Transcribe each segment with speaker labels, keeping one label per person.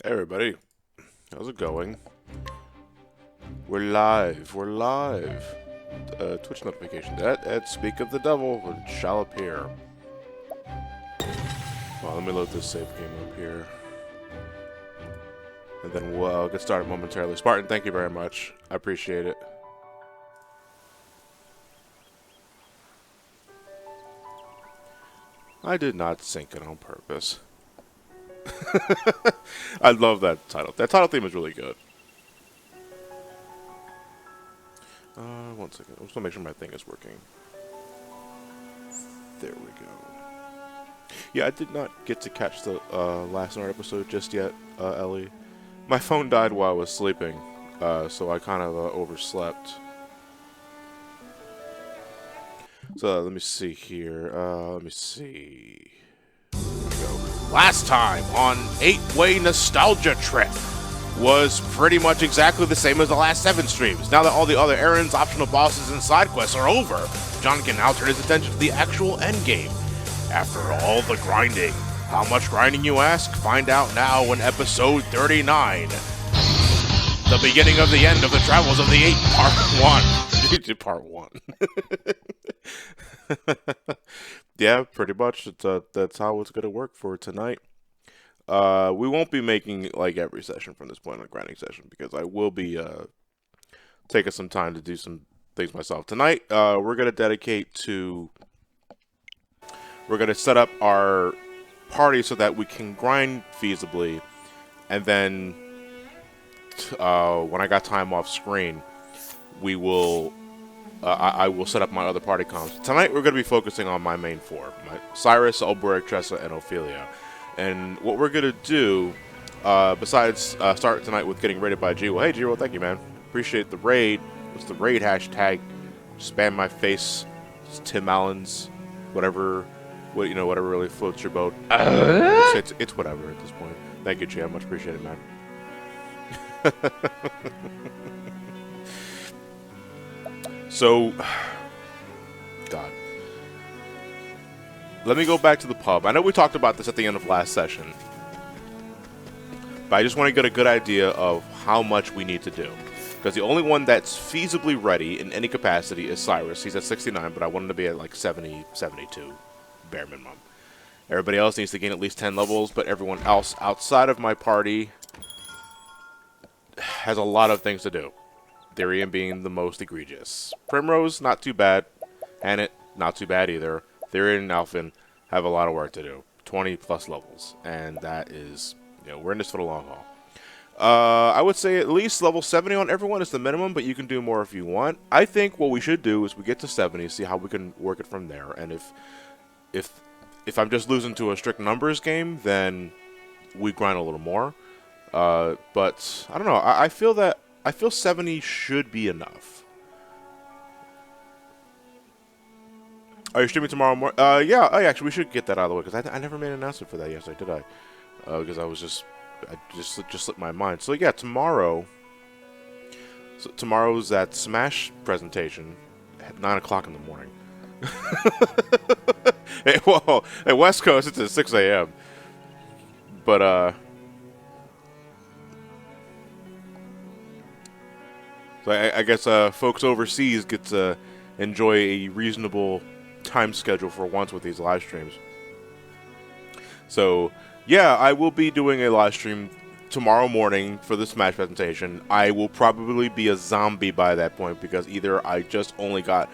Speaker 1: Hey everybody, how's it going? We're live, we're live. Twitch notification. At Speak of the Devil, it shall appear. Well, let me load this save game up here. And then we'll get started momentarily. Spartan, thank you very much. I appreciate it. I did not sync it on purpose. I love that title. That title theme is really good. One second. I just want to make sure my thing is working. There we go. Yeah, I did not get to catch the last night episode just yet, Ellie. My phone died while I was sleeping, so I kind of overslept. So let me see here. Let me see. There we go. Last time on 8-Way Nostalgia Trip was pretty much exactly the same as the last 7 streams. Now that all the other errands, optional bosses, and side quests are over, John can now turn his attention to the actual endgame. After all the grinding. How much grinding, you ask? Find out now in episode 39. The beginning of the end of the travels of the 8, part 1. Part 1. Yeah, pretty much. That's how it's going to work for tonight. We won't be making like every session from this point on a grinding session because I will be taking some time to do some things myself. Tonight, we're going to dedicate to... We're going to set up our party so that we can grind feasibly, and then when I got time off screen, we will I will set up my other party comps. Tonight we're going to be focusing on my main 4, Cyrus, Alberic, Tressa, and Ophelia. And what we're going to do, besides start tonight with getting raided by G-Roll. Hey G-Roll, thank you, man. Appreciate the raid. What's the raid hashtag? Spam my face. It's Tim Allen's, whatever really floats your boat. It's whatever at this point. Thank you, Jay. Much appreciated, man. So, God. Let me go back to the pub. I know we talked about this at the end of last session, but I just want to get a good idea of how much we need to do. Because the only one that's feasibly ready in any capacity is Cyrus. He's at 69, but I want him to be at like 70, 72. Bare minimum. Everybody else needs to gain at least 10 levels, but everyone else outside of my party has a lot of things to do. Therian being the most egregious. Primrose, not too bad. Hannet, not too bad either. Therian and Alphen have a lot of work to do. 20 plus levels. And that is, we're in this for the long haul. I would say at least level 70 on everyone is the minimum, but you can do more if you want. I think what we should do is we get to 70, see how we can work it from there, and if I'm just losing to a strict numbers game, then we grind a little more. But I don't know. I feel 70 should be enough. Are you streaming tomorrow morning? Yeah. Actually, we should get that out of the way because I never made an announcement for that yesterday, did I? Because I just slipped my mind. So yeah, tomorrow. So tomorrow's that Smash presentation at 9 o'clock in the morning. Hey, well, at West Coast it's at 6 a.m. But so I guess folks overseas get to enjoy a reasonable time schedule for once with these live streams. So yeah, I will be doing a live stream tomorrow morning for the Smash presentation. I will probably be a zombie by that point because either I just only got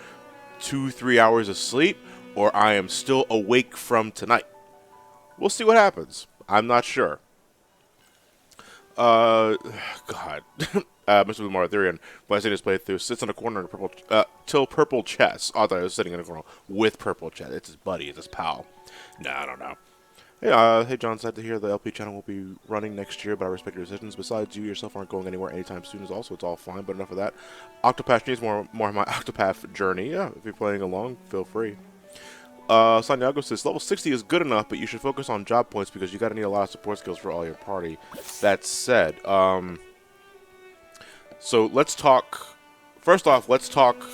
Speaker 1: 2-3 hours of sleep, or I am still awake from tonight. We'll see what happens. I'm not sure. God. Mr. Lumar Therian, when I say this playthrough, sits in a corner in a purple, purple chest. Oh, I thought I was sitting in a corner with purple chest. It's his buddy, it's his pal. No, I don't know. Hey, John, sad to hear the LP channel will be running next year, but I respect your decisions. Besides, you yourself aren't going anywhere anytime soon as also. It's all fine, but enough of that. Octopath needs more of my Octopath journey. Yeah, if you're playing along, feel free. Santiago says, level 60 is good enough, but you should focus on job points because you gotta need a lot of support skills for all your party. That said, so let's talk, first off, let's talk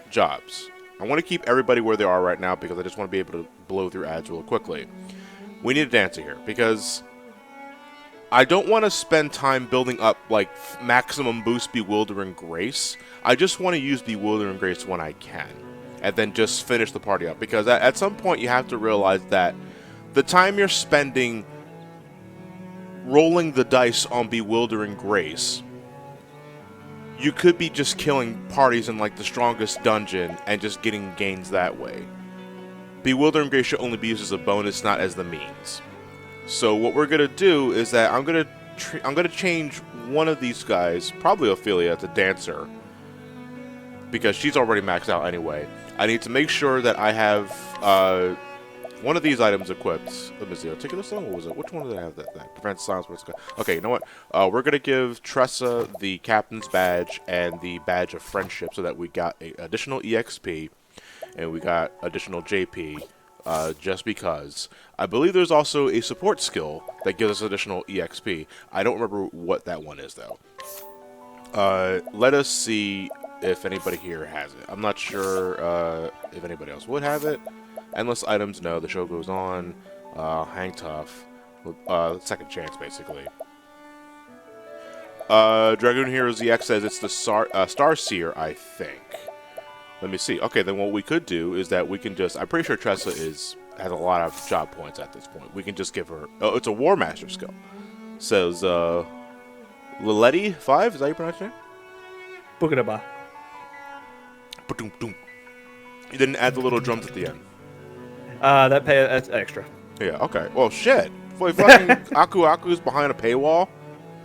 Speaker 1: jobs. I want to keep everybody where they are right now because I just want to be able to blow through ads real quickly. We need a dancer here because I don't want to spend time building up, like, maximum boost Bewildering Grace. I just want to use Bewildering Grace when I can. And then just finish the party up. Because at some point you have to realize that the time you're spending rolling the dice on Bewildering Grace, you could be just killing parties in, like, the strongest dungeon and just getting gains that way. Bewildering Grace should only be used as a bonus, not as the means. So what we're gonna do is that I'm gonna change one of these guys, probably Ophelia, to Dancer, because she's already maxed out anyway. I need to make sure that I have one of these items equipped. Let me see. I'll take this one. What was it? Which one did I have that prevents silence? Okay, you know what? We're gonna give Tressa the Captain's Badge and the Badge of Friendship, so that we got additional EXP and we got additional JP. Just because. I believe there's also a support skill that gives us additional EXP. I don't remember what that one is, though. Let us see if anybody here has it. I'm not sure if anybody else would have it. Endless items, no. The show goes on. Hang tough. Second chance, basically. Dragoon Heroes EX says it's the Starseer, I think. Let me see. Okay, then what we could do is that we can just... I'm pretty sure Tressa has a lot of job points at this point. We can just give her... Oh, it's a War Master skill. Says, Liletti 5? Is that how you pronounce your name?
Speaker 2: Bukadaba.
Speaker 1: You didn't add the little drums at the end.
Speaker 2: That's extra.
Speaker 1: Yeah, okay. Well, shit. Fucking Aku's behind a paywall?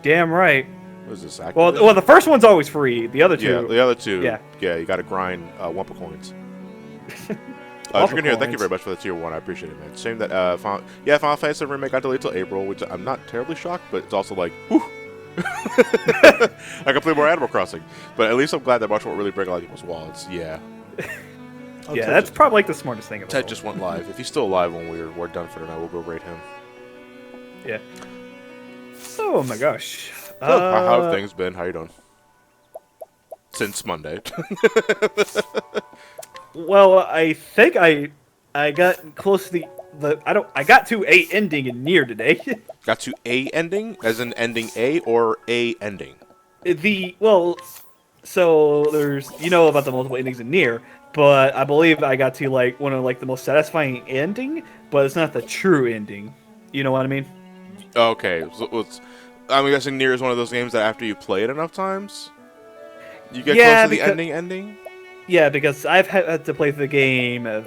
Speaker 2: Damn right.
Speaker 1: What is this?
Speaker 2: Well, the first one's always free. The other two...
Speaker 1: Yeah, the other two.
Speaker 2: Yeah.
Speaker 1: Yeah, you gotta grind Wumpa coins. Dragoon Hero, thank you very much for the tier 1. I appreciate it, man. Shame that Final Fantasy Remake got delayed till April, which I'm not terribly shocked, but it's also like, whew. I can play more Animal Crossing. But at least I'm glad that March won't really break a lot of people's wallets. Yeah.
Speaker 2: Yeah, that's probably like the smartest thing of all.
Speaker 1: Ted just went live. If he's still alive when we're done for tonight, we'll go raid him.
Speaker 2: Yeah. Oh my gosh.
Speaker 1: How have things been? How you doing? Since Monday.
Speaker 2: Well, I think I got close to I got to a ending in Nier today.
Speaker 1: Got to a ending, as in ending A, or a ending?
Speaker 2: So there's about the multiple endings in Nier, but I believe I got to like one of like the most satisfying ending, but it's not the true ending. You know what I mean?
Speaker 1: Okay, so I'm guessing Nier is one of those games that after you play it enough times, you get close to the ending?
Speaker 2: Yeah, because I've had to play through the game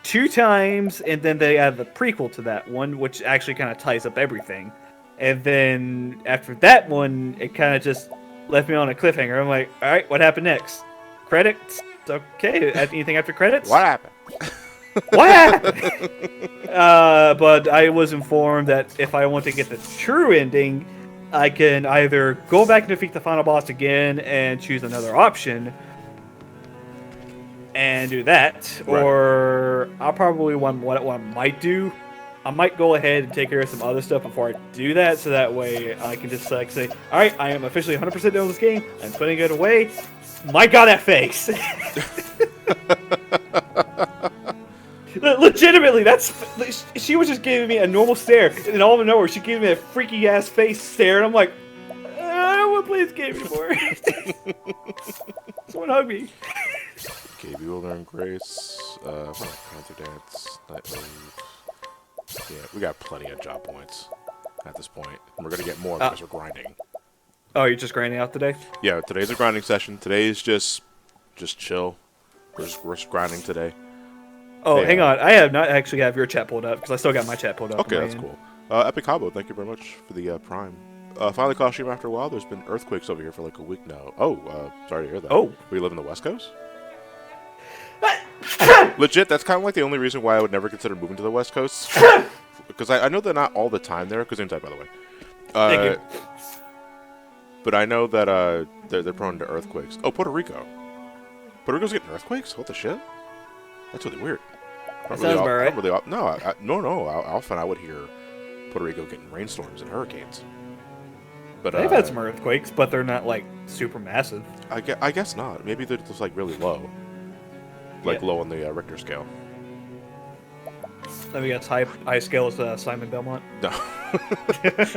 Speaker 2: 2 times, and then they add the prequel to that one, which actually kind of ties up everything. And then after that one, it kind of just left me on a cliffhanger. I'm like, all right, what happened next? Credits? Okay, anything after credits?
Speaker 1: What happened?
Speaker 2: What happened? But I was informed that if I want to get the true ending, I can either go back and defeat the final boss again and choose another option and do that, right. Or I'll probably what I might do. I might go ahead and take care of some other stuff before I do that, so that way I can just like say, all right, I am officially 100% done with this game. I'm putting it away. My God, that face! Legitimately, she was just giving me a normal stare, and then all of nowhere, she gave me a freaky ass face stare, and I'm like, I don't want to play this game anymore. Someone hug me.
Speaker 1: Okay, Bewildering Grace, Counter Dance, Night Move. Yeah, we got plenty of job points at this point. And we're gonna get more because we're grinding.
Speaker 2: Oh, you're just grinding out today?
Speaker 1: Yeah, today's a grinding session. Today's just chill. We're just grinding today.
Speaker 2: Oh, hang on. I have not actually have your chat pulled up because I still got my chat pulled up.
Speaker 1: Okay, that's cool. Epic Combo, thank you very much for the Prime. Finally caught stream after a while. There's been earthquakes over here for like a week now. Oh, sorry to hear that.
Speaker 2: Oh.
Speaker 1: We live in the West Coast? Legit, that's kind of like the only reason why I would never consider moving to the West Coast. Because I know they're not all the time there. Because type, by the way.
Speaker 2: Thank you.
Speaker 1: But I know that they're prone to earthquakes. Oh, Puerto Rico. Puerto Rico's getting earthquakes? What the shit? That's really weird.
Speaker 2: That sounds about right.
Speaker 1: No. Often I would hear Puerto Rico getting rainstorms and hurricanes. But
Speaker 2: they've had some earthquakes, but they're not like super massive.
Speaker 1: I guess not. Maybe they're just like really low. Like low on the Richter scale.
Speaker 2: Let me guess, high scale is Simon Belmont.
Speaker 1: No.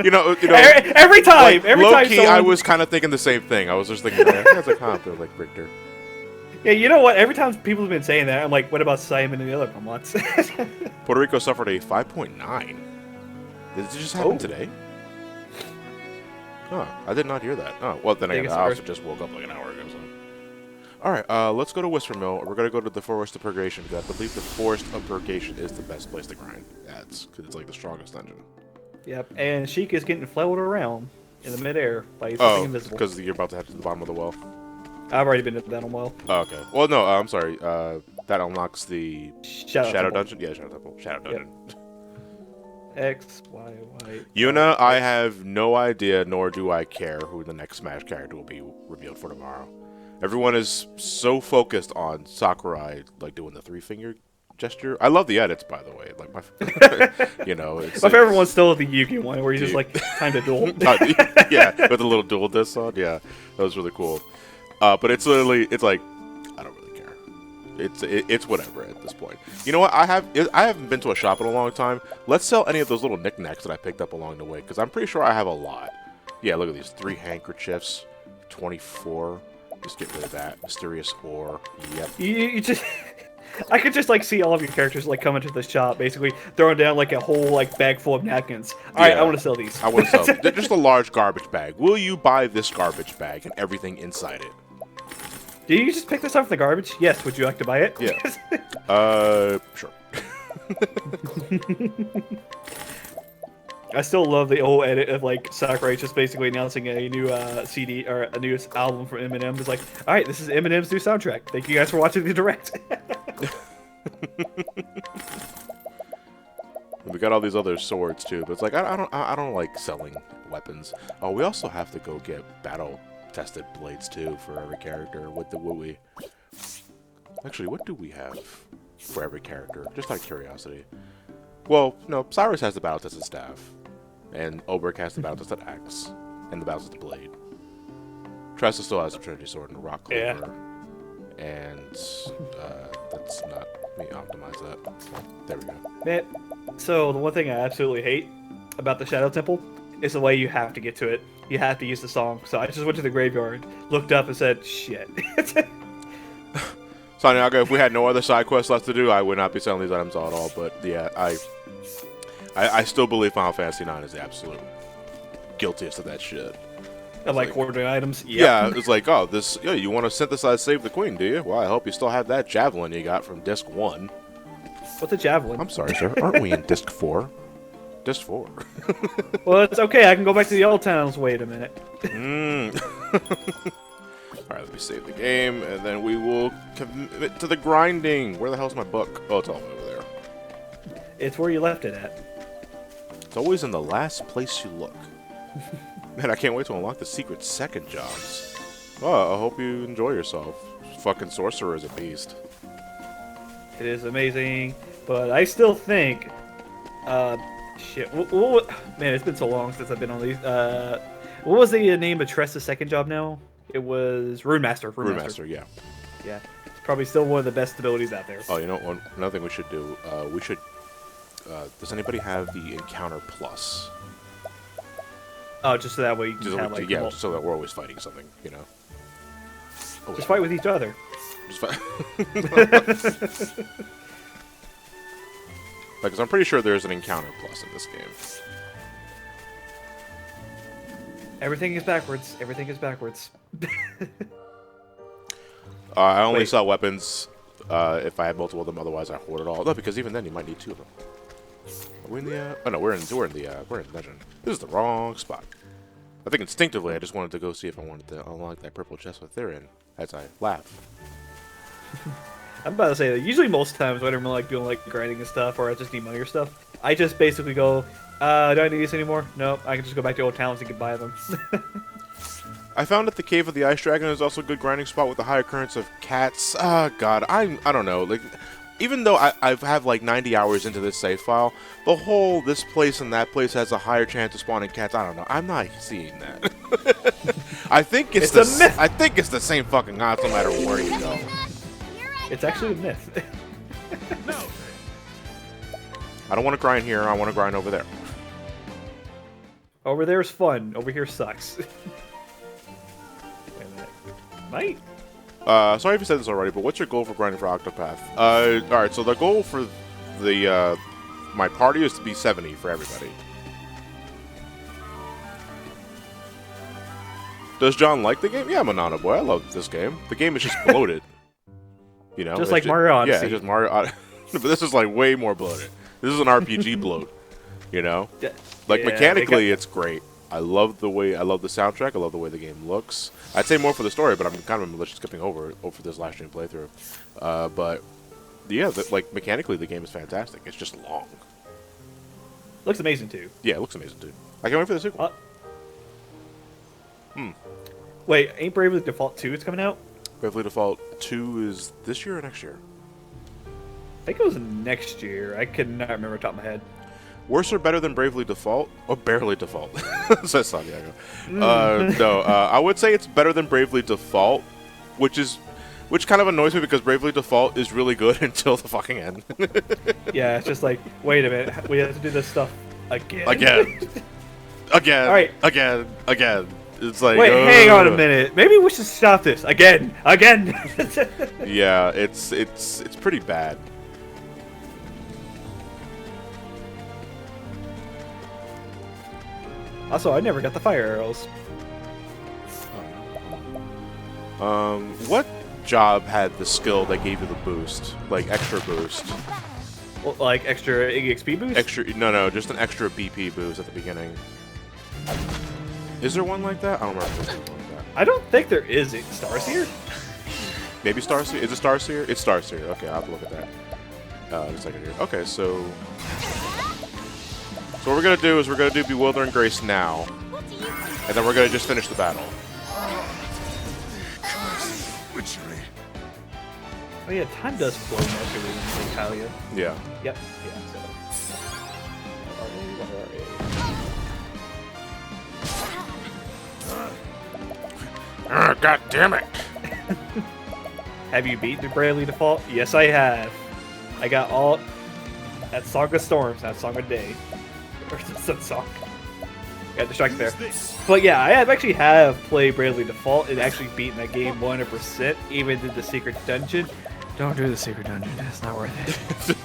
Speaker 1: you know.
Speaker 2: Every time,
Speaker 1: Like,
Speaker 2: every
Speaker 1: low
Speaker 2: time.
Speaker 1: key,
Speaker 2: Someone...
Speaker 1: I was kind of thinking the same thing. I was just thinking, that's a comp, like Richter.
Speaker 2: Yeah, you know what? Every time people have been saying that, I'm like, what about Simon and the other Belmonts?
Speaker 1: Puerto Rico suffered a 5.9. Did it just happen today? Huh, I did not hear that. Oh, well, then again, I also just woke up like an hour ago. So. Alright, let's go to Whispermill. We're going to go to the Forest of Purgation, because I believe the Forest of Purgation is the best place to grind. That's because it's like the strongest dungeon.
Speaker 2: Yep, and Sheik is getting floated around in the midair by something invisible.
Speaker 1: Because you're about to head to the bottom of the well.
Speaker 2: I've already been to that well.
Speaker 1: Oh, okay. Well, no, I'm sorry. That unlocks the Shadow
Speaker 2: Temple.
Speaker 1: Dungeon? Yeah, Shadow Temple. Shadow Dungeon.
Speaker 2: Yep. X, Y, Y.
Speaker 1: Yuna, I have no idea, nor do I care who the next Smash character will be revealed for tomorrow. Everyone is so focused on Sakurai, like doing the 3-finger gesture. I love the edits, by the way. Like my,
Speaker 2: my favorite one's still the Yugi one, where he's just like time to duel.
Speaker 1: Yeah, with the little dual disc on. Yeah, that was really cool. But it's literally, it's like, I don't really care. It's whatever at this point. You know what? I haven't been to a shop in a long time. Let's sell any of those little knickknacks that I picked up along the way, because I'm pretty sure I have a lot. Yeah, look at these 3 handkerchiefs, 24. Just get rid of that. Mysterious ore. Yep.
Speaker 2: You just... I could just like see all of your characters like coming to the shop, basically throwing down like a whole like bag full of napkins. All right, I want to sell these.
Speaker 1: I want to sell them. Just a large garbage bag. Will you buy this garbage bag and everything inside it?
Speaker 2: Did you just pick this up from the garbage? Yes. Would you like to buy it?
Speaker 1: Yeah. Sure.
Speaker 2: I still love the old edit of like Sakurai just basically announcing a new CD or a new album from Eminem. It's like, all right, this is Eminem's new soundtrack. Thank you guys for watching the direct.
Speaker 1: We got all these other swords too, but it's like I don't like selling weapons. Oh, we also have to go get battle-tested blades too for every character. What we? Actually, what do we have for every character? Just out of curiosity. Well, no, Cyrus has the battle-tested staff, and Oberk has the battle-tested axe, and the battle-tested blade. Tressa still has the Trinity Sword and the Rock Clover. Yeah. And that's not me optimize that. There we go.
Speaker 2: Man, so the one thing I absolutely hate about the Shadow Temple is the way you have to get to it. You have to use the song. So I just went to the graveyard, looked up, and said, "Shit."
Speaker 1: Sanyaga, if we had no other side quests left to do, I would not be selling these items at all. But yeah, I still believe Final Fantasy IX is the absolute guiltiest of that shit.
Speaker 2: Of like ordering items?
Speaker 1: Yep. Yeah, it's like, oh, this, yeah, you want to synthesize Save the Queen, do you? Well, I hope you still have that javelin you got from Disc 1.
Speaker 2: What's a javelin?
Speaker 1: I'm sorry, sir. Aren't we in Disc 4? Disc 4.
Speaker 2: Well, it's okay. I can go back to the old towns. Wait a minute.
Speaker 1: Alright, let me save the game, and then we will commit to the grinding. Where the hell's my book? Oh, it's all the way over there.
Speaker 2: It's where you left it at.
Speaker 1: It's always in the last place you look. Man, I can't wait to unlock the secret second jobs. Oh, I hope you enjoy yourself. Fucking sorcerer is a beast.
Speaker 2: It is amazing, but I still think... shit. Man, it's been so long since I've been on these. What was the name of Tressa's second job now? It was Rune Master.
Speaker 1: Rune Master, yeah.
Speaker 2: Yeah. It's probably still one of the best abilities out there.
Speaker 1: Oh, you know what? Another thing we should do, does anybody have the Encounter Plus?
Speaker 2: Oh, just so that way you can have, like...
Speaker 1: Yeah, so that we're always fighting something, you know? Oh,
Speaker 2: just fight with each other.
Speaker 1: Just fight... Because I'm pretty sure there's an Encounter Plus in this game.
Speaker 2: Everything is backwards. Everything is backwards.
Speaker 1: I only sell weapons if I have multiple of them. Otherwise, I hoard it all. No, because even then, you might need 2 of them. Are we in the? Oh no, we're in the dungeon. This is the wrong spot. I think instinctively, I just wanted to go see if I wanted to unlock that purple chest with Theron as I laugh.
Speaker 2: I'm about to say that usually most times when I'm like doing like grinding and stuff, or I just need money or stuff, I just basically go, do I need this anymore? No, I can just go back to old towns and can buy them.
Speaker 1: I found that the Cave of the Ice Dragon is also a good grinding spot with the high occurrence of cats. Ah, God, I don't know. Like, even though I've had like 90 hours into this save file, the whole this place and that place has a higher chance of spawning cats. I don't know. I'm not seeing that. I think it's the myth. I think it's the same fucking odds no matter where you go.
Speaker 2: It's actually a myth.
Speaker 1: No. I don't want to grind here. I want to grind over there.
Speaker 2: Over there's fun. Over here sucks. Wait a minute. Might?
Speaker 1: Sorry if you said this already, but what's your goal for grinding for Octopath? Alright, so the goal for the, my party is to be 70 for everybody. Does John like the game? Yeah, Manana boy, I love this game. The game is just bloated. You know?
Speaker 2: Just like Mario Odyssey.
Speaker 1: Yeah, it's just Mario Odyssey. But this is like way more bloated. This is an RPG bloat. You know? Like,
Speaker 2: yeah,
Speaker 1: mechanically, it's great. I love the soundtrack. I love the way the game looks. I'd say more for the story, but I'm kind of malicious skipping over this live stream playthrough. But yeah, like mechanically, the game is fantastic. It's just long.
Speaker 2: Looks amazing too.
Speaker 1: Yeah, it looks amazing too. I can't wait for the sequel.
Speaker 2: Wait, ain't Bravely Default 2 is coming out?
Speaker 1: Bravely Default 2 is this year or next year?
Speaker 2: I think it was next year. I could not remember off the top of my head.
Speaker 1: Worse or better than Bravely Default? Or Barely Default? Says Santiago. No, I would say it's better than Bravely Default, which kind of annoys me because Bravely Default is really good until the fucking end.
Speaker 2: Yeah, it's just like, wait a minute, we have to do this stuff again.
Speaker 1: Again.
Speaker 2: All right.
Speaker 1: Again. It's like,
Speaker 2: wait, hang on a minute. Maybe we should stop this again.
Speaker 1: Yeah, it's pretty bad.
Speaker 2: Also, I never got the fire arrows.
Speaker 1: What job had the skill that gave you the boost, like extra boost?
Speaker 2: Well, like extra EXP boost?
Speaker 1: No, just an extra BP boost at the beginning. Is there one like that? I don't remember if there's one like that.
Speaker 2: I don't think there is a Starseer.
Speaker 1: Maybe Starseer? Is it Starseer? It's Starseer. Okay, I'll have to look at that. Just a second here. Okay, so what we're gonna do is we're gonna do Bewildering Grace now, and then we're gonna just finish the battle.
Speaker 2: Oh yeah, time does flow naturally in Italia.
Speaker 1: Yeah.
Speaker 2: Yep. Yeah.
Speaker 1: God damn it!
Speaker 2: Have you beat the Bravely Default? Yes, I have. I got all that Song of Storms, that Song of Day, or that song. Got distracted there. But yeah, I actually have played Bravely Default and actually beaten that game 100%. Even did the secret dungeon. Don't do the secret dungeon. It's not worth it.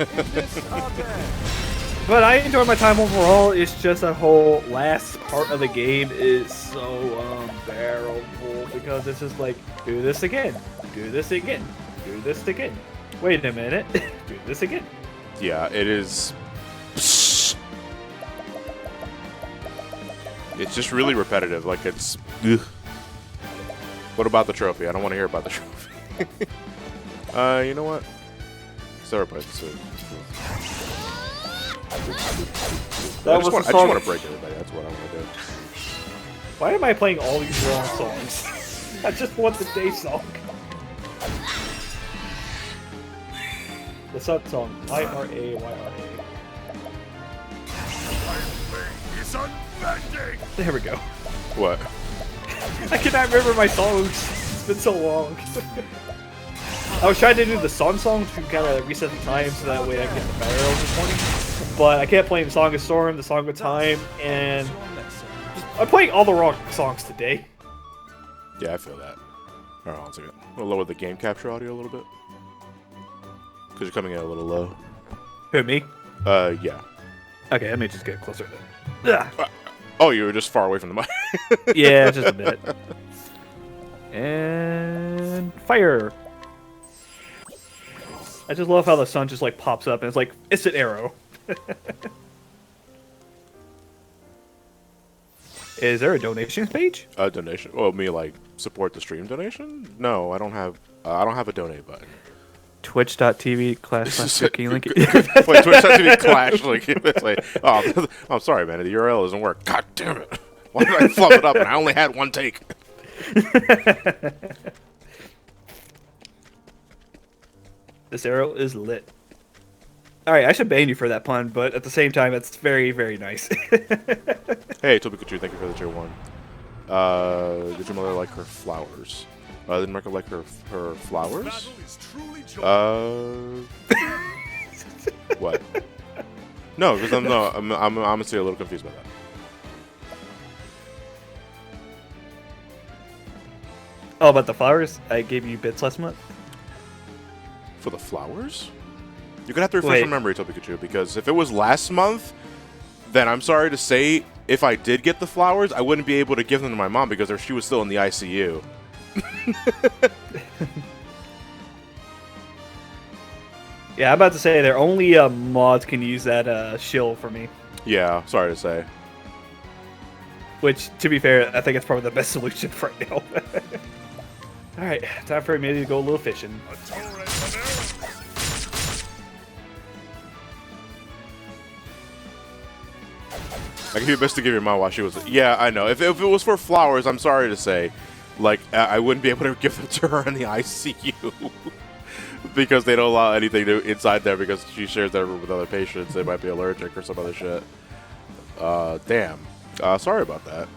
Speaker 2: But I enjoy my time overall. It's just that whole last part of the game is so unbearable because it's just like, do this again, do this again, do this again. Wait a minute, do this again.
Speaker 1: Yeah, it is. It's just really repetitive. Like it's. Ugh. What about the trophy? I don't want to hear about the trophy. You know what? Sorry about this. I just want to break everybody. That's what I want to do.
Speaker 2: Why am I playing all these wrong songs? I just want the day song. The sub song. Y-R-A-Y-R-A. There we go.
Speaker 1: What?
Speaker 2: I cannot remember my songs. It's been so long. I was trying to do the song to kind of reset the time so that way I can get the fire arrows this morning. But I kept playing the Song of Storm, the Song of Time, and I'm playing all the wrong songs today.
Speaker 1: Yeah, I feel that. Alright, one second. We'll lower the game capture audio a little bit. Because you're coming in a little low.
Speaker 2: Who, me?
Speaker 1: Yeah.
Speaker 2: Okay, let me just get closer then.
Speaker 1: Oh, you were just far away from the mic.
Speaker 2: Yeah, just a bit. And fire. I just love how the sun just like pops up and it's like, it's an arrow. Is there a donations page?
Speaker 1: A donation? Well, me like support the stream donation? No, I don't have a donate button.
Speaker 2: Twitch.tv/cookie link.
Speaker 1: Wait, Twitch.tv clash link. It's like, oh, I'm sorry, man. The URL doesn't work. God damn it! Why did I fluff it up? And I only had one take.
Speaker 2: This arrow is lit. Alright, I should ban you for that pun, but at the same time, it's very, very nice.
Speaker 1: Hey, Toby Kachu, thank you for the tier 1. Did your mother like her flowers? Did Marco like her flowers? What? No, because I'm honestly a little confused by that.
Speaker 2: Oh, about the flowers? I gave you bits last month.
Speaker 1: For the flowers? You're gonna have to refresh your
Speaker 2: Wait.
Speaker 1: memory, Pikachu, because if it was last month, then I'm sorry to say, if I did get the flowers, I wouldn't be able to give them to my mom because she was still in the ICU.
Speaker 2: Yeah, I'm about to say there only mods can use that shill for me.
Speaker 1: Yeah, sorry to say.
Speaker 2: Which, to be fair, I think it's probably the best solution right now. Alright, time for me to go a little fishing.
Speaker 1: I can do best to give your mom while she was. Yeah, I know. If it was for flowers, I'm sorry to say, like I wouldn't be able to give them to her in the ICU because they don't allow anything inside there because she shares that room with other patients. They might be allergic or some other shit. Damn. Sorry about that.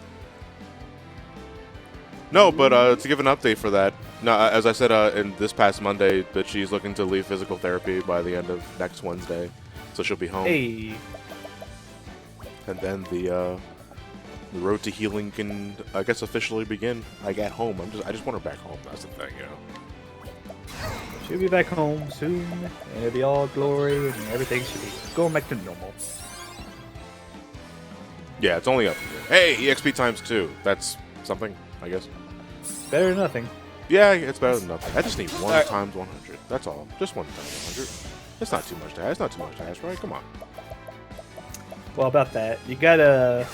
Speaker 1: No, but to give an update for that, no, as I said in this past Monday, that she's looking to leave physical therapy by the end of next Wednesday, so she'll be home.
Speaker 2: Hey.
Speaker 1: And then the road to healing can, I guess, officially begin. Like at home, I just want her back home. That's the thing, you know.
Speaker 2: She'll be back home soon, and it'll be all glory, and everything should be going back to normal.
Speaker 1: Yeah, it's only up here. Hey, EXP times 2. That's something, I guess.
Speaker 2: Better than nothing.
Speaker 1: Yeah, it's better than nothing. I just need 1
Speaker 2: right.
Speaker 1: times 100. That's all. Just 1 times 100. It's not too much to ask. It's not too much to ask, right? Come on.
Speaker 2: Well, about that, you gotta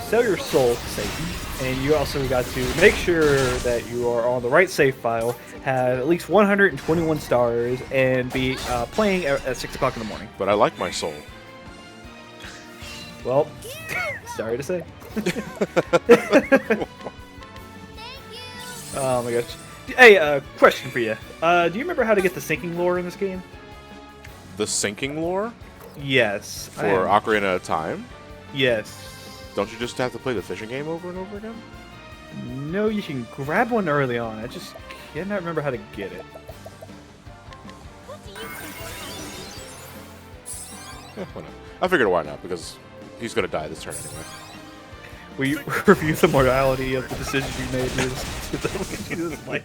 Speaker 2: sell your soul to Satan, and you also got to make sure that you are on the right save file, have at least 121 stars, and be playing at 6 o'clock in the morning.
Speaker 1: But I like my soul.
Speaker 2: Well, sorry to say. Oh my gosh. Hey, question for you. Do you remember how to get the sinking lore in this game?
Speaker 1: The sinking lore?
Speaker 2: Yes.
Speaker 1: For Ocarina of Time?
Speaker 2: Yes.
Speaker 1: Don't you just have to play the fishing game over and over again?
Speaker 2: No, you can grab one early on. I just cannot remember how to get it.
Speaker 1: Yeah, why not? I figured why not, because he's gonna die this turn anyway.
Speaker 2: Will you review the morality of the decisions you made in this life?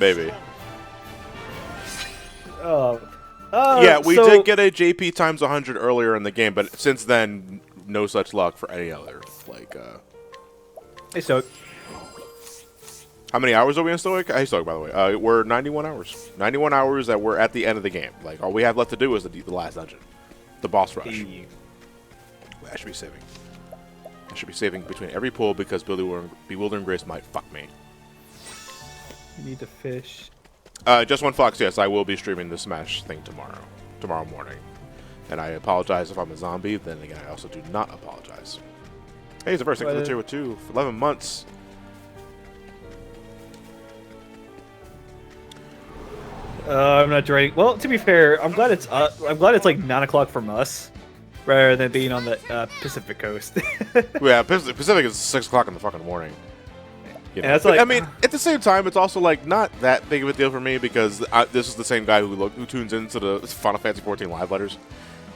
Speaker 1: Maybe.
Speaker 2: Yeah,
Speaker 1: we did get a JP times 100 earlier in the game, but since then, no such luck for any other. Like,
Speaker 2: Hey, Stoic.
Speaker 1: how many hours are we in Stoic? Hey, Stoic, by the way. We're 91 hours. 91 hours that we're at the end of the game. Like, all we have left to do is the last dungeon. The boss rush.
Speaker 2: Hey.
Speaker 1: I should be saving. I should be saving between every pull because Bewildering Grace might fuck me.
Speaker 2: You need to fish.
Speaker 1: Just one fox, yes, I will be streaming the Smash thing tomorrow morning. And I apologize if I'm a zombie, then again, I also do not apologize. Hey, it's the first thing for the tier with 2 for 11 months.
Speaker 2: I'm not dreading. Well, to be fair, I'm glad it's like 9 o'clock from us, rather than being on the Pacific coast.
Speaker 1: Yeah, Pacific is 6 o'clock in the fucking morning. You know?
Speaker 2: And that's
Speaker 1: But,
Speaker 2: like,
Speaker 1: I mean, at the same time, it's also like not that big of a deal for me because this is the same guy who tunes into the Final Fantasy 14 live letters,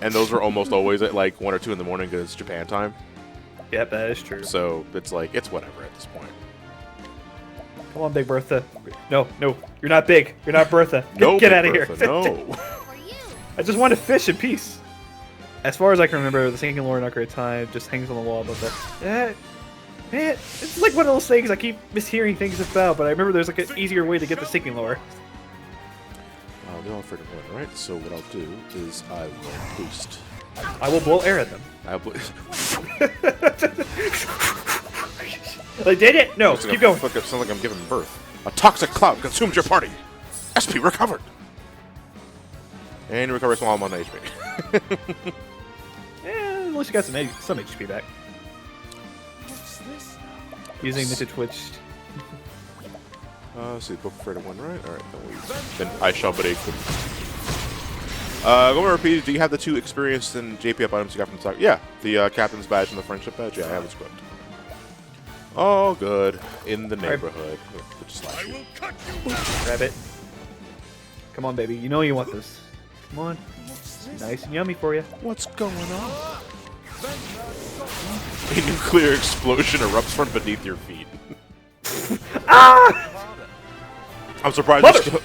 Speaker 1: and those are almost always at like 1 or 2 in the morning because it's Japan time.
Speaker 2: Yep, that is true.
Speaker 1: So it's like it's whatever at this point.
Speaker 2: Come on, Big Bertha. No, you're not big. You're not Bertha.
Speaker 1: No,
Speaker 2: Get
Speaker 1: Big
Speaker 2: out of here.
Speaker 1: Bertha, no.
Speaker 2: I just want to fish in peace. As far as I can remember, the sinking lore in Ocarina of Time just hangs on the wall above that. Man, it's like one of those things I keep mishearing things about, but I remember there's like an easier way to get the sinking lore.
Speaker 1: They all freaking win, right? So what I'll do is I will boost.
Speaker 2: I will blow air at them. I did it! No, keep going.
Speaker 1: It sounds like I'm giving birth. A toxic cloud consumes your party. SP recovered. And you recover a small amount of HP.
Speaker 2: At least you got some HP back. Using Ninja Twitch.
Speaker 1: Let's see, book for one, right? Alright, then I shall but a good. Go over repeat. Do you have the 2 experienced and JP up items you got from the top? Yeah, the captain's badge and the friendship badge. Yeah, I have it equipped. Oh, good. In the neighborhood.
Speaker 3: I will cut you.
Speaker 2: Grab it. Come on, baby. You know you want this. Come on. Nice and yummy for you.
Speaker 1: What's going on? A nuclear explosion erupts from beneath your feet.
Speaker 2: Ah!
Speaker 1: I'm surprised.
Speaker 2: Mother-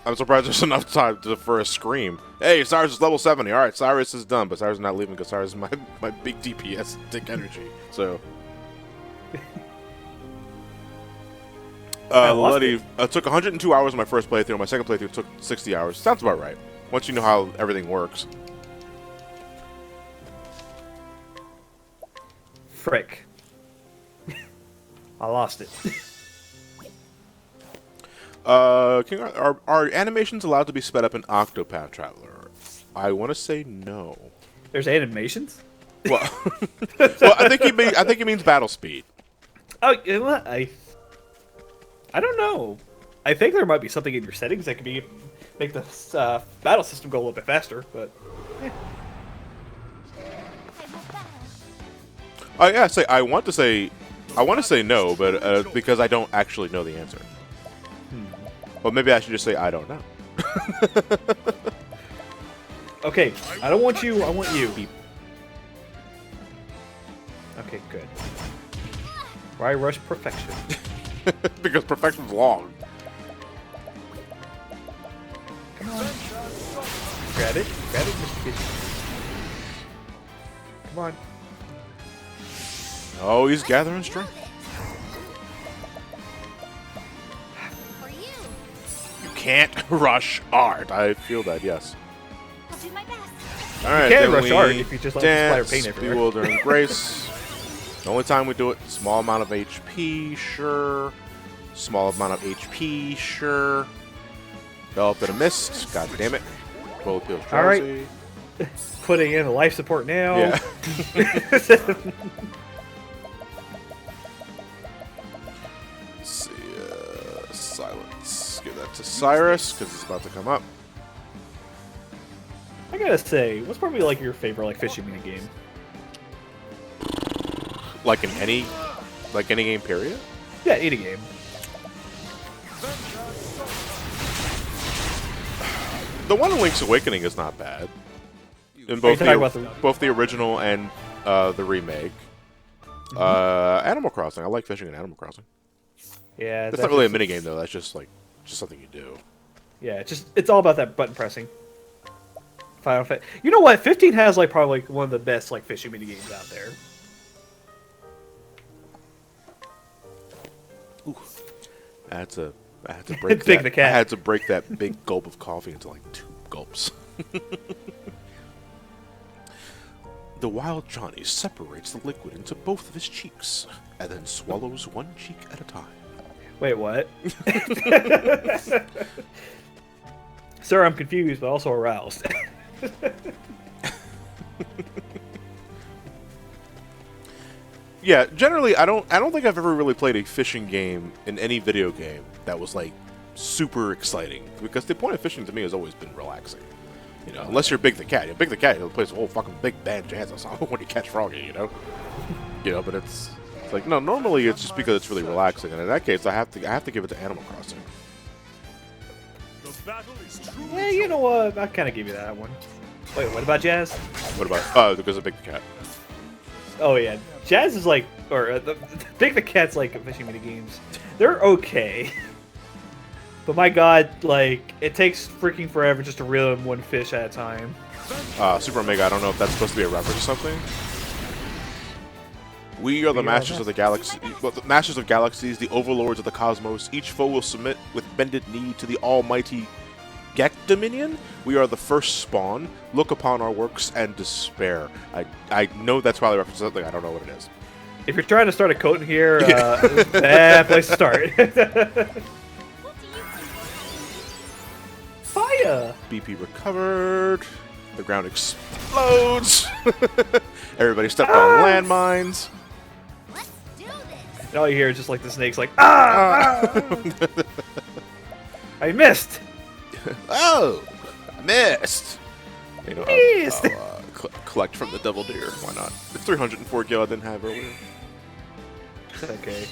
Speaker 1: I'm surprised there's enough time for a scream. Hey, Cyrus is level 70. All right, Cyrus is done, but Cyrus is not leaving because Cyrus is my big DPS dick energy. So, Luddy, it took 102 hours on my first playthrough. My second playthrough took 60 hours. Sounds about right. Once you know how everything works.
Speaker 2: Frick. I lost it.
Speaker 1: Are animations allowed to be sped up in Octopath Traveler? I want to say no.
Speaker 2: There's animations?
Speaker 1: Well, well, I think he means battle speed.
Speaker 2: Oh, you know what? I don't know. I think there might be something in your settings that could make the battle system go a little bit faster, but.
Speaker 1: Yeah, I want to say no, but because I don't actually know the answer. Well, maybe I should just say I don't know.
Speaker 2: Okay, I don't want you. I want you. Okay, good. Why rush perfection?
Speaker 1: Because perfection's long.
Speaker 2: Come on. Grab it, Mr. Kitchen. Come on.
Speaker 1: Oh, he's gathering strength. You can't rush art. I feel that, yes.
Speaker 3: I'll do my best.
Speaker 1: All right,
Speaker 2: You can
Speaker 1: then
Speaker 2: rush
Speaker 1: we
Speaker 2: art if you just let the splatter
Speaker 1: dance,
Speaker 2: paint everywhere.
Speaker 1: bewildering grace. The only time we do it, small amount of HP, sure. Small amount of HP, sure. Fell up in a mist. God damn it. Both feels
Speaker 2: All right.
Speaker 1: drowsy.
Speaker 2: Putting in the life support now.
Speaker 1: Yeah. Let's see. Silence. Give that to Cyrus because it's about to come up.
Speaker 2: I gotta say, what's probably like your favorite like fishing mini game?
Speaker 1: Like in any game period.
Speaker 2: Yeah, any game.
Speaker 1: The one in Link's Awakening is not bad. In
Speaker 2: Are you
Speaker 1: both
Speaker 2: talking about the-
Speaker 1: both the original and the remake. Animal Crossing. I like fishing in Animal Crossing.
Speaker 2: Yeah,
Speaker 1: That's not really a mini game though. That's just something you do.
Speaker 2: Yeah, it's all about that button pressing. Final Fantasy. You know what? 15 has like probably one of the best like fishing mini games out there.
Speaker 1: Ooh. I had to break
Speaker 2: Big
Speaker 1: that.
Speaker 2: the cat.
Speaker 1: I had to break that big gulp of coffee into like 2 gulps. The wild Johnny separates the liquid into both of his cheeks and then swallows one cheek at a time.
Speaker 2: Wait, what? Sir, I'm confused, but also aroused.
Speaker 1: Yeah, generally, I don't think I've ever really played a fishing game in any video game that was like super exciting because the point of fishing to me has always been relaxing. You know, unless you're Big the Cat. Big the Cat, he'll play some whole fucking big bad jazz or something when you catch Froggy. You know, but it's like no. Normally, it's just because it's really relaxing, and in that case, I have to give it to Animal Crossing.
Speaker 2: Yeah, you know what? I'll kind of give you that one. Wait, what about Jazz?
Speaker 1: What about because of Big the Cat?
Speaker 2: Oh yeah, Jazz is like, or Big the Cat's like fishing mini games. They're okay, but my god, like it takes freaking forever just to reel in one fish at a time.
Speaker 1: Super Omega. I don't know if that's supposed to be a reference to something. We are the masters of the galaxy, the masters of galaxies, the overlords of the cosmos. Each foe will submit with bended knee to the almighty Gek Dominion. We are the first spawn. Look upon our works and despair. I know that's probably a reference to something. I don't know what it is.
Speaker 2: If you're trying to start a code in here, bad place to start. Fire!
Speaker 1: BP recovered. The ground explodes. Everybody stepped on landmines.
Speaker 3: Let's do this.
Speaker 2: And all you hear is just like the snakes, like I missed.
Speaker 1: Oh, I missed. You know,
Speaker 2: Missed.
Speaker 1: collect from the Devil Deer. Why not? It's 304 gil I didn't have earlier.
Speaker 2: Okay.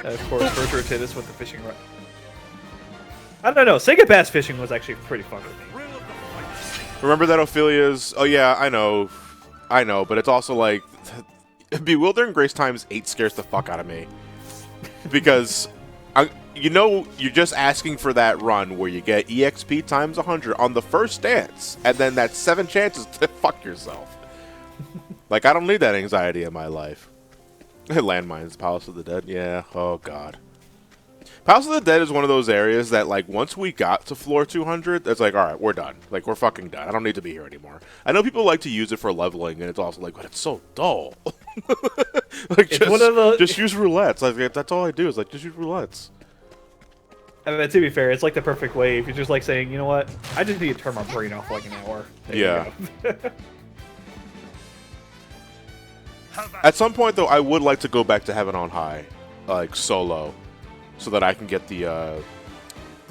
Speaker 2: Of course, first rotate this with the fishing rod. I don't know. Sega Bass Fishing was actually pretty fun with me.
Speaker 1: Remember that Ophelia's? Oh yeah, I know, but it's also like Bewildering Grace times 8 scares the fuck out of me because you're just asking for that run where you get EXP times 100 on the first dance, and then that's 7 chances to fuck yourself. Like, I don't need that anxiety in my life. Landmines, Palace of the Dead, yeah. Oh god. Palace of the Dead is one of those areas that, like, once we got to floor 200, it's like, alright, we're done. Like, we're fucking done. I don't need to be here anymore. I know people like to use it for leveling, and it's also like, but it's so dull. Like, just use roulettes. Like, that's all I do is, like, just use roulettes.
Speaker 2: I mean, to be fair, it's like the perfect way if you're just like saying, you know what, I just need to turn my brain off for like an hour. There
Speaker 1: Yeah.
Speaker 2: you go.
Speaker 1: At some point, though, I would like to go back to Heaven on High, like, solo, so that I can get the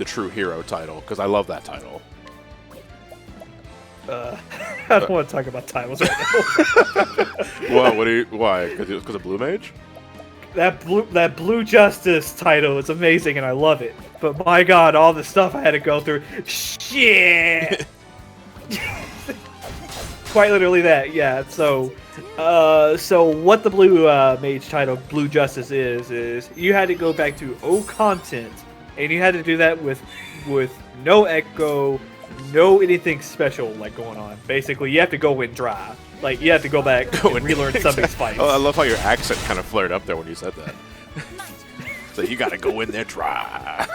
Speaker 1: True Hero title, because I love that title.
Speaker 2: I don't want to talk about titles right now.
Speaker 1: Well, why? Because of Blue Mage?
Speaker 2: That Blue Justice title is amazing and I love it. But my god, all the stuff I had to go through. Shit! Quite literally that, yeah. So what the Blue Mage title, Blue Justice is you had to go back to old content, and you had to do that with no echo, no anything special like going on. Basically, you have to go in dry. Like, you have to go back and relearn some of these fights.
Speaker 1: Oh, I love how your accent kind of flared up there when you said that. So you gotta go in there dry.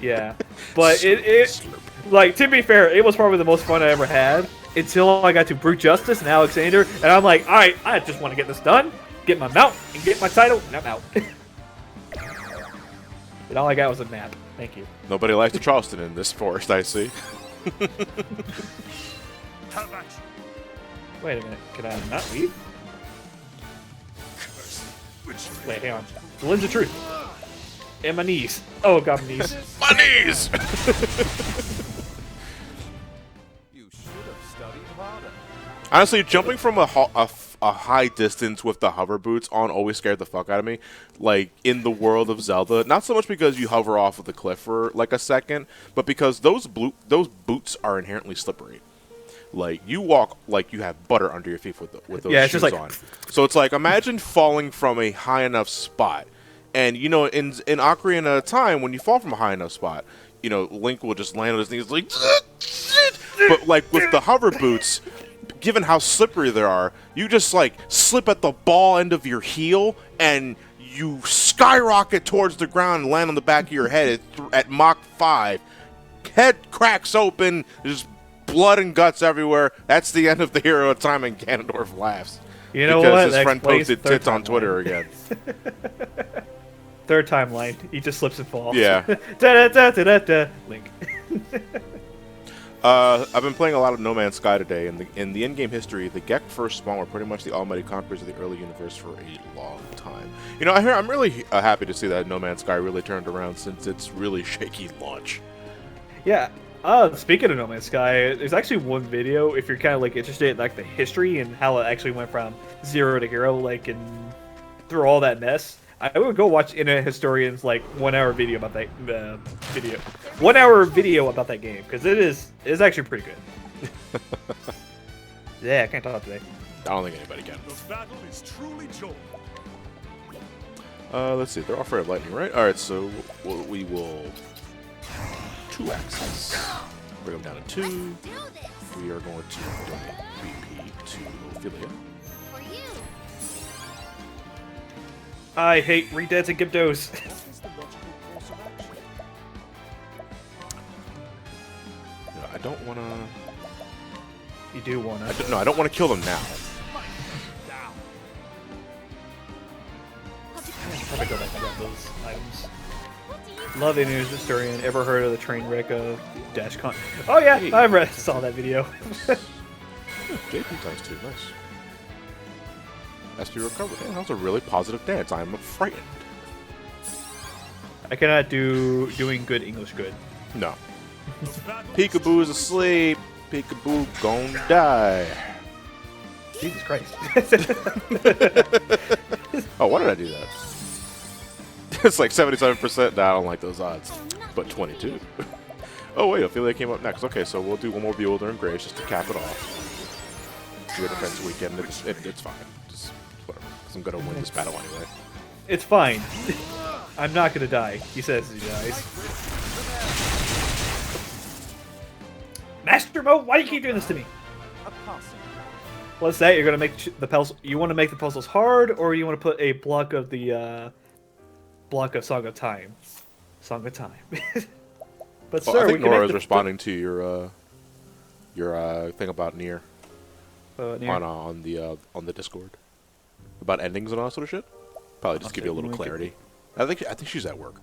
Speaker 2: Yeah. But it like, to be fair, it was probably the most fun I ever had until I got to Brute Justice and Alexander, and I'm like, alright, I just want to get this done, get my mount, and get my title, and I'm out. And all I got was a map. Thank you.
Speaker 1: Nobody likes the Charleston in this forest, I see.
Speaker 2: Wait a minute, can I not leave? Wait, hang on. The Lens of Truth. And my knees. Oh god, my knees.
Speaker 1: My knees!
Speaker 4: You should have studied harder.
Speaker 1: Honestly, jumping from a high distance with the hover boots on always scared the fuck out of me. Like, in the world of Zelda, not so much because you hover off of the cliff for like a second, but because those boots are inherently slippery. Like, you walk like you have butter under your feet with those
Speaker 2: Yeah, it's
Speaker 1: shoes
Speaker 2: just like
Speaker 1: on. So it's like, imagine falling from a high enough spot. And, you know, in Ocarina of Time, when you fall from a high enough spot, you know, Link will just land on his knees like... But, like, with the hover boots, given how slippery they are, you just, like, slip at the ball end of your heel, and you skyrocket towards the ground and land on the back of your head at Mach 5. Head cracks open, just blood and guts everywhere. That's the end of the Hero of Time, and Ganondorf laughs.
Speaker 2: You know
Speaker 1: because
Speaker 2: what?
Speaker 1: his
Speaker 2: That
Speaker 1: friend
Speaker 2: explains
Speaker 1: posted
Speaker 2: the third
Speaker 1: tits on
Speaker 2: timeline.
Speaker 1: Twitter again.
Speaker 2: Third timeline. He just slips and falls.
Speaker 1: Yeah.
Speaker 2: Da da da da da da. Link.
Speaker 1: I've been playing a lot of No Man's Sky today, and in the in-game history, the Gek first spawn were pretty much the almighty conquerors of the early universe for a long time. You know, I'm really happy to see that No Man's Sky really turned around since its really shaky launch.
Speaker 2: Yeah. Speaking of No Man's Sky, there's actually one video if you're kind of like interested in like the history and how it actually went from zero to hero, like and through all that mess. I would go watch Internet Historian's like 1 hour video about that 1 hour video about that game because it's actually pretty good. Yeah, I can't talk today.
Speaker 1: I don't think anybody can.
Speaker 4: The battle is truly joy.
Speaker 1: Let's see, they're all afraid of lightning, right? Alright, so we will 2 axes. Bring them down to 2.
Speaker 3: Do this
Speaker 1: We are going to donate BP to Ophelia.
Speaker 3: for you.
Speaker 2: I hate redeads and Gyptos.
Speaker 4: What is the logical course of action?
Speaker 1: No, I don't want to...
Speaker 2: You do wanna.
Speaker 1: I don't want to kill them now.
Speaker 4: Down.
Speaker 2: Probably go back and grab those items.
Speaker 3: What do you
Speaker 2: Love Internet Historian. Ever heard of the train wreck of Dash Con? Oh yeah,
Speaker 1: Hey.
Speaker 2: I saw that video.
Speaker 1: JP times 2, nice. SP recovered. Hey, that was a really positive dance. I'm frightened.
Speaker 2: I cannot do doing good English good.
Speaker 1: No.
Speaker 4: The battle
Speaker 1: Peekaboo is asleep. Peekaboo gon' die.
Speaker 2: Jesus Christ.
Speaker 1: Oh, why did I do that? It's like 77%. Nah, I don't like those odds. But 22. Oh wait, Ophelia came up next. Okay, so we'll do one more Beholder and Grace just to cap it off. Do a defense weekend. It's fine. Just whatever. Because I'm gonna win this battle anyway.
Speaker 2: It's fine. I'm not gonna die. He says he dies. Master Mode, why do you keep doing this to me?
Speaker 4: A passing.
Speaker 2: What's that? You're gonna make the puzzle. You want to make the puzzles hard, or you want to put a block of the block of Song of Time? Song of Time. But
Speaker 1: Well,
Speaker 2: sir,
Speaker 1: I
Speaker 2: we
Speaker 1: think
Speaker 2: can
Speaker 1: Nora
Speaker 2: make
Speaker 1: is
Speaker 2: the
Speaker 1: responding to your thing about Nier
Speaker 2: Nier.
Speaker 1: on the Discord about endings and all that sort of shit. Probably just give you a little clarity. I think she's at work.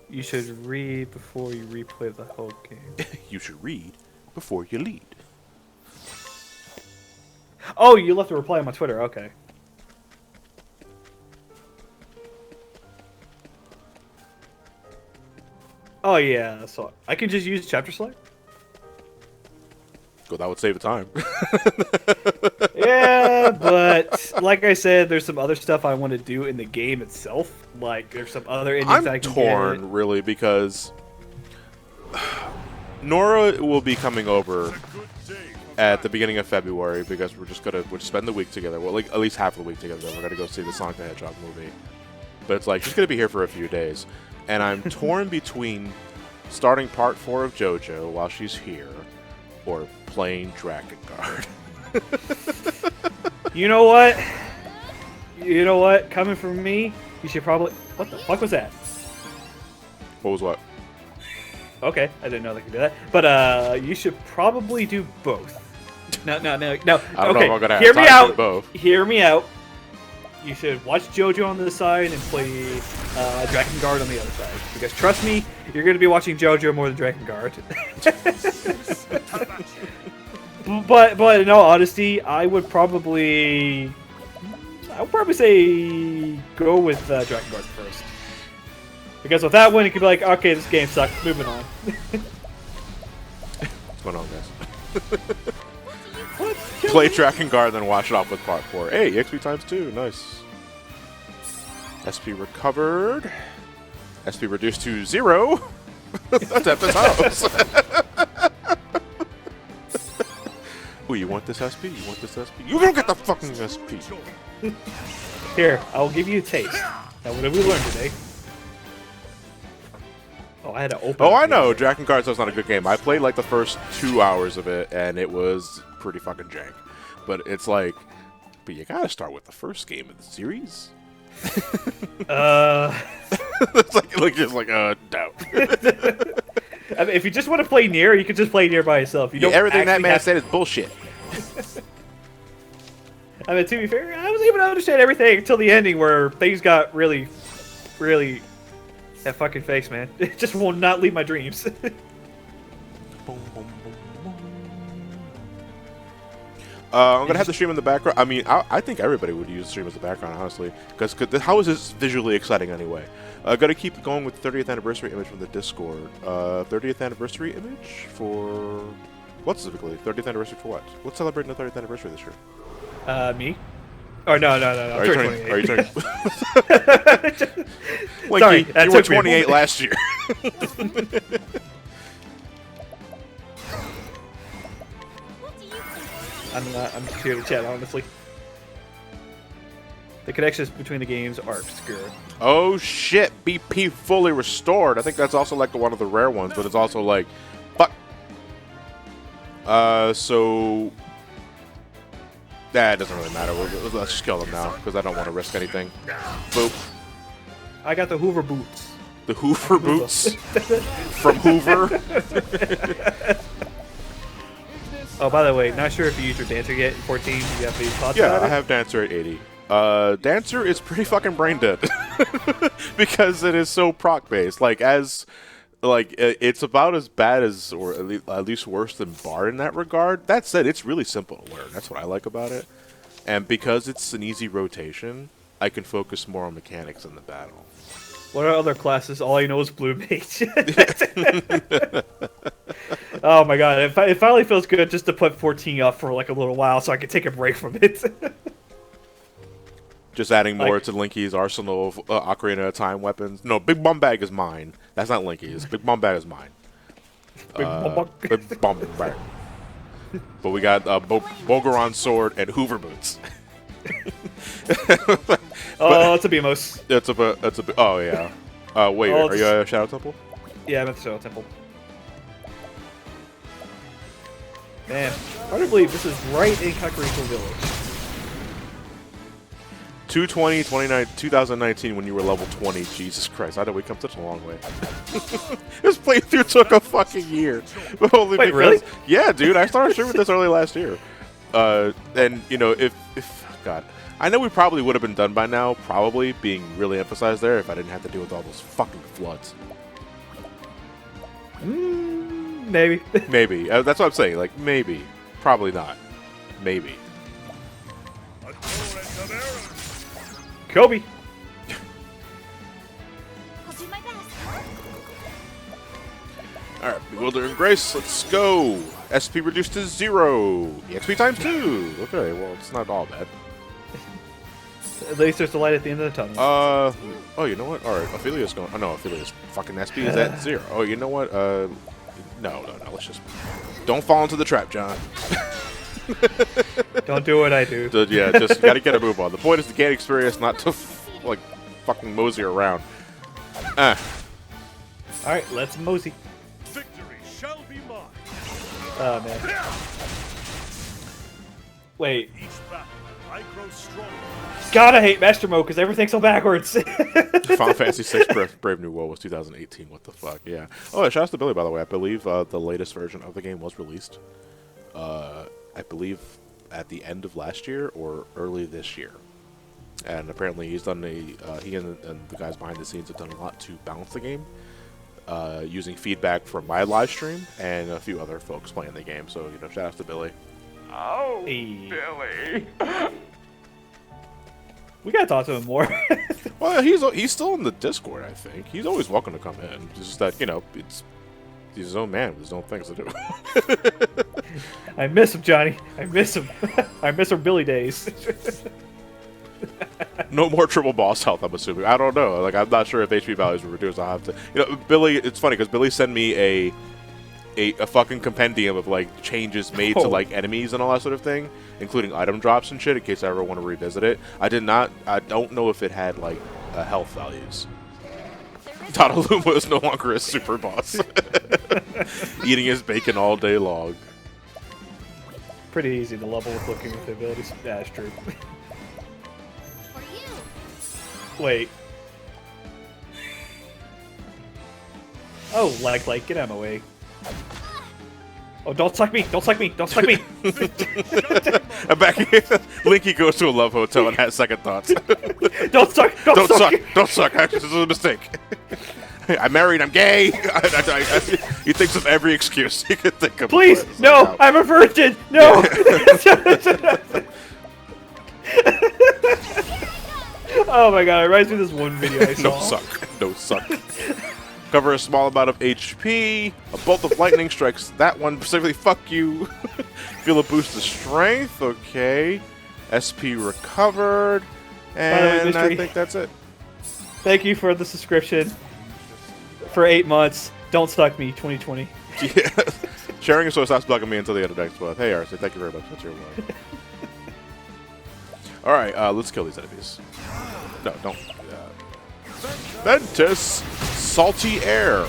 Speaker 2: You should read before you replay the whole game.
Speaker 1: You should read before you lead.
Speaker 2: Oh, you left a reply on my Twitter. Okay. Oh yeah, so I can just use chapter select.
Speaker 1: Well, that would save the time.
Speaker 2: Yeah, but like I said, there's some other stuff I want to do in the game itself. Like there's some other endings I
Speaker 1: I'm
Speaker 2: can
Speaker 1: torn,
Speaker 2: get.
Speaker 1: really, because Nora will be coming over
Speaker 4: A good day for
Speaker 1: at the beginning of February because we'll spend the week together. Well, like at least half of the week together. Then we're gonna go see the Sonic the Hedgehog movie. But it's like she's gonna be here for a few days, and I'm torn between starting part 4 of JoJo while she's here, or playing Dragon Guard.
Speaker 2: You know what? You know what? Coming from me, you should probably. What the fuck was that?
Speaker 1: What was what?
Speaker 2: Okay, I didn't know they could do that. But you should probably do both. No.
Speaker 1: I don't know
Speaker 2: Okay,
Speaker 1: if I'm gonna have
Speaker 2: hear me
Speaker 1: time to
Speaker 2: out.
Speaker 1: do both.
Speaker 2: Hear me out. You should watch JoJo on the side and play Dragon Guard on the other side. Because trust me, you're going to be watching JoJo more than Dragon Guard. but in all honesty, I would probably say go with Dragon Guard first. Because with that one, you could be like, okay, this game sucks. Moving on.
Speaker 1: What's going on, guys? Play Dragon Guard, then watch it off with part 4. Hey, XP times 2. Nice. SP recovered. SP reduced to 0. That's at this house. Ooh, you want this SP? You want this SP? You don't get the fucking SP.
Speaker 2: Here, I'll give you a taste. Now, what have we learned today? Oh, I had to open.
Speaker 1: Oh,
Speaker 2: it.
Speaker 1: I know. Dragon Guard is not a good game. I played like the first 2 hours of it, and it was pretty fucking jank. But it's like, but you gotta start with the first game of the series. It's like doubt.
Speaker 2: I mean, if you just want to play Nier, you can just play Nier by yourself. You don't
Speaker 1: Everything that
Speaker 2: actually
Speaker 1: man
Speaker 2: have-
Speaker 1: said is bullshit.
Speaker 2: I mean, to be fair, I was able to understand everything until the ending, where things got really, really. That fucking face, man. It just will not leave my dreams.
Speaker 1: I'm gonna have the stream in the background. I mean, I think everybody would use the stream as the background, honestly. Because how is this visually exciting anyway? Gotta keep going with the 30th anniversary image from the Discord. 30th anniversary image for what specifically? 30th anniversary for what? What's celebrating the 30th anniversary this year?
Speaker 2: Me? Oh no.
Speaker 1: Are you turning? Are you turning?
Speaker 2: Sorry,
Speaker 1: Winky,
Speaker 2: that
Speaker 1: you were
Speaker 2: took me a
Speaker 1: 28
Speaker 2: moment.
Speaker 1: last year.
Speaker 3: What do you think?
Speaker 2: I'm just here to chat, honestly. The connections between the games are obscure.
Speaker 1: Oh shit! BP fully restored. I think that's also like one of the rare ones, but it's also like, fuck. So. Nah, it doesn't really matter. Let's just kill them now, because I don't want to risk anything. Boop.
Speaker 2: I got the Hoover boots.
Speaker 1: The Hoover boots from Hoover.
Speaker 2: Oh, by the way, not sure if you used your dancer yet in 14. Do you have any thoughts
Speaker 1: Yeah,
Speaker 2: about
Speaker 1: I
Speaker 2: it?
Speaker 1: have Dancer at 80. Dancer is pretty fucking brain dead because it is so proc based. It's about as bad as, or at least worse than Bard in that regard. That said, it's really simple to learn. That's what I like about it. And because it's an easy rotation, I can focus more on mechanics in the battle.
Speaker 2: What are other classes? All I know is Blue Mage. Oh my god, it finally feels good just to put 14 up for like a little while so I can take a break from it.
Speaker 1: Just adding more
Speaker 2: Like-
Speaker 1: to Linky's arsenal of Ocarina of Time weapons. No, Big Bum Bag is mine. That's not Linky's. Big Bum Bag is mine. Big Bum Bag. But we got Bogeron Sword and Hoover Boots.
Speaker 2: Oh, it's a BMOS.
Speaker 1: Oh, yeah. Wait,
Speaker 2: Oh,
Speaker 1: are you at Shadow Temple?
Speaker 2: Yeah, I'm at the Shadow Temple. Man, hard to believe this is right in Kakariko Village.
Speaker 1: 2019 when you were level 20. Jesus Christ, I know we come such a long way. This playthrough took a fucking year. Only
Speaker 2: Wait,
Speaker 1: because,
Speaker 2: really?
Speaker 1: Yeah, dude, I started streaming this early last year. And, you know, if God, I know we probably would have been done by now, probably being really emphasized there if I didn't have to deal with all those fucking floods.
Speaker 2: Maybe.
Speaker 1: Maybe. That's what I'm saying. Like, maybe. Probably not. Maybe.
Speaker 2: Kobe.
Speaker 3: I'll do my best.
Speaker 1: Alright, Bewildering Grace, let's go! SP reduced to 0. EXP times 2. Okay, well, it's not all bad.
Speaker 2: At least there's a light at the end of the tunnel.
Speaker 1: Oh, you know what? Alright, Ophelia's going. Oh, no, Ophelia's fucking SP is at 0. Oh, you know what? No, let's just. Don't fall into the trap, John.
Speaker 2: Don't do what I do.
Speaker 1: So, yeah, just gotta get a move on. The point is to gain experience, not to, like, fucking mosey around.
Speaker 2: Alright, let's mosey.
Speaker 4: Victory shall be mine.
Speaker 2: Oh, man. Wait.
Speaker 4: Each battle, I grow stronger.
Speaker 2: God, I hate Master Mode because everything's so backwards.
Speaker 1: Final Fantasy VI Brave New World was 2018. What the fuck? Yeah. Oh, shout out to Billy, by the way. I believe the latest version of the game was released. I believe at the end of last year or early this year. And apparently he's done he and the guys behind the scenes have done a lot to balance the game. Using feedback from my live stream and a few other folks playing the game. So, you know, shout out to Billy.
Speaker 5: Oh,
Speaker 2: Hey.
Speaker 5: Billy.
Speaker 2: We gotta talk to him more.
Speaker 1: Well, he's still in the Discord, I think. He's always welcome to come in. It's just that, you know, he's his own man with his own things to do.
Speaker 2: I miss him, Johnny. I miss him. I miss our Billy days.
Speaker 1: No more triple boss health, I'm assuming. I don't know. Like, I'm not sure if HP values were reduced. I'll have to. You know, Billy. It's funny because Billy sent me a fucking compendium of like changes made to like enemies and all that sort of thing, including item drops and shit. In case I ever want to revisit it, I did not. I don't know if it had like health values. Tataluma is no longer a super boss, eating his bacon all day long.
Speaker 2: Pretty easy to level with looking with the abilities. Yeah, that's true.
Speaker 3: For you.
Speaker 2: Wait. Oh, like, get out of my way. Oh, don't suck me! Don't suck me! Don't suck me!
Speaker 1: I'm back here. Linky goes to a love hotel and has second thoughts.
Speaker 2: Don't suck!
Speaker 1: Don't suck! Don't suck! Actually, this is a mistake. I'm married. I'm gay. He thinks of every excuse he could think of.
Speaker 2: Please,
Speaker 1: It's
Speaker 2: no!
Speaker 1: like,
Speaker 2: I'm a virgin! No! Oh my god, it reminds me of this one video I saw.
Speaker 1: no suck. No suck. Cover a small amount of HP. A bolt of lightning strikes that one specifically. Fuck you. Feel a boost of strength. Okay. SP recovered. And I
Speaker 2: Mystery.
Speaker 1: think that's it.
Speaker 2: Thank you for the subscription for 8 months. Don't suck me, 2020.
Speaker 1: Yeah. Sharing a source stops bugging me until the end of next month. Hey, RC, thank you very much. That's your word. Alright, let's kill these enemies. No, don't. Ventus, salty air.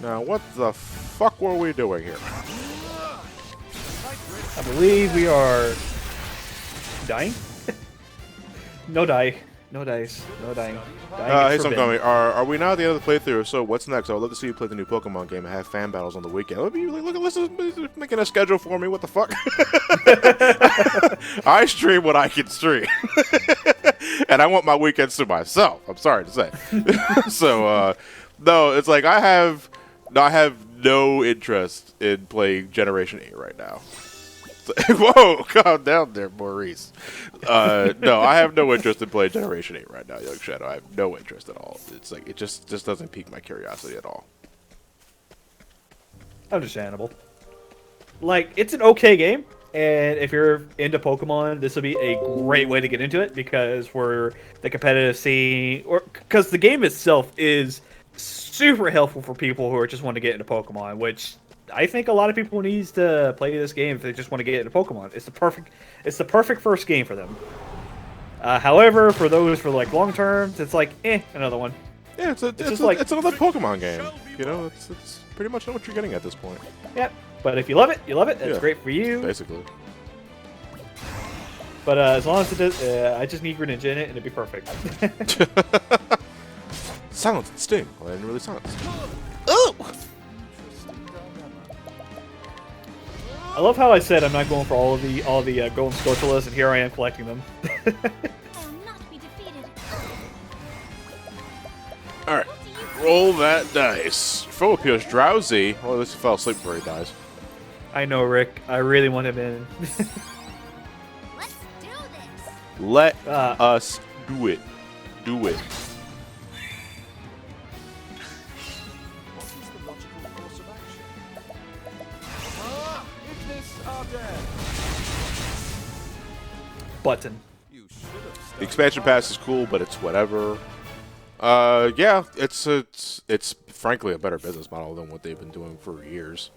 Speaker 1: Now, what the fuck were we doing here?
Speaker 2: I believe we are dying. No die. No dice. No dying. Dying
Speaker 1: Hey,
Speaker 2: is
Speaker 1: so
Speaker 2: forbidden.
Speaker 1: are we now at the end of the playthrough? So what's next? I would love to see you play the new Pokemon game and have fan battles on the weekend. Look at listen, making a schedule for me. What the fuck? I stream what I can stream, and I want my weekends to myself. I'm sorry to say. So no, it's like I have no interest in playing Generation 8 right now. Whoa, calm down there, Maurice. No, I have no interest in playing Generation 8 right now, Young Shadow. I have no interest at all. It's like it just doesn't pique my curiosity at all.
Speaker 2: Understandable. Like, it's an okay game. And if you're into Pokemon, this will be a great way to get into it because we're the competitive scene, or because the game itself is super helpful for people who are just want to get into Pokemon. Which I think a lot of people needs to play this game if they just want to get into Pokemon. It's the perfect first game for them. However, for those for like long terms, it's like another one.
Speaker 1: Yeah, it's another Pokemon game. You know, it's pretty much know what you're getting at this point.
Speaker 2: Yep. But if you love it, you love it. That's
Speaker 1: Yeah.
Speaker 2: great for you.
Speaker 1: Basically.
Speaker 2: But as long as it does, I just need Greninja in it, and it'd be perfect.
Speaker 1: Silence and sting. Well, I didn't really silence. Oh!
Speaker 2: I love how I said I'm not going for all the golden Scorchulas, and here I am collecting them.
Speaker 3: I'll not be defeated.
Speaker 1: All right, roll that dice. Foe appears drowsy. Well, at least he fell asleep before he dies.
Speaker 2: I know, Rick. I really want him in.
Speaker 3: Let's do this.
Speaker 1: Let us do it. Do it.
Speaker 4: What is the logical course of action? Ignis Ardent!
Speaker 2: Button.
Speaker 4: You should have
Speaker 1: The expansion pass is cool, but it's whatever. Yeah, it's frankly a better business model than what they've been doing for years.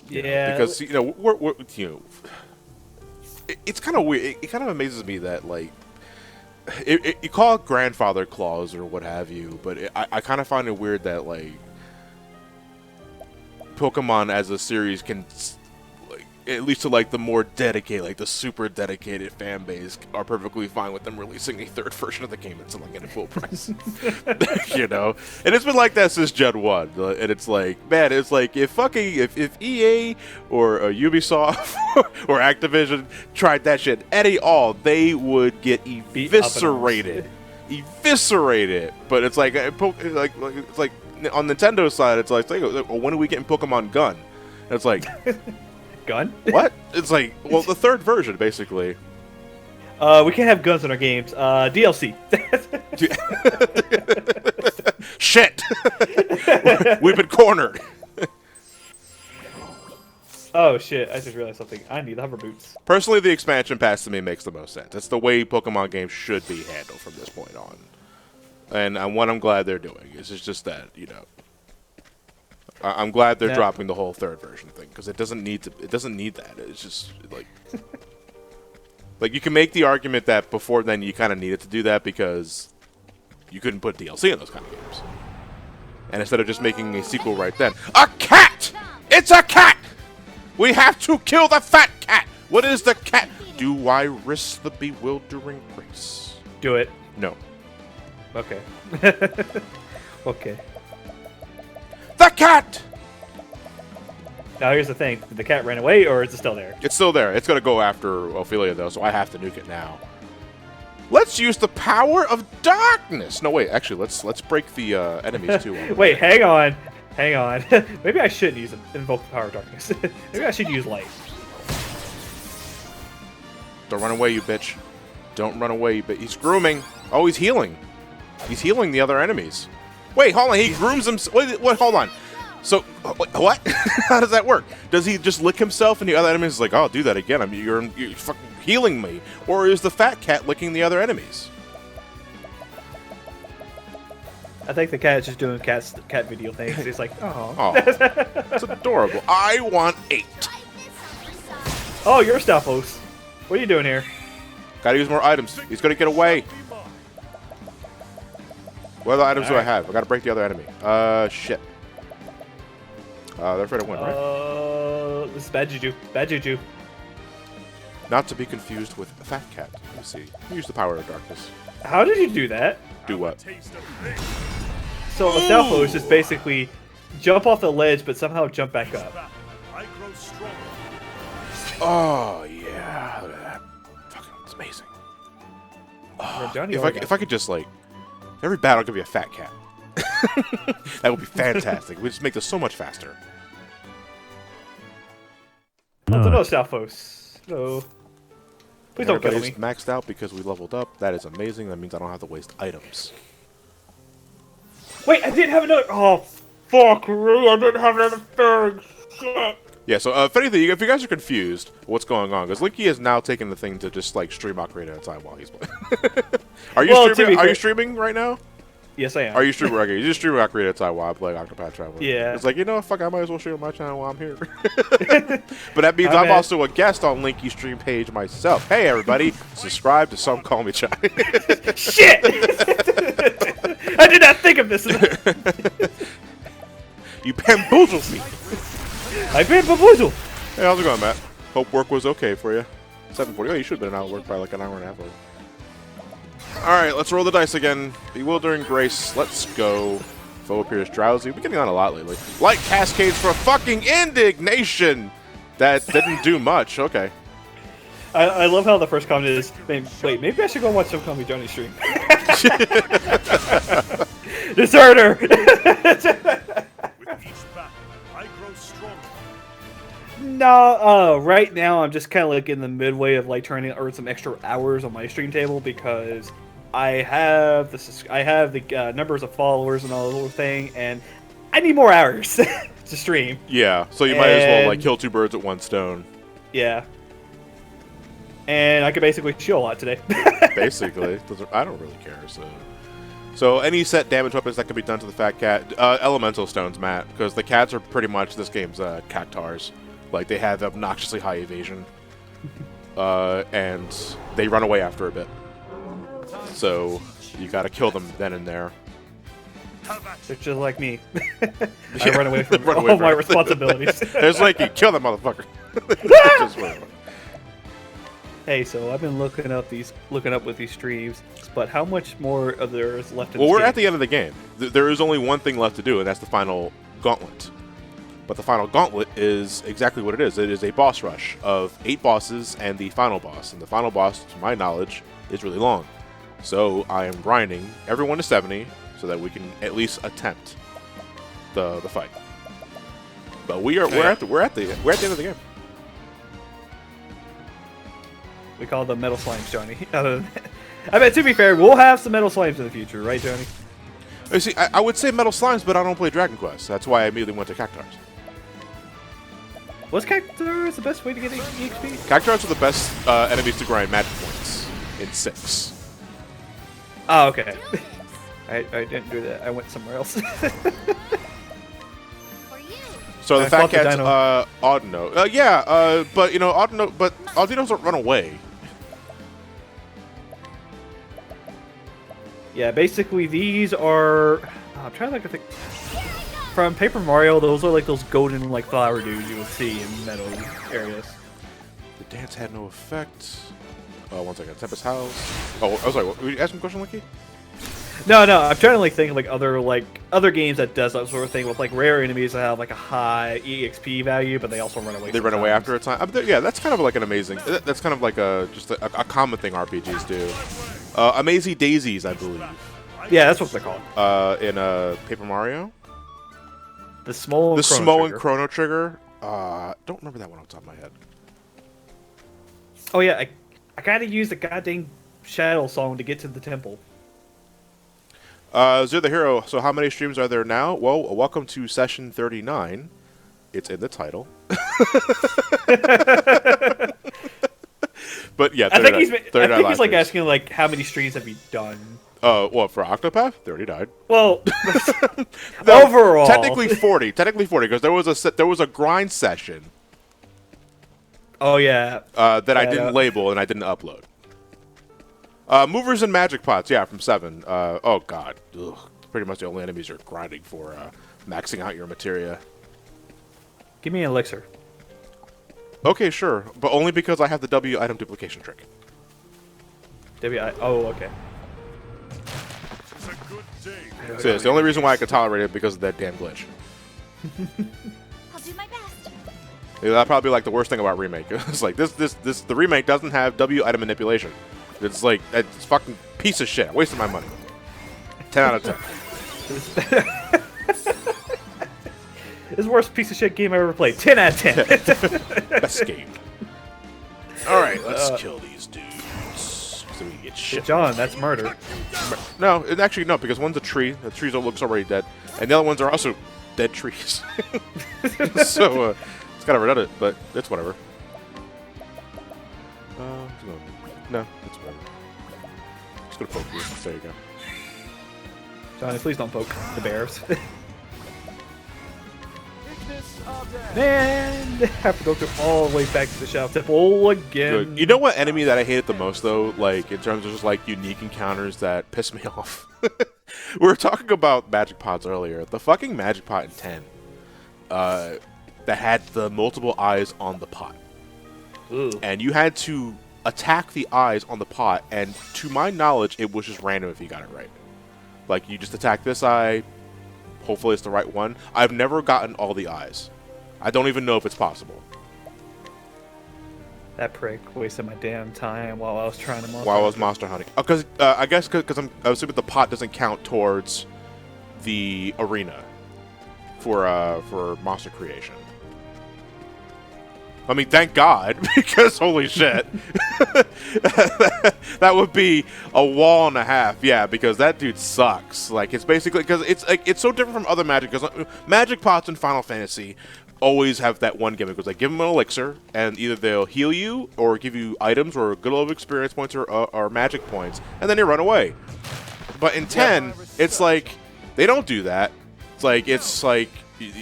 Speaker 2: Yeah.
Speaker 1: Because you know we're you know, it's kind of weird. It kind of amazes me that like you call it grandfather clause or what have you, but I kind of find it weird that like Pokemon as a series can like at least to like the more dedicated, like the super dedicated fan base are perfectly fine with them releasing a third version of the game and selling it at full price. You know, and it's been like that since Gen 1. And it's like, man, it's like if EA or Ubisoft or Activision tried that shit at all, they would get eviscerated. Eviscerated. But it's like it's like on Nintendo's side, it's like, well, when are we getting Pokemon Gun? And it's like,
Speaker 2: Gun?
Speaker 1: what? It's like, well, the third version, basically.
Speaker 2: We can't have guns in our games. DLC.
Speaker 1: Shit! We've been cornered.
Speaker 2: Oh shit! I just realized something. I need the hover boots.
Speaker 1: Personally, the expansion pass to me makes the most sense. It's the way Pokemon games should be handled from this point on. And what I'm glad they're doing is it's just that, you know, I'm glad they're dropping the whole third version thing because it doesn't need to. It doesn't need that. It's just like, like you can make the argument that before then you kind of needed to do that because you couldn't put DLC in those kind of games. And instead of just making a sequel right then, a cat! It's a cat! We have to kill the fat cat. What is the cat? Do I risk the bewildering race?
Speaker 2: Do it.
Speaker 1: No.
Speaker 2: Okay. Okay.
Speaker 1: The cat!
Speaker 2: Now here's the thing: did the cat ran away, or is it still there?
Speaker 1: It's still there. It's gonna go after Ophelia though, so I have to nuke it now. Let's use the power of darkness. No, wait. Actually, let's break the enemies too.
Speaker 2: Wait, hang on. Maybe I shouldn't invoke the power of darkness. Maybe I should use light.
Speaker 1: Don't run away, you bitch. Don't run away, but he's grooming. Oh, he's healing. He's healing the other enemies. Wait, hold on. He grooms himself. Wait, hold on. So, what? How does that work? Does he just lick himself and the other enemies is like, oh, I'll do that again. I mean, you're fucking healing me. Or is the fat cat licking the other enemies?
Speaker 2: I think the cat is just doing cat video things. He's like,
Speaker 1: Oh, it's adorable. I want 8.
Speaker 2: oh, you're Stalfos. What are you doing here?
Speaker 1: Gotta use more items. He's gonna get away. What other items do I have? I gotta break the other enemy. Shit. They're afraid of win, right?
Speaker 2: This is bad juju. Bad juju.
Speaker 1: Not to be confused with a fat cat. Let me see. Use the power of darkness.
Speaker 2: How did you do that?
Speaker 1: Do what?
Speaker 4: Taste of victory.
Speaker 2: So a Stalfos just basically jump off the ledge, but somehow jump back up.
Speaker 4: I grow stronger.
Speaker 1: Oh yeah, look at that. Fucking, it's amazing. Oh,
Speaker 2: Johnny
Speaker 1: if I could just like every battle could be a fat cat. That would be fantastic. We just make this so much faster.
Speaker 2: Oh, no, Stalfos. No. Please don't kill
Speaker 1: Everybody's
Speaker 2: me.
Speaker 1: maxed out because we leveled up. That is amazing. That means I don't have to waste items.
Speaker 2: Wait, I didn't have another. Oh, fuck me! I didn't have another thing. Shit.
Speaker 1: Yeah, so if anything, if you guys are confused what's going on, because Linky has now taken the thing to just like stream Ocarina at a time while he's playing. Are you
Speaker 2: Well, to
Speaker 1: streaming?
Speaker 2: be
Speaker 1: Are you
Speaker 2: fair-
Speaker 1: streaming right now?
Speaker 2: Yes, I am.
Speaker 1: Are you streaming? Okay, you just stream Ocarina at a time while I play Octopath Traveler.
Speaker 2: Yeah.
Speaker 1: It's like, you know, fuck, I might as well stream on my channel while I'm here. But that means
Speaker 2: I'm
Speaker 1: I'm
Speaker 2: at-
Speaker 1: also a guest on Linky's stream page myself. Hey, everybody, subscribe to Some Call Me Chai.
Speaker 2: Shit! I did not think of this.
Speaker 1: You bamboozled me.
Speaker 2: I've been bamboozled.
Speaker 1: Hey, how's it going, Matt? Hope work was okay for you. 7:40. Oh, you should have been out of work by like an hour and a half ago. Alright, let's roll the dice again. Bewildering Grace, let's go. Foe appears drowsy. We're getting on a lot lately. Light cascades for fucking indignation! That didn't do much. Okay.
Speaker 2: I love how the first comment is, wait, maybe I should go watch some Call Me Johnny stream. Deserter!
Speaker 4: With each battle, I grow stronger.
Speaker 2: No, right now I'm just kind of like in the midway of like trying to earn some extra hours on my stream table because I have the numbers of followers and all the little thing, and I need more hours to stream.
Speaker 1: Yeah, so you might as well like
Speaker 2: And-
Speaker 1: kill two birds with one stone.
Speaker 2: Yeah. And I could basically chill a lot today.
Speaker 1: Basically. I don't really care, so any set damage weapons that can be done to the fat cat, elemental stones, Matt, because the cats are pretty much this game's cactars. Like they have obnoxiously high evasion, and they run away after a bit. So you gotta kill them then and there.
Speaker 2: They're just like me. I run away from
Speaker 1: Run away
Speaker 2: all
Speaker 1: from
Speaker 2: my
Speaker 1: it.
Speaker 2: responsibilities.
Speaker 1: There's like you kill that motherfucker. Just run away.
Speaker 2: Hey, so I've been looking up with these streams, but how much more of there is left in
Speaker 1: Well,
Speaker 2: this
Speaker 1: we're
Speaker 2: game?
Speaker 1: at the end of the game. There is only one thing left to do, and that's the final gauntlet. But the final gauntlet is exactly what it is. It is a boss rush of 8 bosses and the final boss. And the final boss, to my knowledge, is really long. So I am grinding everyone to 70 so that we can at least attempt the fight. But we're at the end of the game.
Speaker 2: We call them metal slimes, Johnny. I mean, to be fair, we'll have some metal slimes in the future, right, Johnny?
Speaker 1: You see, I would say Metal Slimes, but I don't play Dragon Quest. That's why I immediately went to Cactars.
Speaker 2: Was Cactar the best way to get EXP?
Speaker 1: Cactars are the best enemies to grind magic points in 6.
Speaker 2: Oh, okay. I didn't do that. I went somewhere else.
Speaker 3: For you.
Speaker 1: So the
Speaker 2: I
Speaker 1: fat
Speaker 2: fought the
Speaker 1: cat's
Speaker 2: dino.
Speaker 1: Audino. But you know, Audinos don't run away.
Speaker 2: Yeah, basically these are. I'm trying to think. From Paper Mario, those are like those golden like flower dudes you would see in meadow areas.
Speaker 1: The dance had no effect. One second. Tempest House. Oh, I was like, were you asking a question, Licky?
Speaker 2: No, I'm trying to like think of like other games that does that sort of thing with like rare enemies that have like a high EXP value, but they also run away.
Speaker 1: They run away
Speaker 2: sometimes.
Speaker 1: after a time. Yeah, that's kind of like an amazing. That's kind of like just a common thing RPGs do. Amazing Daisies, I believe.
Speaker 2: Yeah, that's what they're called.
Speaker 1: In Paper Mario.
Speaker 2: The small.
Speaker 1: The
Speaker 2: Chrono
Speaker 1: Smo and
Speaker 2: Trigger.
Speaker 1: Chrono Trigger. Don't remember that one off the top of my head.
Speaker 2: Oh yeah, I gotta use the goddamn Shadow song to get to the temple.
Speaker 1: Zero the Hero. So how many streams are there now? Well, welcome to session 39. It's in the title. But yeah,
Speaker 2: I think he's
Speaker 1: 39 live
Speaker 2: like
Speaker 1: streams.
Speaker 2: asking like how many streams have you done?
Speaker 1: Well, for Octopath, 39.
Speaker 2: Well,
Speaker 1: No,
Speaker 2: overall,
Speaker 1: technically 40. Technically 40 because there was a grind session
Speaker 2: Oh yeah,
Speaker 1: that I
Speaker 2: Yeah,
Speaker 1: didn't
Speaker 2: no.
Speaker 1: label and I didn't upload. Movers and magic pots, yeah, from 7. Oh god, ugh. Pretty much the only enemies you're grinding for maxing out your materia.
Speaker 2: give me an elixir.
Speaker 1: Okay, sure, but only because I have the W item duplication trick.
Speaker 2: Oh, okay.
Speaker 4: It's a good day.
Speaker 1: So it's the only reason why I could tolerate it because of that damn glitch.
Speaker 3: I'll do my best.
Speaker 1: Yeah, that'd probably be like the worst thing about remake. It's like the remake doesn't have W item manipulation. It's like it's fucking piece of shit. Wasting my money. 10 out of 10.
Speaker 2: This is the worst piece of shit game I ever played. 10 out of 10.
Speaker 1: Best game. All right, let's kill these dudes so we can get shit.
Speaker 2: John, that's murder.
Speaker 1: No, actually no, because one's a tree. The tree looks already dead, and the other ones are also dead trees. So It's kind of redundant, but it's whatever. No, it's whatever. Just gonna poke you. There you go.
Speaker 2: Johnny, please don't poke the bears.
Speaker 4: Ignis Arden.
Speaker 2: Man, I have to go through all the way back to the Shadow Temple again.
Speaker 1: Good. You know what enemy that I hated the most, though? Like, in terms of just, like, unique encounters that piss me off? We were talking about magic pots earlier. The fucking magic pot in 10 that had the multiple eyes on the pot.
Speaker 2: Ooh.
Speaker 1: And you had to attack the eyes on the pot, and to my knowledge, it was just random if you got it right. Like, you just attack this eye, hopefully it's the right one. I've never gotten all the eyes. I don't even know if it's possible.
Speaker 2: That prick wasted my damn time while I was trying to monster.
Speaker 1: While I was monster hunting. Because I guess because I'm assuming the pot doesn't count towards the arena for monster creation. I mean, thank God, because holy shit. That would be a wall and a half. Yeah, because that dude sucks. Like, it's basically, because it's like, it's so different from other magic, because magic pots in Final Fantasy always have that one gimmick, because they give them an elixir, and either they'll heal you, or give you items, or a good level of experience points, or magic points, and then they run away. But in 10, it's like, they don't do that. It's like,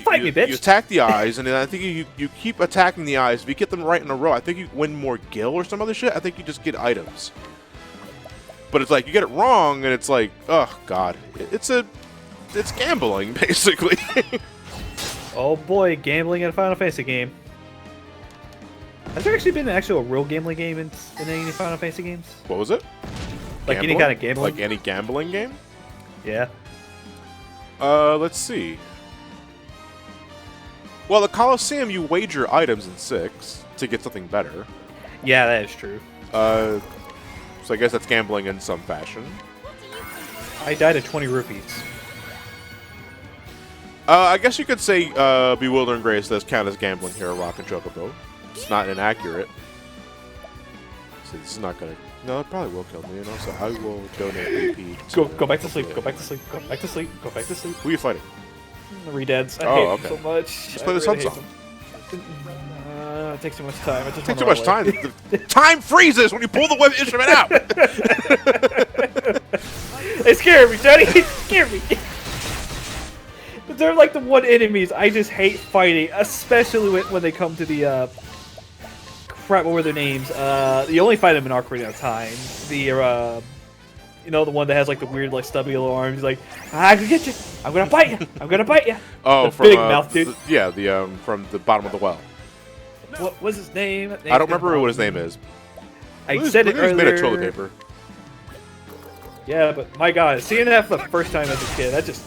Speaker 2: Fight me, bitch.
Speaker 1: You attack the eyes, and then I think you keep attacking the eyes. If you get them right in a row, I think you win more gil or some other shit. I think you just get items. But it's like, you get it wrong, and it's like, oh god. It's gambling, basically.
Speaker 2: Oh boy, gambling in a Final Fantasy game. Has there actually been an actual real gambling game in any Final Fantasy games?
Speaker 1: What was it?
Speaker 2: Like
Speaker 1: Gambling?
Speaker 2: any kind of gambling?
Speaker 1: Like any gambling game?
Speaker 2: Yeah.
Speaker 1: Let's see. Well, the Colosseum, you wager items in 6 to get something better.
Speaker 2: Yeah, that is true.
Speaker 1: So I guess that's gambling in some fashion.
Speaker 2: I died at 20 rupees.
Speaker 1: I guess you could say Bewildering Grace does count as gambling here at Rock and Chocobo. It's not inaccurate. So this is not gonna... No, it probably will kill me, and also I will donate AP to...
Speaker 2: Go back to sleep, go back to sleep, go back to sleep, go back to sleep.
Speaker 1: Who are you fighting?
Speaker 2: The Redeads. I
Speaker 1: Oh,
Speaker 2: hate
Speaker 1: okay.
Speaker 2: them so much.
Speaker 1: Let's play the Sun Song.
Speaker 2: It takes too much time. I just
Speaker 1: Take too
Speaker 2: wanna
Speaker 1: much
Speaker 2: run
Speaker 1: time.
Speaker 2: away.
Speaker 1: The time freezes when you pull the web instrument out!
Speaker 2: They scare me, Johnny. They scare me. But they're like the one enemies I just hate fighting, especially when they come to the crap. What were their names? You only fight them in Ocarina of Time. The you know, the one that has like the weird, like stubby little arms. He's like, I'm gonna get you. I'm gonna bite you. I'm gonna bite you.
Speaker 1: Oh,
Speaker 2: the
Speaker 1: from
Speaker 2: big mouth dude.
Speaker 1: from the bottom of the well.
Speaker 2: What was his name?
Speaker 1: I don't remember what his name is.
Speaker 2: I
Speaker 1: Look at
Speaker 2: said
Speaker 1: this-
Speaker 2: it
Speaker 1: look at this made
Speaker 2: earlier.
Speaker 1: of toilet paper.
Speaker 2: Yeah, but my God, seeing that for the first time as a kid, that just.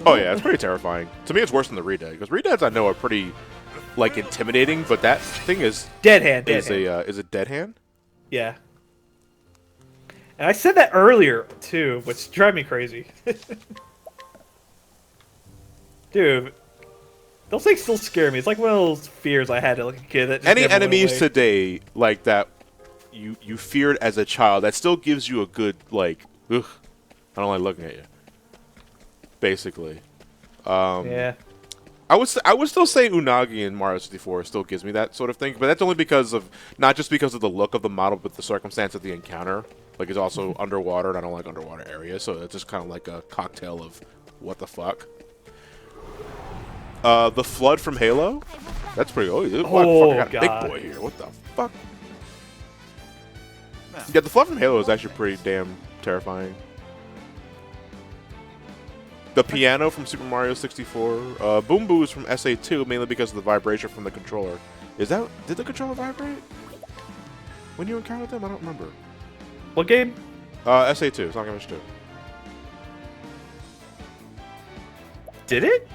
Speaker 1: Oh yeah, it's pretty terrifying. To me, it's worse than the Redead, because Redeads I know are pretty, like, intimidating, but that thing is
Speaker 2: Dead hand.
Speaker 1: is a dead hand.
Speaker 2: Yeah. And I said that earlier, too, which drive me crazy. Dude, those things still scare me. It's like one of those fears I had as like a kid. That just
Speaker 1: Any
Speaker 2: never went
Speaker 1: enemies
Speaker 2: away.
Speaker 1: today like that you feared as a child that still gives you a good like, ugh, I don't like looking at you. Basically,
Speaker 2: Yeah.
Speaker 1: I would still say Unagi in Mario 64 still gives me that sort of thing, but that's only because of not just because of the look of the model, but the circumstance of the encounter. Like, it's also underwater, and I don't like underwater areas, so it's just kind of like a cocktail of what the fuck. The flood from Halo, that's pretty. Oh, motherfucker got a big
Speaker 2: God.
Speaker 1: boy here. What the fuck? Yeah, the flood from Halo is actually pretty damn terrifying. The piano from Super Mario 64. Boom Boo is from SA2, mainly because of the vibration from the controller. Did the controller vibrate when you encountered them? I don't remember.
Speaker 2: What game?
Speaker 1: SA2, Sonic Adventure 2.
Speaker 2: Did it?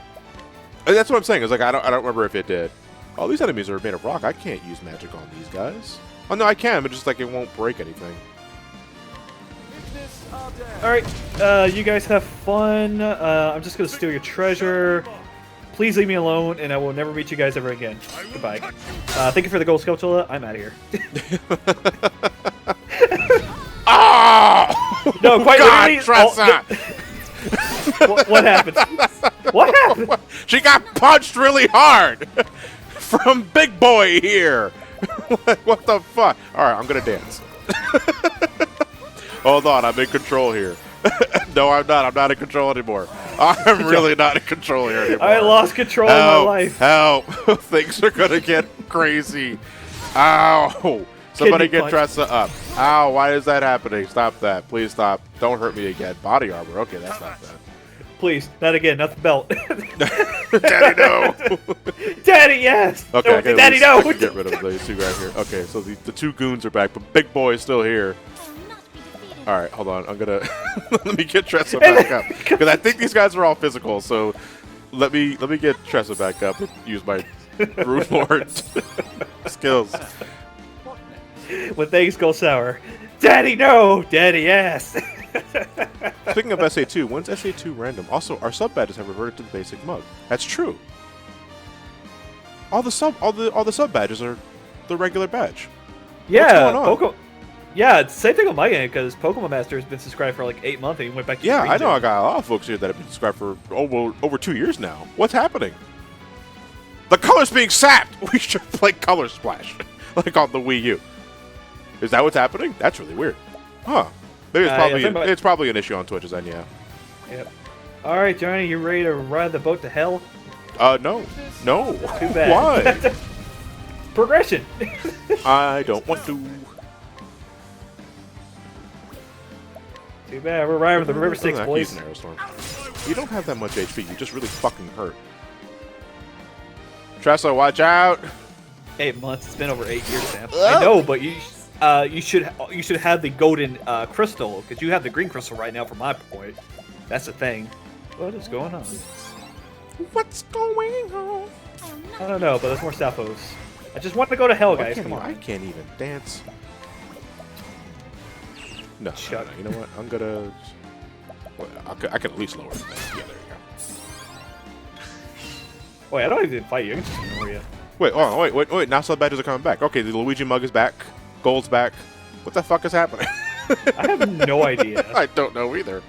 Speaker 1: That's what I'm saying. It's like I don't remember if it did. Oh, these enemies are made of rock. I can't use magic on these guys. Oh no, I can, but just like it won't break anything.
Speaker 4: Ignis Arden.
Speaker 2: Alright, you guys have fun. I'm just gonna steal your treasure. Please leave me alone, and I will never meet you guys ever again. Goodbye. Thank you for the gold sculpture. I'm out of here.
Speaker 1: Oh!
Speaker 2: No, quite
Speaker 1: God,
Speaker 2: literally.
Speaker 1: Tressa!
Speaker 2: What happened? What happened?
Speaker 1: She got punched really hard. from Big Boy here. What the fuck? All right, I'm gonna dance. Hold on, I'm in control here. No, I'm not. I'm not in control anymore. I'm really not in control here anymore.
Speaker 2: I lost control of my life.
Speaker 1: Help! Things are gonna get crazy. Ow! Somebody
Speaker 2: Kidney
Speaker 1: get
Speaker 2: punch.
Speaker 1: Tressa up. Ow! Why is that happening? Stop that! Please stop! Don't hurt me again. Body armor. Okay, that's not bad.
Speaker 2: Please, not again. Not the belt.
Speaker 1: Daddy, no!
Speaker 2: Daddy, yes.
Speaker 1: Okay,
Speaker 2: No,
Speaker 1: I can at
Speaker 2: Daddy,
Speaker 1: least
Speaker 2: no.
Speaker 1: get rid of these two right here. Okay, so the two goons are back, but Big Boy is still here.
Speaker 3: Will not be defeated.
Speaker 1: All right, hold on. I'm gonna let me get Tressa back up because I think these guys are all physical. So let me get Tressa back up and use my Rune Lord skills.
Speaker 2: When things go sour, Daddy, no. Daddy, yes.
Speaker 1: Speaking of SA2, when's SA2 random? Also, our sub badges have reverted to the basic mug. That's true. All the sub badges are the regular badge.
Speaker 2: Yeah,
Speaker 1: What's going on?
Speaker 2: Yeah, it's the same thing on my end because Pokemon Master has been subscribed for like 8 months and he went back to
Speaker 1: Yeah,
Speaker 2: the
Speaker 1: I know.
Speaker 2: region.
Speaker 1: I got a lot of folks here that have been subscribed for over 2 years now. What's happening? The color's being sapped. We should play Color Splash, like on the Wii U. Is that what's happening? That's really weird. Huh? Maybe it's probably
Speaker 2: yeah,
Speaker 1: it's probably an issue on Twitch's end. Yeah.
Speaker 2: Yep. All right, Johnny, you ready to ride the boat to hell?
Speaker 1: No.
Speaker 2: Too bad.
Speaker 1: Why?
Speaker 2: Progression.
Speaker 1: I don't want to.
Speaker 2: Too bad. We're riding with the River
Speaker 1: Doesn't
Speaker 2: Six,
Speaker 1: that
Speaker 2: boys.
Speaker 1: use an Aerostorm? You don't have that much HP. You just really fucking hurt. Tressa, watch out!
Speaker 2: 8 months. It's been over 8 years, Sam. I know, but you should have the golden crystal because you have the green crystal right now. From my point, that's the thing. What is going on?
Speaker 1: What's going on?
Speaker 3: I will not
Speaker 2: I don't know, but there's more Southos. I just want to go to hell, guys. Come
Speaker 1: I
Speaker 2: on.
Speaker 1: can't even dance. No,
Speaker 2: Shut
Speaker 1: no, you know what? I'm gonna. Well, I can at least lower it. Yeah, there you go.
Speaker 2: Wait, I don't even fight you. I can just ignore you.
Speaker 1: Wait, oh, wait. Now sub badges are coming back. Okay, the Luigi mug is back. Gold's back. What the fuck is happening?
Speaker 2: I have no idea.
Speaker 1: I don't know either.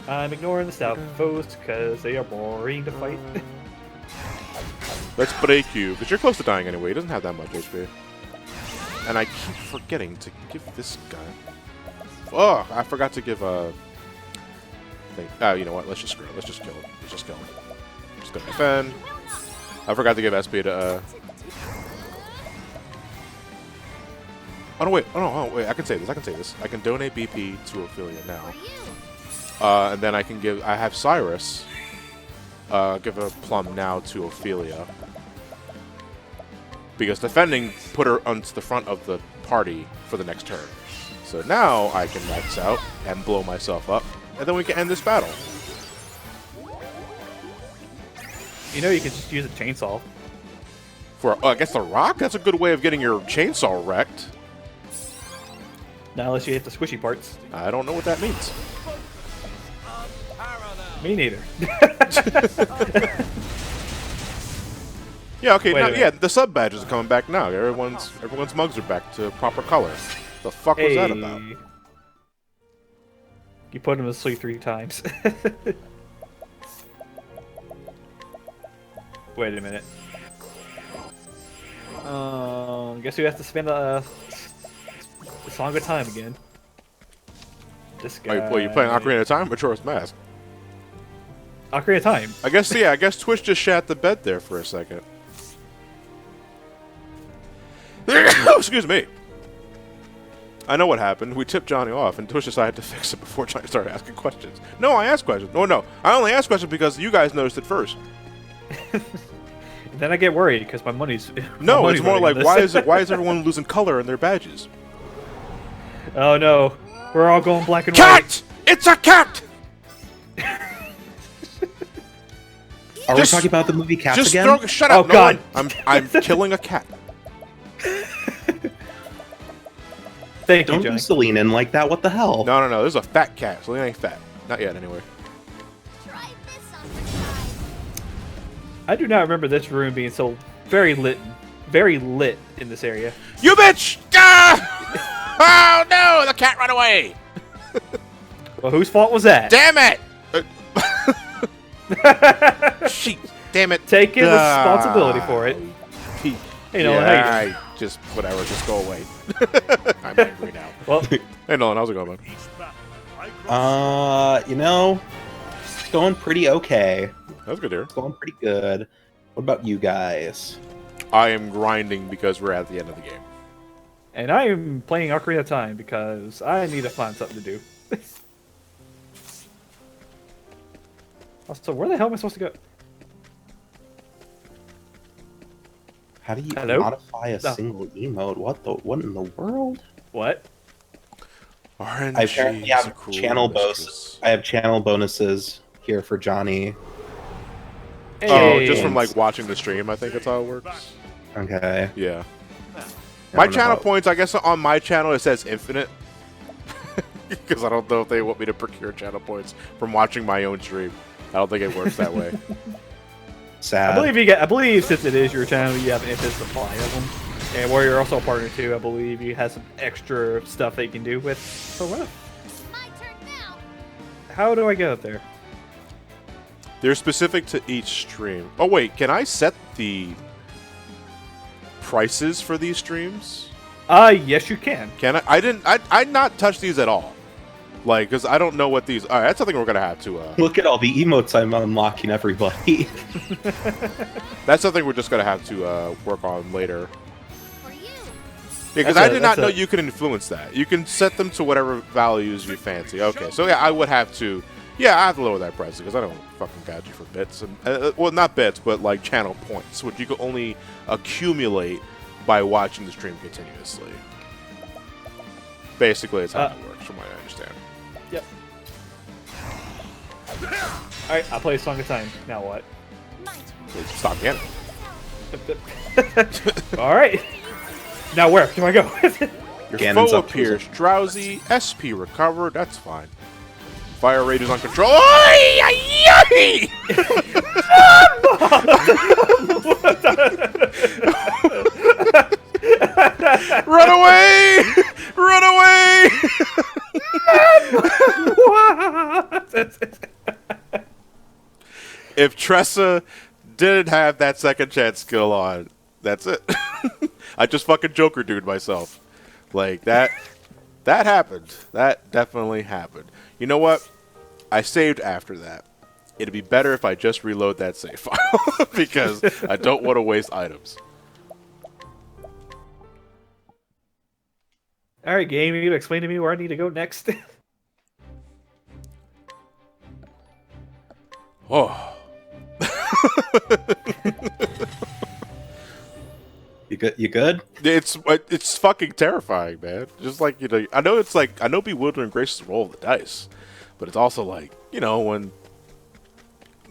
Speaker 2: I'm ignoring the Southos because they are boring to fight.
Speaker 1: Let's break you, because you're close to dying anyway. He doesn't have that much HP. And I keep forgetting to give this guy. Oh, I forgot to give a thing. You know what? Let's just screw it. Let's just kill him. Let's just kill him. Just gonna defend. I forgot to give SP to. Oh no! Wait! Oh no! Wait! I can say this. I can say this. I can donate BP to Ophelia now,
Speaker 3: for you.
Speaker 1: and then I can give. I have Cyrus. Give a plum now to Ophelia. Because defending put her onto the front of the party for the next turn. So now I can max out and blow myself up, and then we can end this battle.
Speaker 2: You know, you can just use a chainsaw.
Speaker 1: For against the rock, that's a good way of getting your chainsaw wrecked.
Speaker 2: Not unless you hit the squishy parts.
Speaker 1: I don't know what that means.
Speaker 2: Me neither.
Speaker 1: Yeah, okay,
Speaker 2: Wait a
Speaker 1: now,
Speaker 2: minute.
Speaker 1: yeah, the sub badges are coming back now. Everyone's mugs are back to proper color. The fuck was that about?
Speaker 2: You put him to sleep 3 times. Wait a minute. Guess we have to spend a song of time again. This guy.
Speaker 1: Are you playing Ocarina of Time or Majora's Mask?
Speaker 2: Ocarina of Time.
Speaker 1: I guess, yeah, I guess Twitch just shat the bed there for a second. Excuse me. I know what happened. We tipped Johnny off, and Twitch decided to fix it before Johnny started asking questions. No, I asked questions. No. I only asked questions because you guys noticed it first.
Speaker 2: Then I get worried because my money's.
Speaker 1: No,
Speaker 2: my money's
Speaker 1: it's more
Speaker 2: running
Speaker 1: like
Speaker 2: on this.
Speaker 1: why is everyone losing color in their badges?
Speaker 2: Oh no, we're all going black and
Speaker 1: Cat! It's a cat!
Speaker 5: Are we talking about the movie Cats
Speaker 1: Just
Speaker 5: again?
Speaker 1: shut up!
Speaker 2: Oh,
Speaker 1: no
Speaker 2: God.
Speaker 1: one- I'm killing a cat.
Speaker 2: white. Thank you,
Speaker 5: Don't
Speaker 2: Johnny.
Speaker 5: do Celine in like that. What the hell?
Speaker 1: No. There's a fat cat, so it ain't fat. Not yet, anyway.
Speaker 3: Try this on for size.
Speaker 2: I do not remember this room being so very lit in this area.
Speaker 1: You bitch! Ah! Oh no! The cat ran away!
Speaker 2: Well, whose fault was that?
Speaker 1: Damn it! Shit. Damn it.
Speaker 2: taking responsibility for it. Hey, Nolan, how you doing?
Speaker 1: Just whatever. Just go away. I'm angry now.
Speaker 2: Well,
Speaker 1: Hey, Nolan, how's it going, man?
Speaker 5: You know, it's going pretty okay.
Speaker 1: That's good to hear.
Speaker 5: It's going pretty good. What about you guys?
Speaker 1: I am grinding because we're at the end of the game.
Speaker 2: and I am playing Ocarina of Time because I need to find something to do. Also, where the hell am I supposed to go?
Speaker 5: How do you
Speaker 2: Hello?
Speaker 5: modify a
Speaker 2: No.
Speaker 5: single emote? What in the world?
Speaker 2: What?
Speaker 1: RNG
Speaker 5: I apparently
Speaker 1: is a
Speaker 5: have
Speaker 1: cruel
Speaker 5: channel
Speaker 1: mistress.
Speaker 5: I have channel bonuses here for Johnny.
Speaker 1: Oh,
Speaker 2: Hey.
Speaker 1: just from like watching the stream, I think that's how it works.
Speaker 5: Okay.
Speaker 1: Yeah.
Speaker 5: I
Speaker 1: My
Speaker 5: don't know
Speaker 1: channel
Speaker 5: how-
Speaker 1: points, I guess on my channel it says infinite. Because I don't know if they want me to procure channel points from watching my own stream. I don't think it works that way.
Speaker 5: Sad.
Speaker 2: I believe since it is your channel, you have an infinite supply of them. And where you're also a partner too, I believe you have some extra stuff that you can do with. So what?
Speaker 3: My turn now.
Speaker 2: How do I get up there?
Speaker 1: They're specific to each stream. Oh wait, can I set the prices for these streams?
Speaker 2: Yes, you can.
Speaker 1: Can I? I'd not touch these at all. Like, because I don't know what these. All right, that's something we're gonna have to.
Speaker 5: Look at all the emotes I'm unlocking, everybody.
Speaker 1: That's something we're just gonna have to work on later.
Speaker 3: For you.
Speaker 1: Yeah, because
Speaker 2: That's
Speaker 1: I
Speaker 2: a-
Speaker 1: did not
Speaker 2: that's
Speaker 1: know
Speaker 2: a-
Speaker 1: you could influence that. You can set them to whatever values you fancy. Okay, so yeah, I would have to. Yeah, I have to lower that price because I don't fucking got you for bits. And, well, not bits, but like channel points, which you can only accumulate by watching the stream continuously. Basically, it's how it works, from what I understand.
Speaker 2: Yep. Alright, I'll play a song at a time. Now what?
Speaker 3: My turn.
Speaker 1: Please stop again.
Speaker 2: Alright. Now where do I go?
Speaker 1: Your
Speaker 5: Ganon's
Speaker 1: foe
Speaker 5: up to his-
Speaker 1: appears drowsy. SP recovered. That's fine. Fire rate is on control. Oi! Ay, Run away! Run away! If Tressa didn't have that second chance skill on, that's it. I just fucking Joker dude myself. Like that happened. That definitely happened. You know what? I saved after that. It'd be better if I just reload that save file because I don't want to waste items.
Speaker 2: Alright, game, you explain to me where I need to go next.
Speaker 1: Oh.
Speaker 5: You good? You good?
Speaker 1: It's fucking terrifying, man. Just like, you know, I know Bewildering Grace is a roll of the dice, but it's also like, you know, when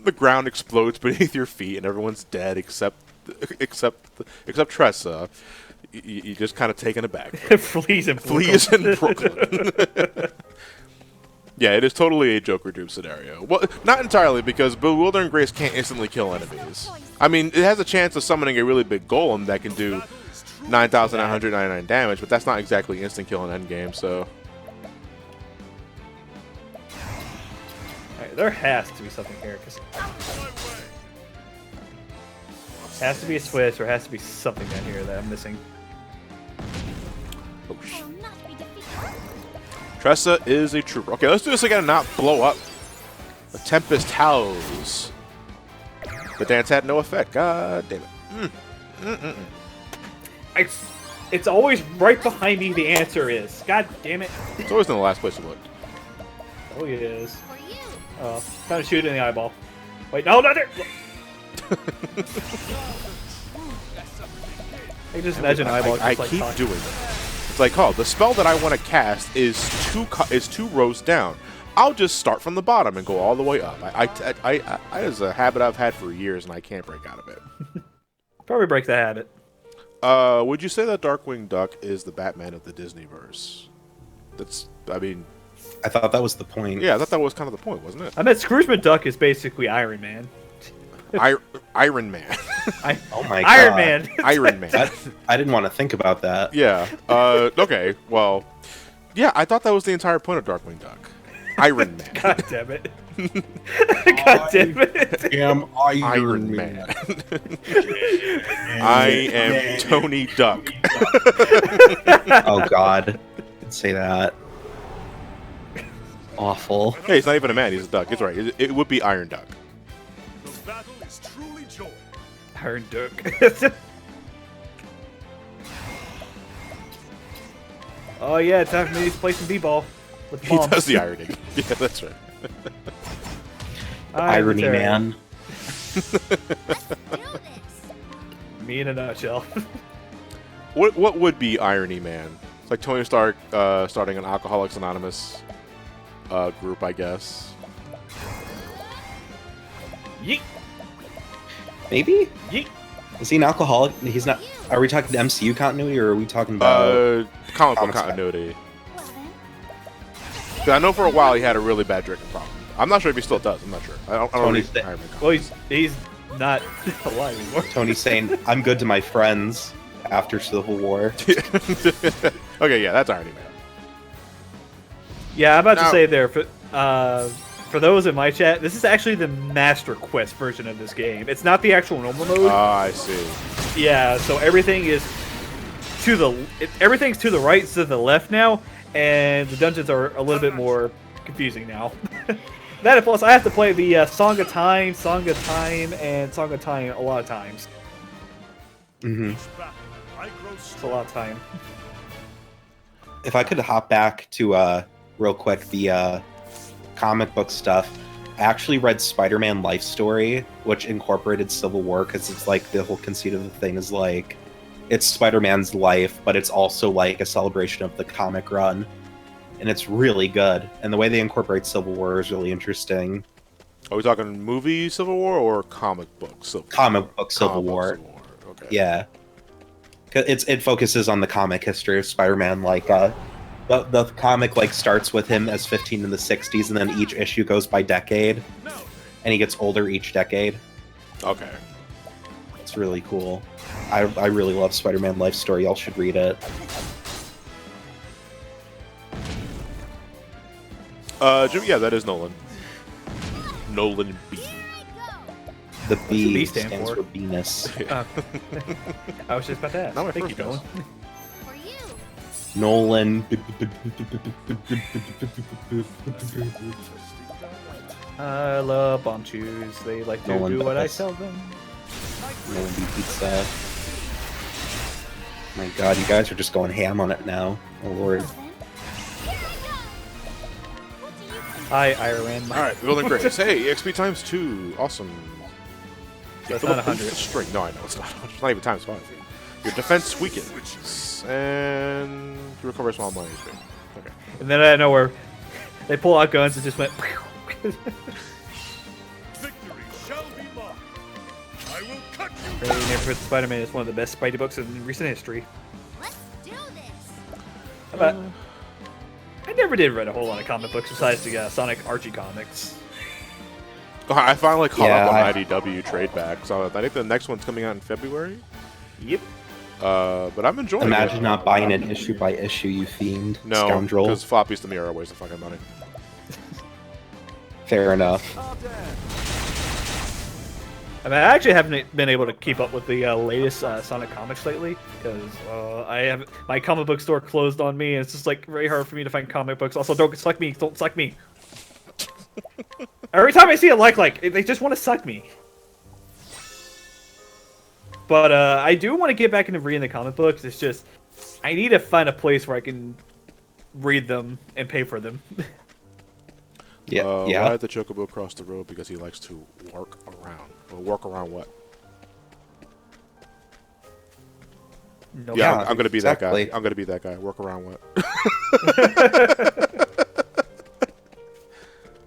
Speaker 1: the ground explodes beneath your feet and everyone's dead except Tressa, you just kind of taken aback.
Speaker 2: Fleas and
Speaker 1: Fleas in Brooklyn. Yeah, it is totally a Joker Doom scenario. Well, not entirely, because Bewildering Grace can't instantly kill enemies. I mean, it has a chance of summoning a really big golem that can do 9,999 damage, but that's not exactly instant kill in endgame, so...
Speaker 2: Alright, there has to be something here, because has to be a Swiss or has to be something down here that I'm missing.
Speaker 1: Oh, sh-
Speaker 3: I will not be defeated.
Speaker 1: Tressa is a trooper. Okay, let's do this again and not blow up. The Tempest howls. The dance had no effect. God damn it.
Speaker 2: It's always right behind me. The answer is. God damn it!
Speaker 1: It's always in the last place you look.
Speaker 2: Oh, it is.
Speaker 3: For you.
Speaker 2: Oh, trying to shoot it in the eyeball. Wait, no, not there. I can just imagine an eyeball.
Speaker 1: I
Speaker 2: just, like,
Speaker 1: keep
Speaker 2: talking.
Speaker 1: doing it. It's like, oh, the spell that I want to cast is two rows down. I'll just start from the bottom and go all the way up. I is a habit I've had for years, and I can't break out of it.
Speaker 2: Probably break the habit.
Speaker 1: Would you say that Darkwing Duck is the Batman of the Disneyverse? I mean,
Speaker 5: I thought that was the point.
Speaker 1: yeah, I thought that was kind of the point, wasn't it?
Speaker 2: I meant Scrooge McDuck is basically Iron Man.
Speaker 1: Iron Man.
Speaker 5: Oh my
Speaker 2: Iron
Speaker 5: god.
Speaker 2: Man.
Speaker 1: Iron Man.
Speaker 5: I didn't want to think about that.
Speaker 1: Yeah. Okay. Well. Yeah, I thought that was the entire point of Darkwing Duck. Iron Man.
Speaker 2: God damn it. God damn it.
Speaker 5: Am
Speaker 1: Iron Man. I am Tony Duck.
Speaker 5: Oh God, I'd say that. Awful.
Speaker 1: Hey, he's not even a man. He's a duck. He's right. It would be Iron Duck.
Speaker 4: The battle is truly joy.
Speaker 2: Iron Duck. Oh yeah, time for me to play some b-ball with
Speaker 1: He
Speaker 2: bombs.
Speaker 1: does the ironing. Yeah, that's right.
Speaker 5: Irony,
Speaker 2: Terror.
Speaker 5: man.
Speaker 3: Do this.
Speaker 2: Me in a nutshell.
Speaker 1: What would be Irony Man? It's like Tony Stark starting an Alcoholics Anonymous group, I guess.
Speaker 2: Yeet.
Speaker 5: Maybe?
Speaker 2: Yeet.
Speaker 5: Is he an alcoholic? He's not. Are we talking MCU continuity or are we talking about?
Speaker 1: Comic book
Speaker 5: Comics.
Speaker 1: continuity.
Speaker 3: Well then.
Speaker 1: 'Cause I know for a while he had a really bad drinking problem. I'm not sure if he still does. I'm not sure. I don't
Speaker 5: Tony
Speaker 1: read
Speaker 5: Stark.
Speaker 1: Iron Man comics.
Speaker 2: Well, he's not alive anymore.
Speaker 5: Tony saying, "I'm good to my friends" after Civil War.
Speaker 1: Okay, yeah, that's Irony Man.
Speaker 2: Yeah, I'm about to
Speaker 1: Now-
Speaker 2: say there for those in my chat, this is actually the Master Quest version of this game. It's not the actual normal mode.
Speaker 1: I see.
Speaker 2: Yeah, so everything is everything's to the right instead of the left now, and the dungeons are a little bit more confusing now. That and plus, I have to play the Song of Time, and Song of Time a lot of times.
Speaker 5: Hmm.
Speaker 4: Each battle, I grow
Speaker 2: It's a
Speaker 4: strong.
Speaker 2: lot of time.
Speaker 5: If I could hop back to real quick the comic book stuff, I actually read Spider-Man Life Story, which incorporated Civil War because it's like the whole conceit of the thing is like it's Spider-Man's life, but it's also like a celebration of the comic run, and it's really good. And the way they incorporate Civil War is really interesting.
Speaker 1: Are we talking movie Civil War or comic book Civil War?
Speaker 5: Comic book Civil
Speaker 1: Comic book
Speaker 5: War,
Speaker 1: Civil War. Okay.
Speaker 5: yeah. 'Cause it focuses on the comic history of Spider-Man, like the comic like starts with him as 15 in the 60s, and then each issue goes by decade, and he gets older each decade.
Speaker 1: Okay.
Speaker 5: It's really cool. I really love Spider-Man Life Story. Y'all should read it.
Speaker 1: Jim, yeah, that is Nolan. Nolan B.
Speaker 3: Here I go.
Speaker 5: The B,
Speaker 2: B
Speaker 5: stands
Speaker 2: stand
Speaker 5: for
Speaker 2: for?
Speaker 5: Venus.
Speaker 2: I was just about to ask.
Speaker 1: Not my
Speaker 2: Thank you,
Speaker 1: first
Speaker 2: Nolan.
Speaker 3: For you.
Speaker 5: Nolan.
Speaker 2: I love bomb shoes. They like to
Speaker 5: Nolan
Speaker 2: do what I
Speaker 5: Best.
Speaker 2: tell them.
Speaker 5: Nolan B Pizza. My God, you guys are just going ham on it now. Oh Lord.
Speaker 3: Well then. Here I go. What do you think?
Speaker 2: Hi, Iron.
Speaker 1: All right, building Grace. Hey, EXP times 2. Awesome.
Speaker 2: That's
Speaker 1: Fill
Speaker 2: not
Speaker 1: up the
Speaker 2: 100.
Speaker 1: String. No, I know it's not 100. It's not even times 5. Your defense weakens, and you recover a small amount of HP. Okay.
Speaker 2: And then out of nowhere, they pull out guns and just went.
Speaker 4: Victory shall be mine. I will cut you.
Speaker 2: Really, Neighborhood Spider-Man is one of the best Spidey books in recent history.
Speaker 3: Let's do this.
Speaker 2: But I never did read a whole lot of comic books besides the Sonic Archie comics.
Speaker 1: I finally caught
Speaker 5: Yeah,
Speaker 1: up on
Speaker 5: I-
Speaker 1: IDW trade back, so I think the next one's coming out in February.
Speaker 2: Yep.
Speaker 1: But I'm enjoying
Speaker 5: Imagine
Speaker 1: it.
Speaker 5: not buying it issue by issue, you fiend.
Speaker 1: No,
Speaker 5: Scoundrel.
Speaker 1: because floppies to me are a waste of fucking money.
Speaker 5: Fair enough.
Speaker 2: I mean, I actually haven't been able to keep up with the latest Sonic comics lately because I have my comic book store closed on me, and it's just like very hard for me to find comic books. Also, don't suck me! Don't suck me! Every time I see a like, they just want to suck me. But I do want to get back into reading the comic books. It's just I need to find a place where I can read them and pay for them.
Speaker 5: Yeah.
Speaker 1: Why
Speaker 5: Yeah.
Speaker 1: did the Chocobo cross the road? Because he likes to work around. Well, work around what?
Speaker 2: No
Speaker 1: Yeah,
Speaker 2: problem.
Speaker 1: I'm gonna be
Speaker 5: exactly.
Speaker 1: that guy. I'm gonna be that guy. Work around what?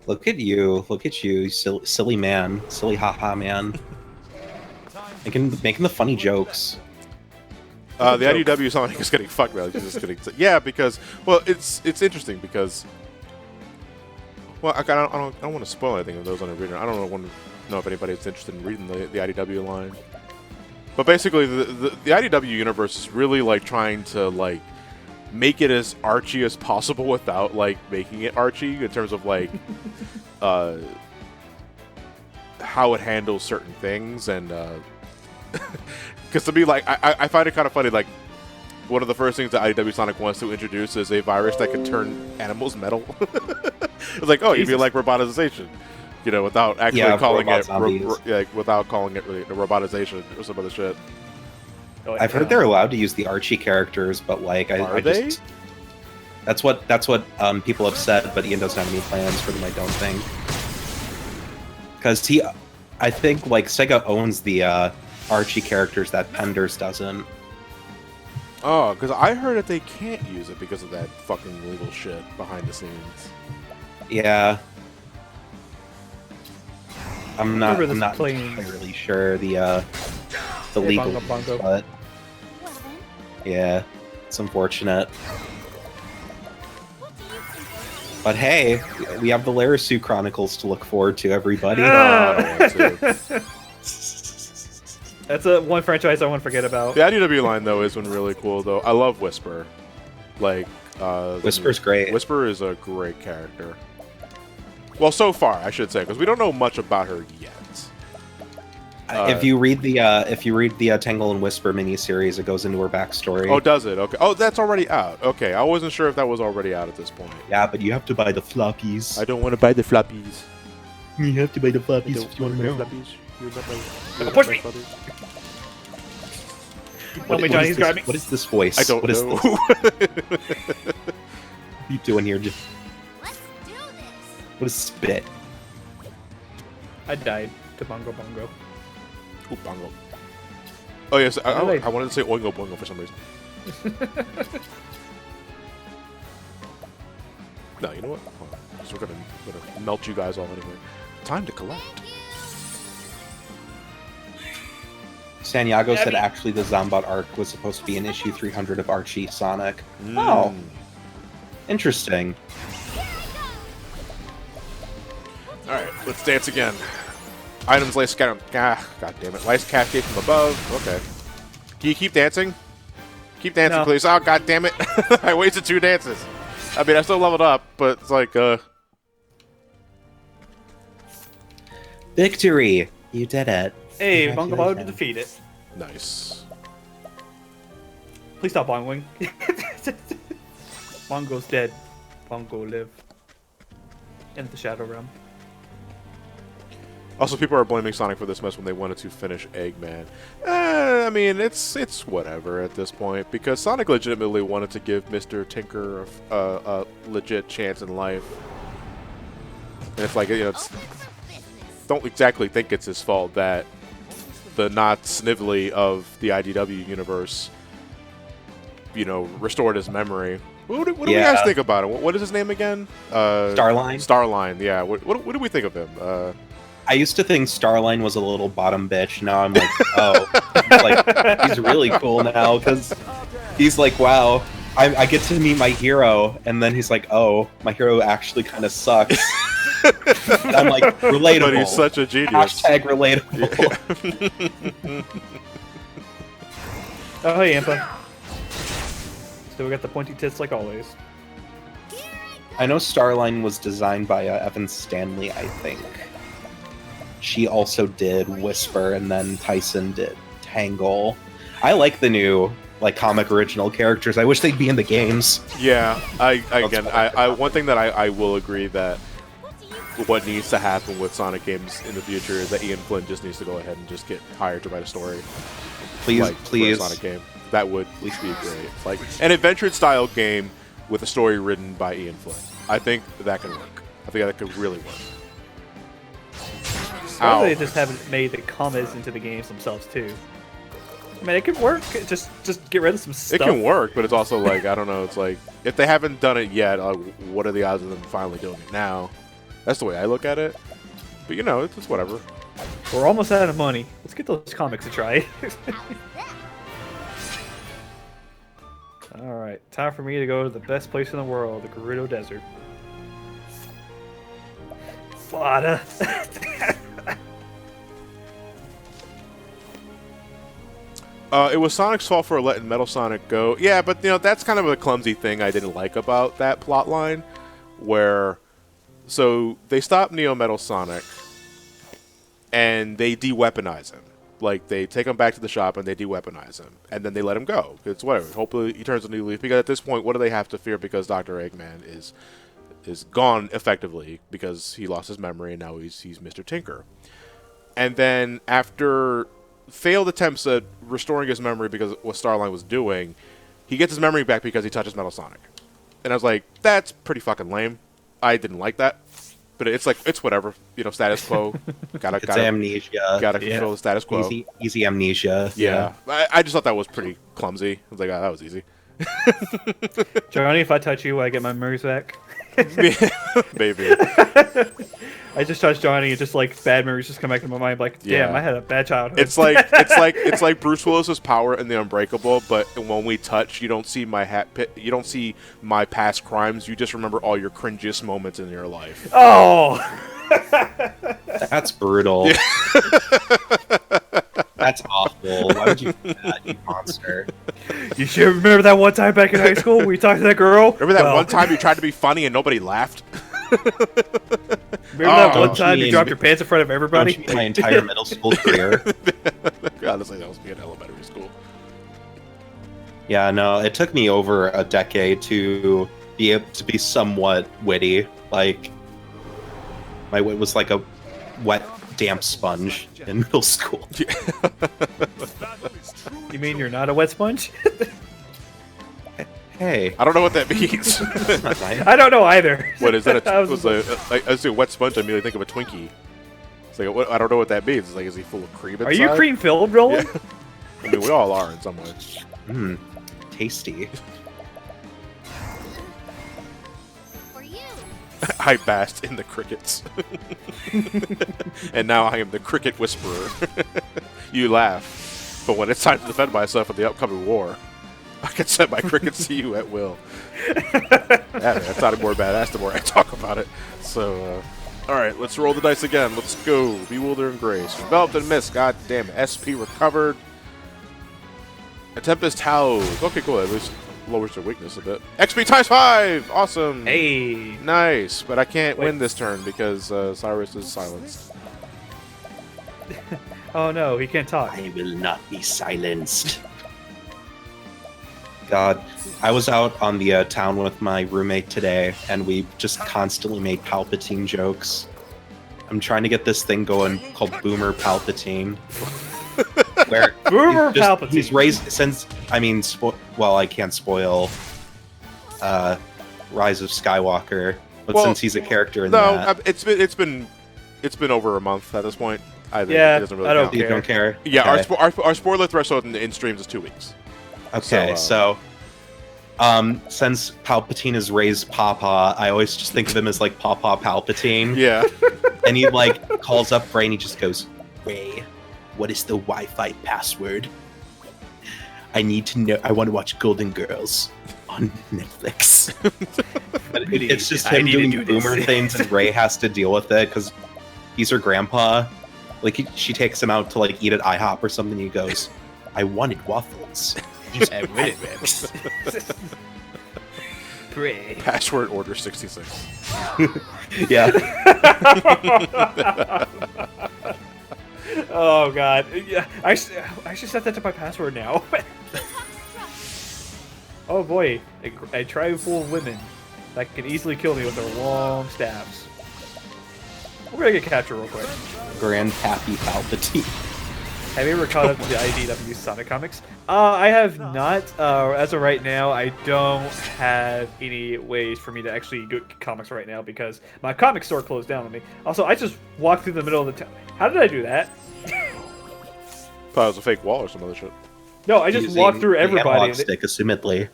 Speaker 5: Look at you. Look at you, silly man. Silly haha man. Making the funny jokes.
Speaker 1: The IDW Sonic is getting fucked. Really, just getting because it's interesting because I don't want to spoil anything of those on the reader. I don't know if anybody's interested in reading the IDW line, but basically the IDW universe is really like trying to like make it as Archie as possible without like making it Archie in terms of like how it handles certain things, and because to me, like I find it kind of funny, like one of the first things that IDW Sonic wants to introduce is a virus that can turn animals metal. It's like, oh, you mean like robotization, you know, without actually calling it without calling it really robotization or some other shit.
Speaker 2: Oh,
Speaker 5: I've heard they're allowed to use the Archie characters, but like I just that's what people have said, but Ian doesn't have any plans for them, I don't think. Because I think like Sega owns the Archie characters that Penders doesn't.
Speaker 1: Oh, because I heard that they can't use it because of that fucking legal shit behind the scenes.
Speaker 5: Yeah. I'm not
Speaker 2: playing...
Speaker 5: entirely sure the legal
Speaker 2: bongo.
Speaker 5: but
Speaker 3: Well then,
Speaker 5: yeah, it's unfortunate.
Speaker 3: what do you think?
Speaker 5: But hey, we have the Larasu Chronicles to look forward to, everybody.
Speaker 1: I don't want to.
Speaker 2: That's one franchise I won't forget about.
Speaker 1: The IDW line though is one really cool though. I love Whisper. Like
Speaker 5: Whisper's great.
Speaker 1: Whisper is a great character. Well, so far I should say, because we don't know much about her yet.
Speaker 5: If you read the Tangle and Whisper miniseries, it goes into her backstory.
Speaker 1: Oh, does it? Okay. Oh, that's already out. Okay, I wasn't sure if that was already out at this point.
Speaker 5: Yeah, but you have to buy the floppies.
Speaker 1: I don't want to buy the floppies.
Speaker 5: You have to buy the floppies if you want to know.
Speaker 2: Push me! Tell me, Johnny's grabbing.
Speaker 5: What is this voice?
Speaker 1: I don't
Speaker 5: What is
Speaker 1: know.
Speaker 5: this? What are you doing here? Just
Speaker 3: Let's do this.
Speaker 5: what is spit?
Speaker 2: I died to Bongo Bongo.
Speaker 1: Ooh, bongo. Oh yes, I
Speaker 2: Really?
Speaker 1: wanted to say oingo boingo for some reason. No, you know what? Hold on. So we're gonna melt you guys all anyway. Time to collect.
Speaker 5: Sanyago said actually the Zombot arc was supposed to be in issue 300 of Archie Sonic.
Speaker 1: Mm.
Speaker 5: Oh, interesting.
Speaker 1: All right, let's dance again. Items lay scattered. Ah, god damn it! Lights cascade from above. Okay. Can you keep dancing? Keep dancing,
Speaker 2: No.
Speaker 1: please. Oh god damn it! I wasted 2 dances. I mean, I still leveled up, but it's like
Speaker 5: Victory! You did it.
Speaker 2: Hey, Bongo Bongo
Speaker 5: Congratulations.
Speaker 2: defeat it.
Speaker 1: nice.
Speaker 2: Please stop bongoing. Bongo's dead. Bongo live. In the Shadow Realm.
Speaker 1: Also, people are blaming Sonic for this mess when they wanted to finish Eggman. I mean, it's whatever at this point, because Sonic legitimately wanted to give Mr. Tinker a legit chance in life. And it's like, you know, don't exactly think it's his fault that the not Snively of the IDW universe, you know, restored his memory. What do you guys think about him? What is his name again?
Speaker 5: Starline?
Speaker 1: Starline, yeah. What do we think of him?
Speaker 5: I used to think Starline was a little bottom bitch. Now I'm like, oh, like he's really cool now because he's like, wow, I get to meet my hero, and then he's like, oh, my hero actually kind of sucks. And I'm like, relatable.
Speaker 1: But he's such a genius.
Speaker 5: Hashtag relatable.
Speaker 2: Oh, hey, Impa. Still got the pointy tits like always.
Speaker 5: I know Starline was designed by Evan Stanley, I think. She also did Whisper, and then Tyson did Tangle. I like the new comic original characters. I wish they'd be in the games.
Speaker 1: Yeah, I one thing that I will agree that what needs to happen with Sonic games in the future is that Ian Flynn just needs to go ahead and just get hired to write a story.
Speaker 5: Please,
Speaker 1: for
Speaker 5: please.
Speaker 1: a Sonic game. That would be great. Like an adventure-style game with a story written by Ian Flynn. I think that can work. I think that could really work.
Speaker 2: Or they just haven't made the comments into the games themselves too. I mean, it could work. Just get rid of some stuff.
Speaker 1: It can work, but it's also like, I don't know. It's like if they haven't done it yet, what are the odds of them finally doing it now? That's the way I look at it. But you know, it's whatever.
Speaker 2: We're almost out of money. Let's get those comics a try. Alright, time for me to go to the best place in the world, the Gerudo Desert. Fada.
Speaker 1: It was Sonic's fault for letting Metal Sonic go. Yeah, but that's kind of a clumsy thing I didn't like about that plot line, where so they stop Neo Metal Sonic and they de-weaponize him. Like, they take him back to the shop and they de-weaponize him, and then they let him go. It's whatever. Hopefully he turns a new leaf, because at this point, what do they have to fear? Because Dr. Eggman is gone effectively because he lost his memory and now he's Mr. Tinker. And then after failed attempts at restoring his memory because of what Starline was doing, he gets his memory back because he touches Metal Sonic. And I was like, that's pretty fucking lame. I didn't like that. But it's like, it's whatever. Status quo.
Speaker 5: It's amnesia.
Speaker 1: Gotta control the status quo.
Speaker 5: Easy amnesia.
Speaker 1: Yeah. I just thought that was pretty clumsy. I was like, that was easy.
Speaker 2: Johnny, if I touch you, I get my memories back.
Speaker 1: Maybe.
Speaker 2: I just touched Johnny and just like bad memories just come back to my mind. Like, damn,
Speaker 1: Yeah.
Speaker 2: I had a bad childhood.
Speaker 1: It's like Bruce Willis's power in The Unbreakable, but when we touch, you don't see you don't see my past crimes. You just remember all your cringiest moments in your life.
Speaker 2: Oh,
Speaker 5: That's brutal. That's awful. Why would you do that, you monster?
Speaker 2: you should remember that one time back in high school where you talked to that girl.
Speaker 1: Remember that one time you tried to be funny and nobody laughed?
Speaker 2: Remember that one
Speaker 5: Don't
Speaker 2: time
Speaker 5: you
Speaker 2: you dropped your pants in front of
Speaker 5: Don't
Speaker 2: everybody?
Speaker 5: you mean my entire middle school career.
Speaker 1: Honestly, that was me in elementary school.
Speaker 5: Yeah, no, it took me over a decade to be able to be somewhat witty. Like, my wit was like a wet, damp sponge in middle school.
Speaker 2: You mean you're not a wet sponge?
Speaker 5: Hey,
Speaker 1: I don't know what that means.
Speaker 5: not nice.
Speaker 2: I don't know either.
Speaker 1: What is that?
Speaker 2: I was
Speaker 1: I see a wet sponge. I immediately think of a Twinkie. It's like, I don't know what that means. It's like, is he full of cream inside?
Speaker 2: Are you cream filled, Roland?
Speaker 1: Yeah. I mean, we all are in some way.
Speaker 5: Mmm, tasty.
Speaker 3: For you.
Speaker 1: I basked in the crickets. And now I am the cricket whisperer. You laugh. But when it's time to defend myself in the upcoming war, I can send my crickets to you at will. Yeah, man, that sounded more badass the more I talk about it. So, alright, let's roll the dice again. Let's go. Bewilder and Grace. Enveloped and Mist. God damn it. SP recovered. A Tempest House. Okay, cool. At least lowers their weakness a bit. XP times 5! Awesome!
Speaker 2: Hey.
Speaker 1: Nice, but I can't
Speaker 2: Wait.
Speaker 1: win this turn because Cyrus is silenced.
Speaker 2: Oh no, he can't talk.
Speaker 5: I will not be silenced. God, I was out on the town with my roommate today, and we just constantly made Palpatine jokes. I'm trying to get this thing going called Boomer Palpatine. Where
Speaker 2: Boomer
Speaker 5: he's
Speaker 2: Palpatine.
Speaker 5: He's raised since, I mean, well, I can't spoil Rise of Skywalker, but
Speaker 1: Well,
Speaker 5: since he's a character in
Speaker 1: No,
Speaker 5: that,
Speaker 1: it's been over a month at this point. I think
Speaker 2: Yeah,
Speaker 1: it doesn't really
Speaker 2: I don't
Speaker 1: count.
Speaker 5: you
Speaker 2: care.
Speaker 5: don't care.
Speaker 1: Yeah,
Speaker 5: Okay.
Speaker 1: our spoiler threshold in streams is 2 weeks.
Speaker 5: Okay, so since Palpatine is raised Papa, I always just think of him as like Papa Palpatine.
Speaker 1: Yeah.
Speaker 5: And he like calls up Ray and he just goes, "Ray, what is the Wi-Fi password? I need to know. I want to watch Golden Girls on Netflix." But it's just
Speaker 2: I
Speaker 5: him
Speaker 2: need to
Speaker 5: doing
Speaker 2: do this.
Speaker 5: boomer things, and Ray has to deal with it because he's her grandpa. Like she takes him out to like eat at IHOP or something. He goes, "I wanted waffles."
Speaker 2: Pray.
Speaker 1: Password order 66.
Speaker 5: Yeah.
Speaker 2: Oh god. Yeah, I should set that to my password now. Oh boy, a tribe full of women that can easily kill me with their long staffs. We're gonna get captured real quick.
Speaker 5: Grandpappy Palpatine.
Speaker 2: Have you ever caught up to the IDW Sonic comics? I have not. As of right now, I don't have any ways for me to actually get comics right now because my comic store closed down on me. Also, I just walked through the middle of the town. How did I do that?
Speaker 1: Thought it was a fake wall or some other shit.
Speaker 2: No, I just
Speaker 5: Using
Speaker 2: walked through
Speaker 5: the
Speaker 2: everybody.
Speaker 5: analog
Speaker 2: And
Speaker 5: stick, assumedly.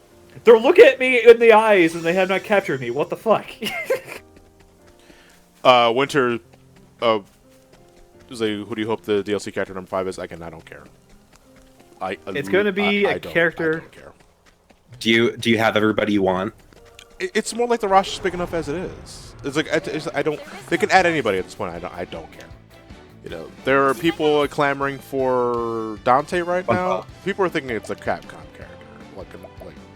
Speaker 2: they're looking at me in the eyes and they have not captured me. What the fuck?
Speaker 1: Winter, is who do you hope the DLC character number 5 is? I don't care.
Speaker 2: It's gonna be a character-
Speaker 1: I don't care.
Speaker 5: Do you have everybody you want?
Speaker 1: It's more like the roster's big enough as it is. It's like I don't. They can add anybody at this point. I don't care. You know, there are people clamoring for Dante right now.
Speaker 5: SpongeBob.
Speaker 1: People are thinking it's a Capcom character, like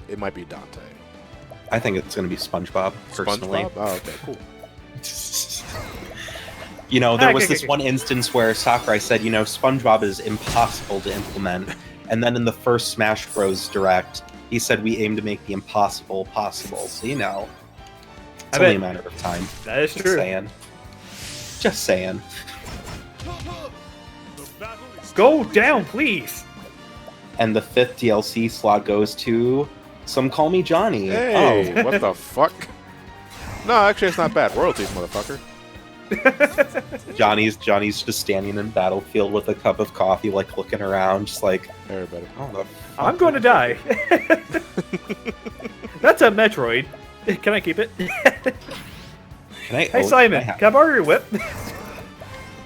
Speaker 1: it might be Dante.
Speaker 5: I think it's going to be SpongeBob, personally.
Speaker 1: SpongeBob? Oh, okay, cool.
Speaker 5: You know, there was
Speaker 2: Okay,
Speaker 5: this
Speaker 2: okay.
Speaker 5: one instance where Sakurai said, you know, SpongeBob is impossible to implement. And then in the first Smash Bros. Direct, he said we aim to make the impossible possible. So, you know, it's
Speaker 2: I
Speaker 5: only a
Speaker 2: bet.
Speaker 5: matter of time.
Speaker 2: That is
Speaker 5: Just
Speaker 2: true.
Speaker 5: saying. Just saying.
Speaker 4: The battle is
Speaker 2: Go down, please.
Speaker 5: And the 5th DLC slot goes to Some Call Me Johnny.
Speaker 1: Hey,
Speaker 5: Oh,
Speaker 1: what the fuck? No, actually, it's not bad. Royalties, motherfucker.
Speaker 5: Johnny's just standing in Battlefield with a cup of coffee, like looking around, just like,
Speaker 1: Everybody.
Speaker 5: oh, the
Speaker 2: I'm going to die. That's a Metroid. Can I keep it?
Speaker 5: can I?
Speaker 2: Hey
Speaker 5: oh,
Speaker 2: Simon,
Speaker 5: can I
Speaker 2: can I borrow your whip?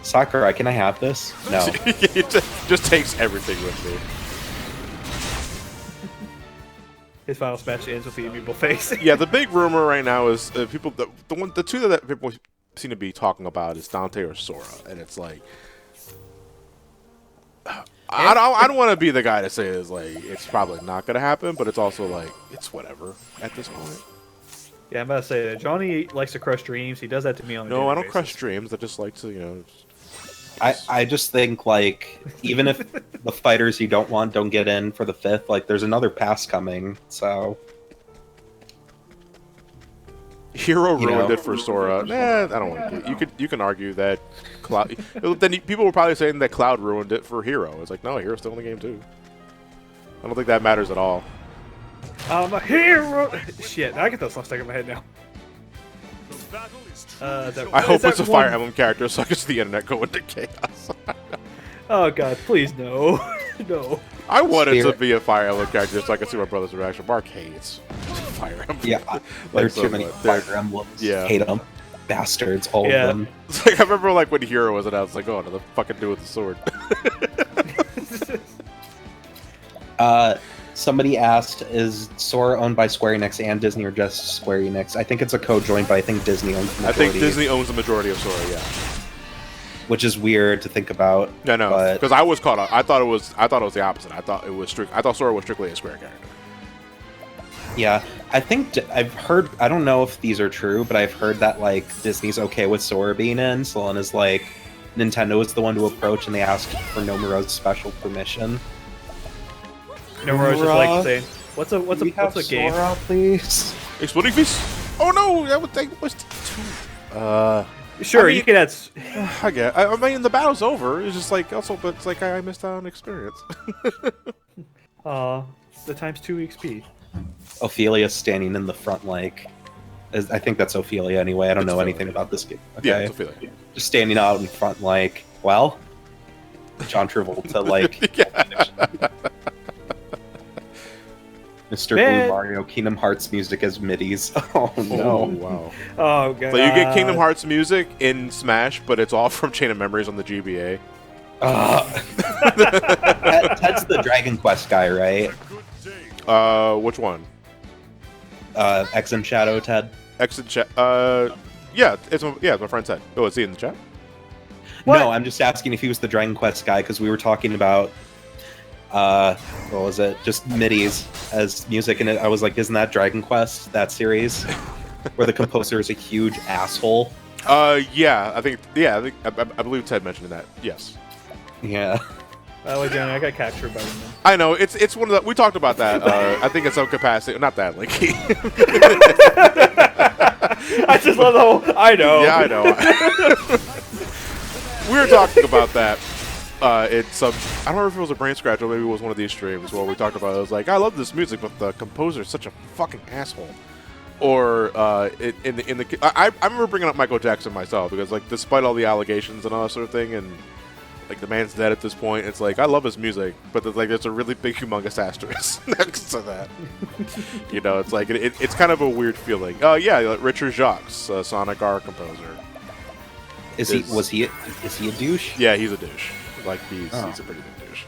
Speaker 5: Sakurai, can I have this? No.
Speaker 1: He just takes everything with me.
Speaker 2: His final smash ends with the amiibo face.
Speaker 1: Yeah, the big rumor right now is people. The two that people seem to be talking about is Dante or Sora, and it's like, I don't want to be the guy to say it's like it's probably not gonna happen, but it's also like it's whatever at this point.
Speaker 2: Yeah, I'm about to say that. Johnny likes to crush dreams. He does that to me on a
Speaker 1: No,
Speaker 2: daily
Speaker 1: I don't
Speaker 2: basis.
Speaker 1: crush dreams. I just like to, you know.
Speaker 5: I just think, like, even if the fighters you don't want don't get in for the 5th, like, there's another pass coming, so...
Speaker 1: Hero
Speaker 5: You
Speaker 1: ruined
Speaker 5: know.
Speaker 1: it for Sora. Nah, I don't want to. You can argue that Cloud. Then people were probably saying that Cloud ruined it for Hero. It's like no, Hero's still in the game too. I don't think that matters at all.
Speaker 2: I'm a hero. Shit, I get those songs stuck in my head now.
Speaker 4: the battle is
Speaker 2: that-
Speaker 1: I
Speaker 2: Is
Speaker 1: hope
Speaker 2: that
Speaker 1: it's a Fire
Speaker 2: one-
Speaker 1: Emblem character so I can see the internet go into chaos.
Speaker 2: Oh god, please no, no.
Speaker 1: I wanted to
Speaker 5: Spirit.
Speaker 1: be a Fire Emblem character so I could see my brother's reaction. Mark hates Fire Emblem.
Speaker 5: Yeah,
Speaker 1: Like,
Speaker 5: there's
Speaker 1: so
Speaker 5: too many
Speaker 1: much.
Speaker 5: Fire Emblems.
Speaker 1: Yeah.
Speaker 5: Hate them. Bastards, all
Speaker 2: Yeah.
Speaker 5: of them.
Speaker 1: It's like I remember like when Hero was announced, like oh, another fucking dude with the sword.
Speaker 5: Somebody asked, is Sora owned by Square Enix and Disney or just Square Enix? I think it's a co-joint, but I think Disney owns the
Speaker 1: I
Speaker 5: majority.
Speaker 1: think Disney owns the majority of Sora. Yeah.
Speaker 5: Which is weird to think about.
Speaker 1: I know,
Speaker 5: but-
Speaker 1: because I was caught up. I thought it was the opposite. I thought Sora was strictly a Square character.
Speaker 5: Yeah, I think I've heard. I don't know if these are true, but I've heard that like Disney's okay with Sora being in. So long as like Nintendo is the one to approach, and they asked for Nomura's special permission.
Speaker 2: No, we're just like saying, what's a
Speaker 5: We have
Speaker 2: what's a game?
Speaker 5: Sora, please.
Speaker 1: Exploding Feast. Oh no, that was too.
Speaker 2: Sure,
Speaker 1: I mean-
Speaker 2: you can add.
Speaker 1: I get. I mean, the battle's over. It's just like also, but it's like I missed out on experience.
Speaker 2: The times 2 XP.
Speaker 5: Ophelia standing in the front, like I think that's Ophelia anyway. I don't
Speaker 1: It's
Speaker 5: know
Speaker 1: Ophelia.
Speaker 5: anything about this game.
Speaker 1: Yeah,
Speaker 5: Okay,
Speaker 1: it's a feeling.
Speaker 5: just standing out in front, like, well, John Travolta, like
Speaker 1: Yeah.
Speaker 5: Mr.
Speaker 2: Man.
Speaker 5: Blue Mario, Kingdom Hearts music as middies. Oh
Speaker 1: Oh
Speaker 5: no.
Speaker 1: wow.
Speaker 2: Oh god.
Speaker 1: So you get Kingdom Hearts music in Smash, but it's all from Chain of Memories on the GBA.
Speaker 5: Ted's the Dragon Quest guy, right?
Speaker 4: good day.
Speaker 1: Which one?
Speaker 5: X and Shadow Ted.
Speaker 1: Exit chat. Yeah, it's my friend said. Oh, is he in the chat?
Speaker 2: What?
Speaker 5: No, I'm just asking if he was the Dragon Quest guy because we were talking about what was it? Just middies as music, and I was like, isn't that Dragon Quest, that series, where the composer is a huge asshole?
Speaker 1: Yeah, I think. Yeah, I believe Ted mentioned that. Yes.
Speaker 5: Yeah.
Speaker 2: Oh, again, I got captured by them.
Speaker 1: I know it's one of the. We talked about that. I think it's some capacity. Not that, like.
Speaker 2: I just love the whole. I know.
Speaker 1: Yeah, I know. We were talking about that. It's some. I don't know if it was a brain scratch or maybe it was one of these streams where we talked about it. I was like, I love this music, but the composer is such a fucking asshole. Or I remember bringing up Michael Jackson myself because like despite all the allegations and all that sort of thing and like the man's dead at this point, it's like I love his music, but there's a really big humongous asterisk next to that. You know, it's like it's kind of a weird feeling. Oh yeah, like Richard Jacques, Sonic R composer.
Speaker 5: Is he a douche?
Speaker 1: Yeah, he's a douche. Like he's
Speaker 5: Oh.
Speaker 1: a pretty big douche.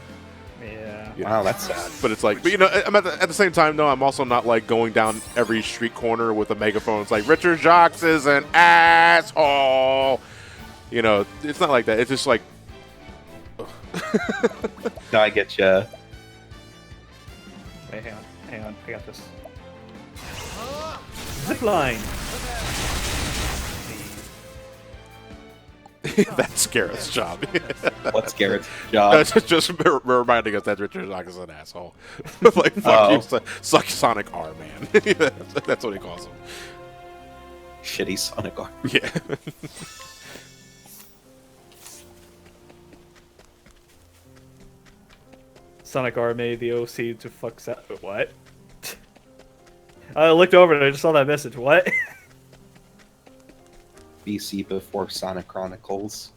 Speaker 2: Yeah.
Speaker 1: Yeah.
Speaker 5: Wow, that's sad.
Speaker 1: But it's like, but you know, I'm at the same time though, I'm also not like going down every street corner with a megaphone. It's like Richard Jacques is an asshole. You know, it's not like that. It's just like
Speaker 5: No, I get you.
Speaker 2: Wait, hang on, I got this. Zipline!
Speaker 1: That's Garrett's job.
Speaker 5: What's Garrett's job?
Speaker 1: just reminding us that Richard is an asshole. Like, fuck you, suck Sonic R, man. That's what he calls him.
Speaker 5: Shitty Sonic arm.
Speaker 1: Yeah.
Speaker 2: Sonic R made the OC to fuck what? I looked over and I just saw that message. What?
Speaker 5: BC before Sonic Chronicles.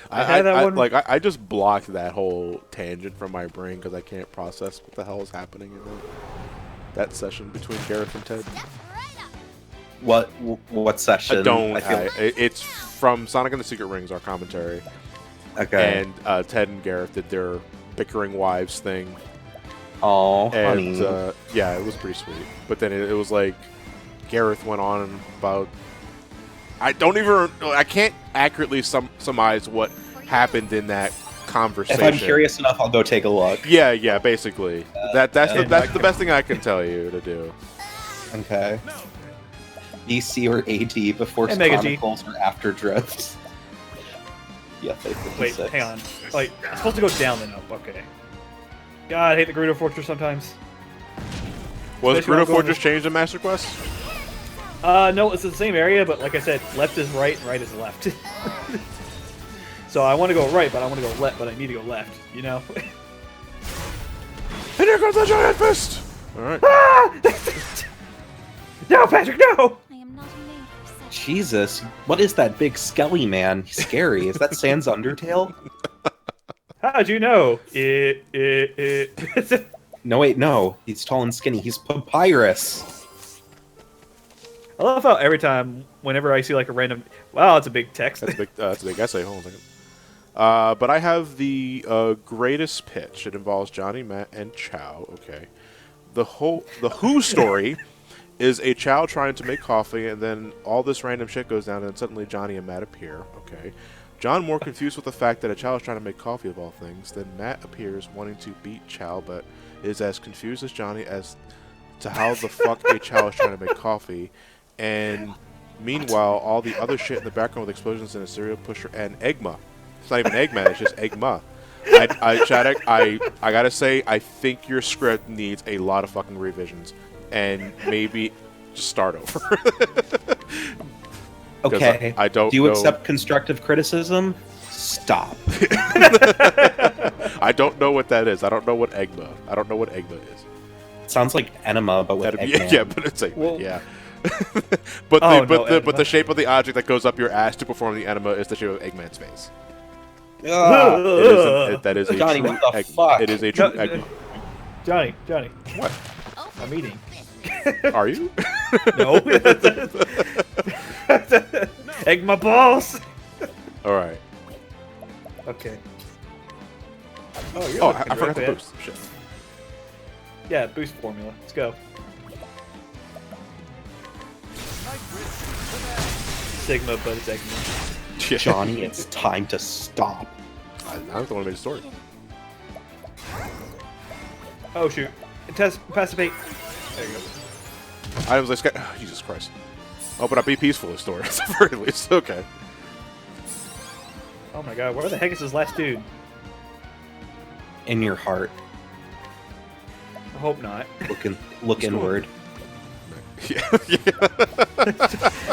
Speaker 1: I just blocked that whole tangent from my brain because I can't process what the hell is happening in that session between Gareth and Ted.
Speaker 5: What session?
Speaker 1: It's from Sonic and the Secret Rings, our commentary.
Speaker 5: Okay.
Speaker 1: And Ted and Gareth did their bickering wives thing.
Speaker 5: Oh,
Speaker 1: And
Speaker 5: honey.
Speaker 1: yeah, it was pretty sweet. But then it was like Gareth went on about. I can't accurately surmise what happened in that conversation.
Speaker 5: If I'm curious enough, I'll go take a look.
Speaker 1: Yeah, basically. That's the best thing I can tell you to do.
Speaker 5: Okay. BC or AD before
Speaker 2: Hey, Mega G.
Speaker 5: Chronicles or after Drift? Yeah,
Speaker 2: Wait, hang on. Wait, I'm supposed to go down then up. Okay. God, I hate the Gerudo Fortress sometimes.
Speaker 1: Was
Speaker 2: Especially when
Speaker 1: Gerudo
Speaker 2: I'm going
Speaker 1: Fortress changed in Master Quest?
Speaker 2: No, it's the same area, but like I said, left is right and right is left. So I want to go right, but I want to go left, but I need to go left, you know?
Speaker 1: And here comes the giant fist! Alright.
Speaker 2: No, Patrick, no!
Speaker 3: I am not made for such.
Speaker 5: Jesus, what is that big skelly man? He's scary. Is that Sans Undertale?
Speaker 2: How'd you know?
Speaker 5: No, wait, no. He's tall and skinny. He's Papyrus.
Speaker 2: I love how every time, whenever I see like a random... Wow, it's a big text.
Speaker 1: That's a big essay. Hold on a second. But I have the greatest pitch. It involves Johnny, Matt, and Chow. Okay. The Who story is a Chow trying to make coffee, and then all this random shit goes down, and suddenly Johnny and Matt appear. Okay. John more confused with the fact that a Chow is trying to make coffee of all things. Then Matt appears wanting to beat Chow, but is as confused as Johnny as to how the fuck a Chow is trying to make coffee. And meanwhile, all the other shit in the background with explosions and a serial pusher and Eggma. It's not even Eggman, it's just Eggma. Chadek, I gotta say, I think your script needs a lot of fucking revisions. And maybe just start over.
Speaker 5: Okay.
Speaker 1: I don't
Speaker 5: Do you
Speaker 1: know.
Speaker 5: accept constructive criticism? Stop.
Speaker 1: I don't know what that is. I don't know what Eggma is.
Speaker 5: Sounds like Enema, but with Eggman.
Speaker 1: Yeah, but it's Eggman,
Speaker 2: Well-
Speaker 1: yeah. but
Speaker 2: Enema.
Speaker 1: the shape of the object that goes up your ass to perform the enema is the shape of Eggman's face. That is a
Speaker 5: Johnny,
Speaker 1: true
Speaker 5: what the
Speaker 1: egg,
Speaker 5: fuck?
Speaker 1: It is a true
Speaker 2: No,
Speaker 1: Eggman.
Speaker 2: Johnny.
Speaker 1: What?
Speaker 2: I'm eating.
Speaker 1: Are you?
Speaker 2: No. Egg my balls!
Speaker 1: All right.
Speaker 2: Okay.
Speaker 1: Oh,
Speaker 2: looking
Speaker 1: I forgot
Speaker 2: right
Speaker 1: the
Speaker 2: there.
Speaker 1: boost. Shit.
Speaker 2: Yeah, boost formula. Let's go. Sigma, but it's Eggman.
Speaker 1: Yeah.
Speaker 5: Johnny, it's time to stop.
Speaker 1: I'm the one who made the story.
Speaker 2: Oh shoot. Pacificate. There you go.
Speaker 1: I was like, Jesus Christ. Oh, but I be peaceful in story at the very least. Okay.
Speaker 2: Oh my god, where the heck is this last dude?
Speaker 5: In your heart.
Speaker 2: I hope not.
Speaker 5: Look inward.
Speaker 1: Yeah.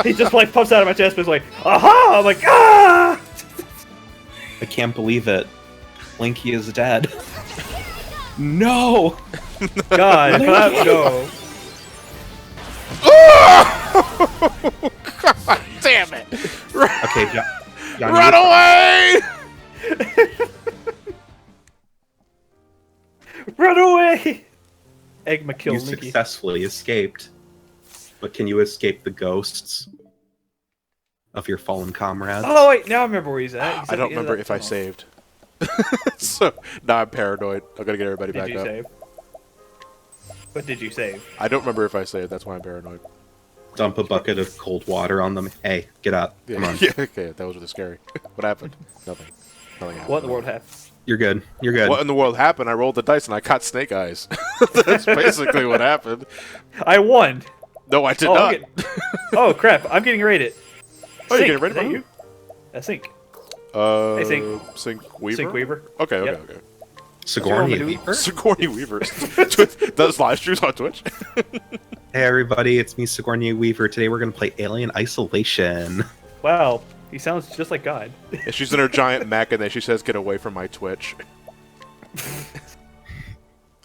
Speaker 2: He just like pops out of my chest and is like, aha! I'm like, ah!
Speaker 5: I can't believe it. Blinky is dead. No!
Speaker 2: God, no.
Speaker 1: God damn it!
Speaker 5: Okay, Johnny.
Speaker 1: Run away!
Speaker 2: Run away! Eggma
Speaker 5: You
Speaker 2: killed Linky.
Speaker 5: successfully escaped. But can you escape the ghosts of your fallen comrades?
Speaker 2: Oh wait, now I remember where he's at. He's
Speaker 1: I
Speaker 2: at
Speaker 1: don't
Speaker 2: the end of
Speaker 1: remember
Speaker 2: that
Speaker 1: if I
Speaker 2: tunnel.
Speaker 1: saved. So now I'm paranoid. I gotta get everybody
Speaker 2: Did
Speaker 1: back
Speaker 2: you
Speaker 1: up.
Speaker 2: save? What did you save?
Speaker 1: I don't remember if I saved. That's why I'm paranoid.
Speaker 5: Dump a bucket of cold water on them. Hey, get up.
Speaker 1: Yeah,
Speaker 5: Come on.
Speaker 1: yeah, okay, that was really scary. What happened? Nothing. Nothing happened.
Speaker 2: What in the world happened?
Speaker 5: You're good. You're good.
Speaker 1: What in the world happened? I rolled the dice and I caught snake eyes. That's basically what happened.
Speaker 2: I won.
Speaker 1: No, I did
Speaker 2: Oh,
Speaker 1: not.
Speaker 2: oh crap! I'm getting rated.
Speaker 1: Oh, you're
Speaker 2: Sync,
Speaker 1: getting rated
Speaker 2: is that
Speaker 1: by
Speaker 2: you? That's Sync.
Speaker 1: Hey,
Speaker 2: Sync.
Speaker 1: Sync Weaver?
Speaker 2: Sync Weaver.
Speaker 1: Okay, okay,
Speaker 2: Yep.
Speaker 1: okay.
Speaker 5: Sigourney
Speaker 2: Sigourney
Speaker 5: Weaver.
Speaker 1: Sigourney Weaver. Does live streams on Twitch?
Speaker 5: Hey everybody, it's me, Sigourney Weaver. Today we're gonna play Alien Isolation.
Speaker 2: Wow, he sounds just like God.
Speaker 1: And she's in her giant mech, and then she says, "Get away from my Twitch."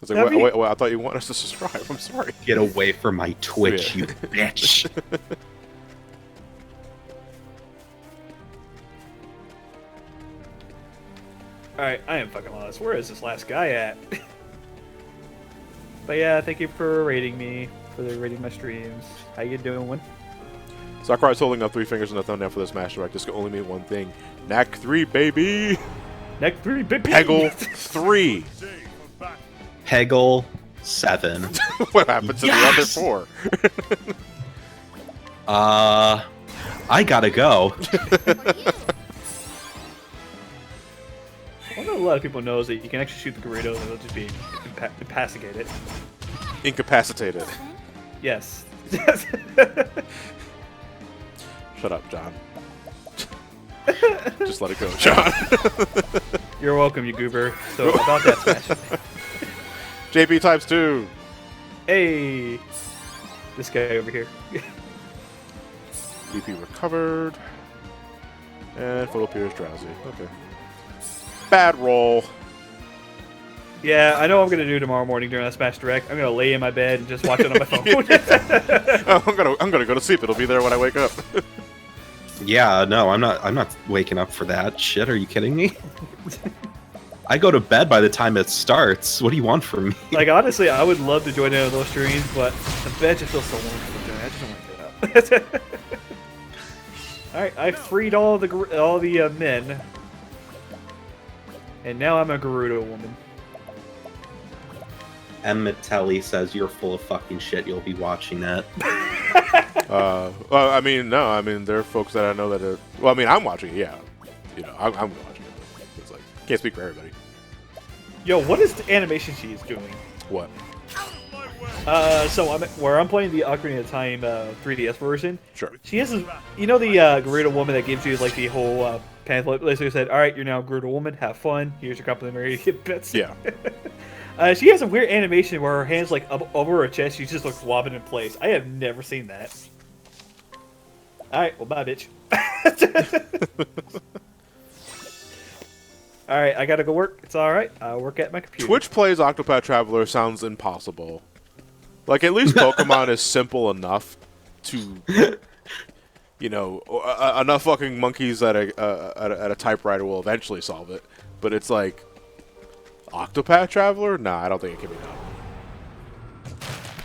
Speaker 1: I was like, wait, I thought you wanted us to subscribe. I'm sorry.
Speaker 5: Get away from my Twitch,
Speaker 1: Yeah.
Speaker 5: you bitch.
Speaker 2: Alright, I am fucking lost. Where is this last guy at? But yeah, thank you for rating me, for rating my streams. How you doing?
Speaker 1: Sakurai's holding up 3 fingers in the thumbnail for this Smash Direct. This can only mean one thing. Knack 3, baby!
Speaker 2: Neck 3, baby!
Speaker 1: Peggle 3!
Speaker 5: Peggle 7.
Speaker 1: What happened to
Speaker 5: Yes!
Speaker 1: the other 4?
Speaker 5: I gotta go.
Speaker 2: I know a lot of people knows that you can actually shoot the Gerudo and it'll just be incapacitated.
Speaker 1: Incapacitated.
Speaker 2: Yes.
Speaker 1: Shut up, John. Just let it go, John.
Speaker 2: You're welcome, you goober. So about that smash.
Speaker 1: JP times 2.
Speaker 2: Hey! This guy over here.
Speaker 1: DP recovered. And Phil appears drowsy. Okay. Bad roll.
Speaker 2: Yeah, I know what I'm gonna do tomorrow morning during that Smash Direct. I'm gonna lay in my bed and just watch it on my phone.
Speaker 1: Oh, I'm gonna go to sleep. It'll be there when I wake up.
Speaker 5: Yeah, no, I'm not waking up for that. Shit, are you kidding me? I go to bed by the time it starts. What do you want from me?
Speaker 2: Like, honestly, I would love to join in on those streams, but the bed just feels so wonderful doing it. I just don't want to get up. Alright, I freed all the men. And now I'm a Gerudo woman.
Speaker 5: M. Mattelli says you're full of fucking shit. You'll be watching it.
Speaker 1: Well, I mean, no. I mean, there are folks that I know that are... Well, I mean, I'm watching it, yeah. You know, I'm watching it. It's like, can't speak for everybody.
Speaker 2: Yo, what is the animation she's doing?
Speaker 1: What?
Speaker 2: So where I'm playing the Ocarina of Time 3DS version.
Speaker 1: Sure.
Speaker 2: She has, you know, the Gerudo woman that gives you like the whole pamphlet. Basically said, "All right, you're now a Gerudo woman. Have fun. Here's your complimentary bits."
Speaker 1: Yeah.
Speaker 2: She has a weird animation where her hands like up over her chest. She just looks wobbling in place. I have never seen that. All right, well, bye, bitch. All right, I gotta go work. It's all right. I'll work at my computer.
Speaker 1: Twitch plays Octopath Traveler sounds impossible. Like, at least Pokemon is simple enough to, you know, enough fucking monkeys at a typewriter will eventually solve it. But it's like, Octopath Traveler? Nah, I don't think it can be done.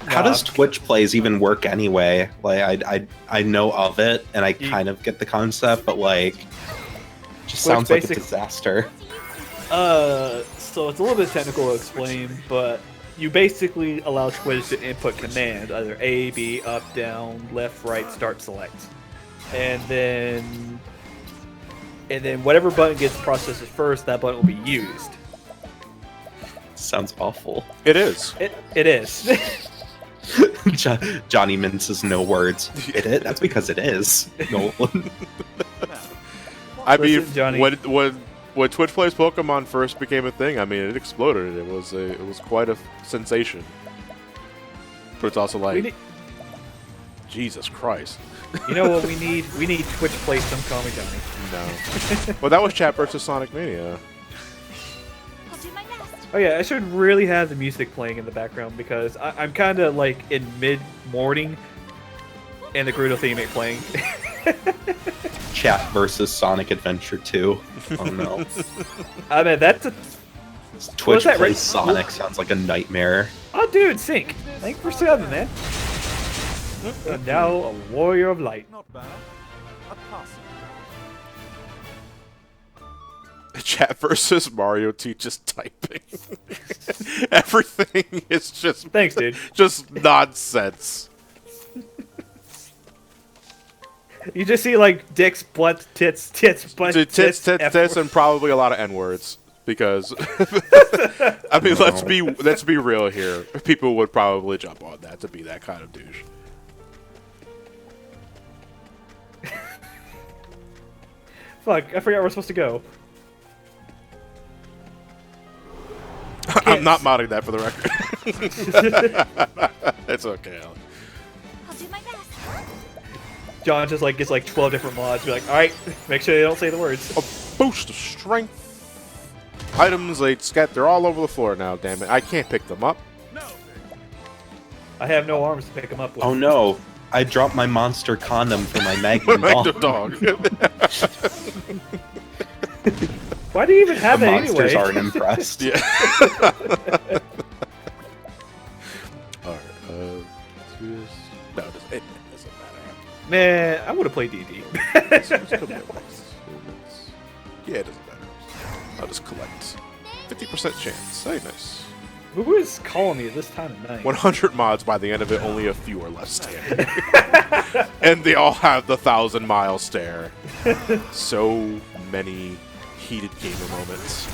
Speaker 5: How does Twitch plays even work anyway? Like, I know of it, and I kind of get the concept, but like, just sounds like a disaster.
Speaker 2: So it's a little bit technical to explain, but you basically allow Twitch to input commands, either A, B, up, down, left, right, start, select. And then whatever button gets processed first, that button will be used.
Speaker 5: Sounds awful.
Speaker 1: It is.
Speaker 2: It is.
Speaker 5: Johnny minces no words. That's because it is. No.
Speaker 1: I
Speaker 2: Listen,
Speaker 1: mean,
Speaker 2: Johnny.
Speaker 1: when Twitch plays Pokemon first became a thing, I mean, it exploded. It was quite a sensation. But it's also like, Jesus Christ.
Speaker 2: You know what we need? We need Twitch play some Call Me Johnny.
Speaker 1: No. Well, that was Chat versus Sonic Mania.
Speaker 3: I'll do my best.
Speaker 2: Oh yeah, I should really have the music playing in the background because I'm kind of like in mid-morning and the Gerudo theme ain't playing.
Speaker 5: Chat versus Sonic Adventure 2. Oh no.
Speaker 2: I mean, that's a...
Speaker 5: Twitch
Speaker 2: that,
Speaker 5: plays
Speaker 2: right?
Speaker 5: Sonic sounds like a nightmare.
Speaker 2: Oh, dude, Sync. Thank you for subbing, man. And now a warrior of light.
Speaker 4: Not bad. A passing.
Speaker 1: Chat versus Mario teaches typing. Everything is just
Speaker 2: Thanks, dude.
Speaker 1: just nonsense.
Speaker 2: You just see like dicks, butt, tits, butt,
Speaker 1: Tits,
Speaker 2: F-word.
Speaker 1: and probably a lot of N words because I mean, let's be real here. People would probably jump on that to be that kind of douche.
Speaker 2: Fuck, I forgot where we're supposed to go.
Speaker 1: I'm not modding that for the record. It's okay, Alan.
Speaker 3: I'll do my best.
Speaker 2: John just like gets like 12 different mods. Be like, all right, make sure they don't say the words.
Speaker 1: A boost of strength. Items like they're all over the floor now. Damn it, I can't pick them up.
Speaker 2: I have no arms to pick them up with.
Speaker 5: Oh no! I dropped my monster condom for my Magnum dog.
Speaker 1: Dog.
Speaker 2: Why do you even have
Speaker 5: The
Speaker 2: that
Speaker 5: monsters
Speaker 2: anyway?
Speaker 5: aren't impressed.
Speaker 1: Yeah. All right. No, it doesn't matter.
Speaker 2: Man, I would have played D&D.
Speaker 1: Let's come here, please. Yeah, it doesn't matter. I'll just collect. 50% chance. Hey, nice.
Speaker 2: Who is calling me at this time of night?
Speaker 1: 100 mods. By the end of it, only a few are left standing. And they all have the 1,000-mile stare. So many heated gamer moments.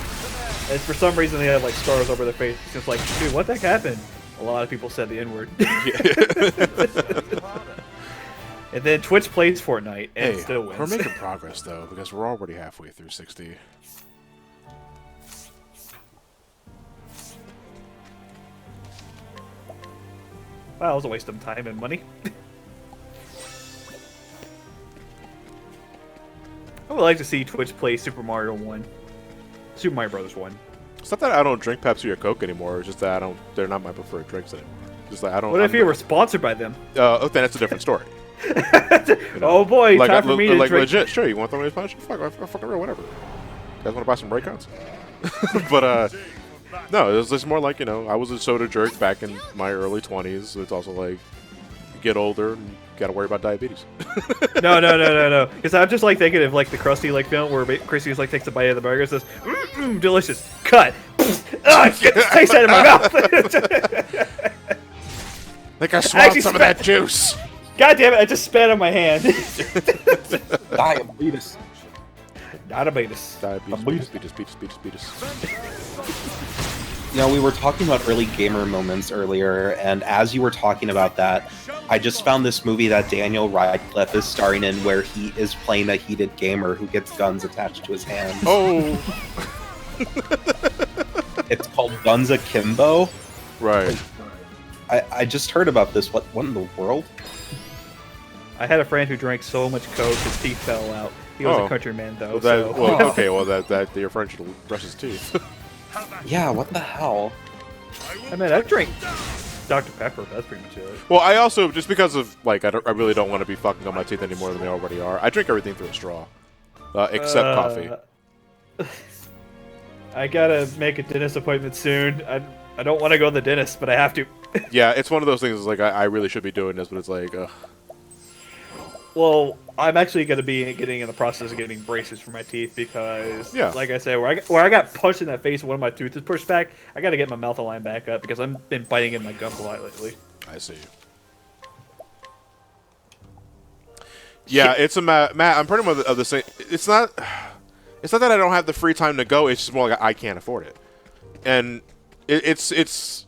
Speaker 2: And for some reason, they have like scars over their face. It's just like, dude, what the heck happened? A lot of people said the N-word. And then Twitch plays Fortnite and
Speaker 1: Hey,
Speaker 2: still wins.
Speaker 1: we're making progress, though, because we're already halfway through 60.
Speaker 2: Wow, that was a waste of time and money. I would like to see Twitch play Super Mario 1. Super Mario Brothers 1.
Speaker 1: It's not that I don't drink Pepsi or Coke anymore. It's just that they're not my preferred drinks anymore. Just like I don't.
Speaker 2: What if you were sponsored by them?
Speaker 1: Then that's a different story.
Speaker 2: Oh boy,
Speaker 1: Like,
Speaker 2: time for me to
Speaker 1: like
Speaker 2: drink.
Speaker 1: legit, sure. You want throw me a punch? Fuck, I fucking real, whatever. You guys want to buy some Raycons? But no, it was just more like, I was a soda jerk back in my early 20s. It's also like you get older and you gotta worry about diabetes.
Speaker 2: No. Because I'm just like thinking of like the Krusty like film where Chrissy's like takes a bite of the burger and says, delicious. Cut. Taste that in my mouth.
Speaker 1: Like I swallowed
Speaker 2: actually
Speaker 1: some of that juice.
Speaker 2: God damn it! I just spat on my hand.
Speaker 5: Diabetes.
Speaker 2: Diabetes.
Speaker 1: Diabetes.
Speaker 5: We were talking about early gamer moments earlier, and as you were talking about that, I just found this movie that Daniel Radcliffe is starring in where he is playing a heated gamer who gets guns attached to his hands.
Speaker 1: Oh.
Speaker 5: It's called Guns Akimbo.
Speaker 1: Right.
Speaker 5: I just heard about this. What in the world?
Speaker 2: I had a friend who drank so much coke his teeth fell out. He was a countryman though.
Speaker 1: That your friend should brush his teeth.
Speaker 5: Yeah, what the hell?
Speaker 2: I mean, I drink Dr. Pepper. That's pretty much it.
Speaker 1: Well, I also, just because of like I really don't want to be fucking on my teeth any more than they already are. I drink everything through a straw, except coffee.
Speaker 2: I gotta make a dentist appointment soon. I don't want to go to the dentist, but I have to.
Speaker 1: Yeah, it's one of those things. Like I really should be doing this, but it's like,
Speaker 2: Well, I'm actually going to be getting in the process of getting braces for my teeth because, like I said, where I got punched in that face and one of my teeth is pushed back, I got to get my mouth aligned back up because I've been biting in my gums a lot lately.
Speaker 1: I see. Yeah, it's a Matt. I'm pretty much of the same. It's not that I don't have the free time to go. It's just more like I can't afford it, and it's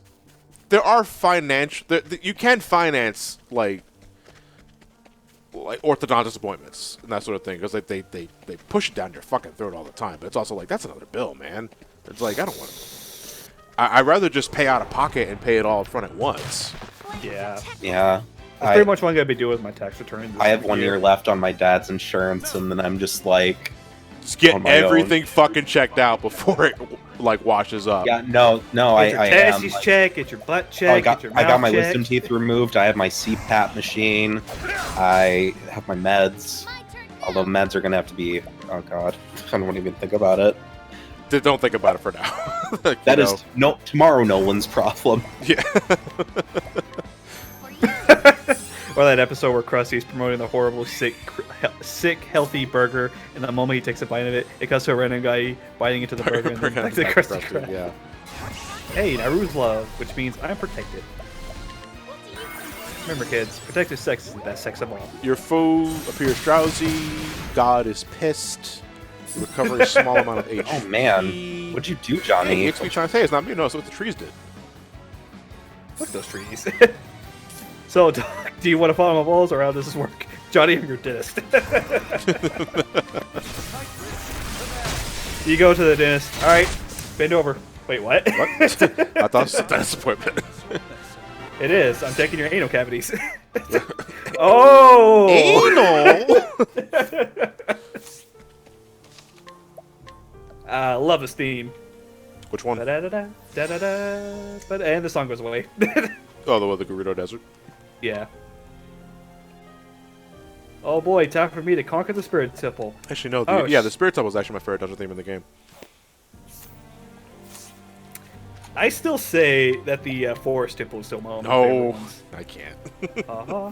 Speaker 1: there are financial. You can finance like orthodontist appointments and that sort of thing because they push it down your fucking throat all the time. But it's also like that's another bill, man. It's like I don't want to. I'd rather just pay out of pocket and pay it all up front at once.
Speaker 2: Yeah.
Speaker 5: Yeah.
Speaker 2: That's pretty much what I'm going to be doing with my tax returns.
Speaker 5: I have 1 year left on my dad's insurance, and then I'm just like...
Speaker 1: Just get everything fucking checked out before it, like, washes up.
Speaker 5: Yeah, no, I
Speaker 2: Get your
Speaker 5: am.
Speaker 2: testes checked, get your butt checked, get your mouth
Speaker 5: I got my
Speaker 2: checked.
Speaker 5: wisdom teeth removed. I have my CPAP machine. I have my meds. Although meds are going to have to be... Oh, God. I don't even think about it.
Speaker 1: Don't think about it for now. Like,
Speaker 5: that is tomorrow Nolan's problem.
Speaker 1: Yeah.
Speaker 2: Or that episode where Krusty's promoting the horrible, sick, healthy burger, and the moment he takes a bite of it, it cuts to a random guy biting into the burger and then back to Krusty Krab.
Speaker 1: Yeah.
Speaker 2: Hey, Naru's love, which means I'm protected. Remember, kids, protective sex is the best sex of all.
Speaker 1: Your foe appears drowsy. God is pissed. You recover a small amount of HP.
Speaker 5: Oh man, what'd you do, Johnny?
Speaker 1: Hey, XP trying to say it's not me. No, it's what the trees did.
Speaker 2: Fuck those trees. So, do you want to follow my balls, or how does this work? Johnny, I'm your dentist. You go to the dentist. All right, bend over. Wait, what?
Speaker 1: What? I thought it was a dentist appointment.
Speaker 2: It is. I'm checking your anal cavities. Oh!
Speaker 1: Anal.
Speaker 2: Love this theme.
Speaker 1: Which one?
Speaker 2: Da-da-da-da, da-da-da, and the song goes away.
Speaker 1: Oh, the one, the Gerudo Desert.
Speaker 2: Yeah. Oh boy, time for me to conquer the Spirit Temple.
Speaker 1: Actually, no.
Speaker 2: Oh,
Speaker 1: The Spirit Temple is actually my favorite dungeon theme in the game.
Speaker 2: I still say that the Forest Temple is still one of my
Speaker 1: No,
Speaker 2: favorite ones.
Speaker 1: I can't.
Speaker 2: Uh-huh,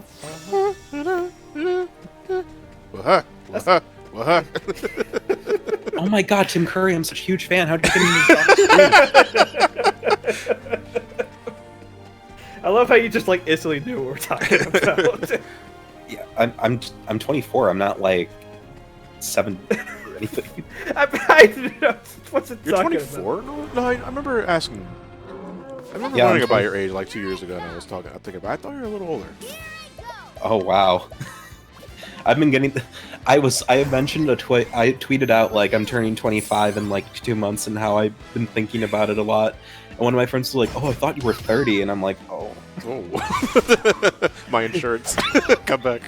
Speaker 1: Wah-huh, wah-huh, wah-huh.
Speaker 5: Oh my god, Tim Curry, I'm such a huge fan. How'd you get me?
Speaker 2: I love how you just like instantly knew what we're talking about.
Speaker 5: Yeah, I'm 24. I'm not like 7 or anything.
Speaker 2: I don't know. What's it
Speaker 1: You're
Speaker 2: talking
Speaker 1: 24? No, I remember asking. I remember
Speaker 5: Yeah,
Speaker 1: learning
Speaker 5: I'm
Speaker 1: about your age like 2 years ago, and I was thinking about. I thought you were a little older.
Speaker 5: Oh wow. I've been getting. I mentioned I tweeted out like I'm turning 25 in like 2 months and how I've been thinking about it a lot. And one of my friends was like, "Oh, I thought you were 30," and I'm like, "Oh,
Speaker 1: Oh, my insurance. Come back.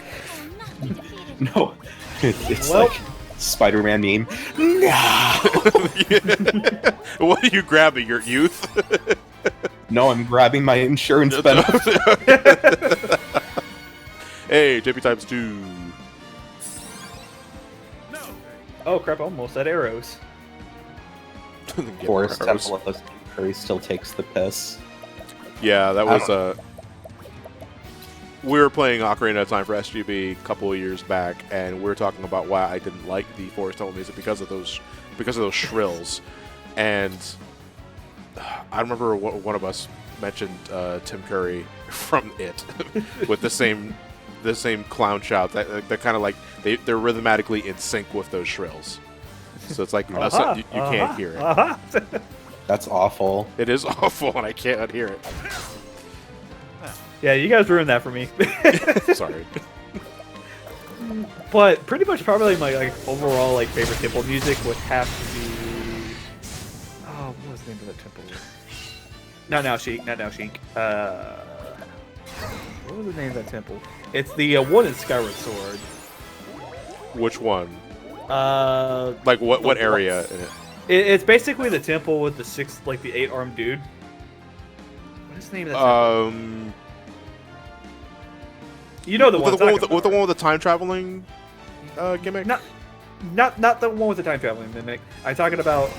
Speaker 5: no." It's
Speaker 2: Well-
Speaker 5: like Spider-Man meme. No.
Speaker 1: What are you grabbing? Your youth?
Speaker 5: No, I'm grabbing my insurance benefit.
Speaker 1: Hey, JP times 2.
Speaker 2: Oh crap! I almost had arrows.
Speaker 1: Get
Speaker 5: Forest
Speaker 1: more arrows.
Speaker 5: Temple unless Curry still takes the piss.
Speaker 1: Yeah, that
Speaker 5: I
Speaker 1: was we were playing Ocarina of Time for SGB a couple of years back, and we were talking about why I didn't like the Forest Temple music because of those shrills. And I remember one of us mentioned Tim Curry from It with the same clown shout that they're kind of like they're rhythmatically in sync with those shrills. So it's like you can't hear it.
Speaker 5: That's awful.
Speaker 1: It is awful, and I can't unhear it.
Speaker 2: Yeah, you guys ruined that for me.
Speaker 1: Sorry.
Speaker 2: But pretty much probably my like overall like favorite temple music would have to be. Oh, what was the name of that temple? Not now, Sheik. Not now, Sheik. What was the name of that temple? It's the one in Skyward Sword.
Speaker 1: Which one?
Speaker 2: Like
Speaker 1: Like what area in it?
Speaker 2: It's basically the temple with the the 8-armed dude. What is the name of that temple? You know the one.
Speaker 1: With the one with the time traveling gimmick?
Speaker 2: Not the one with the time traveling mimic. I'm talking about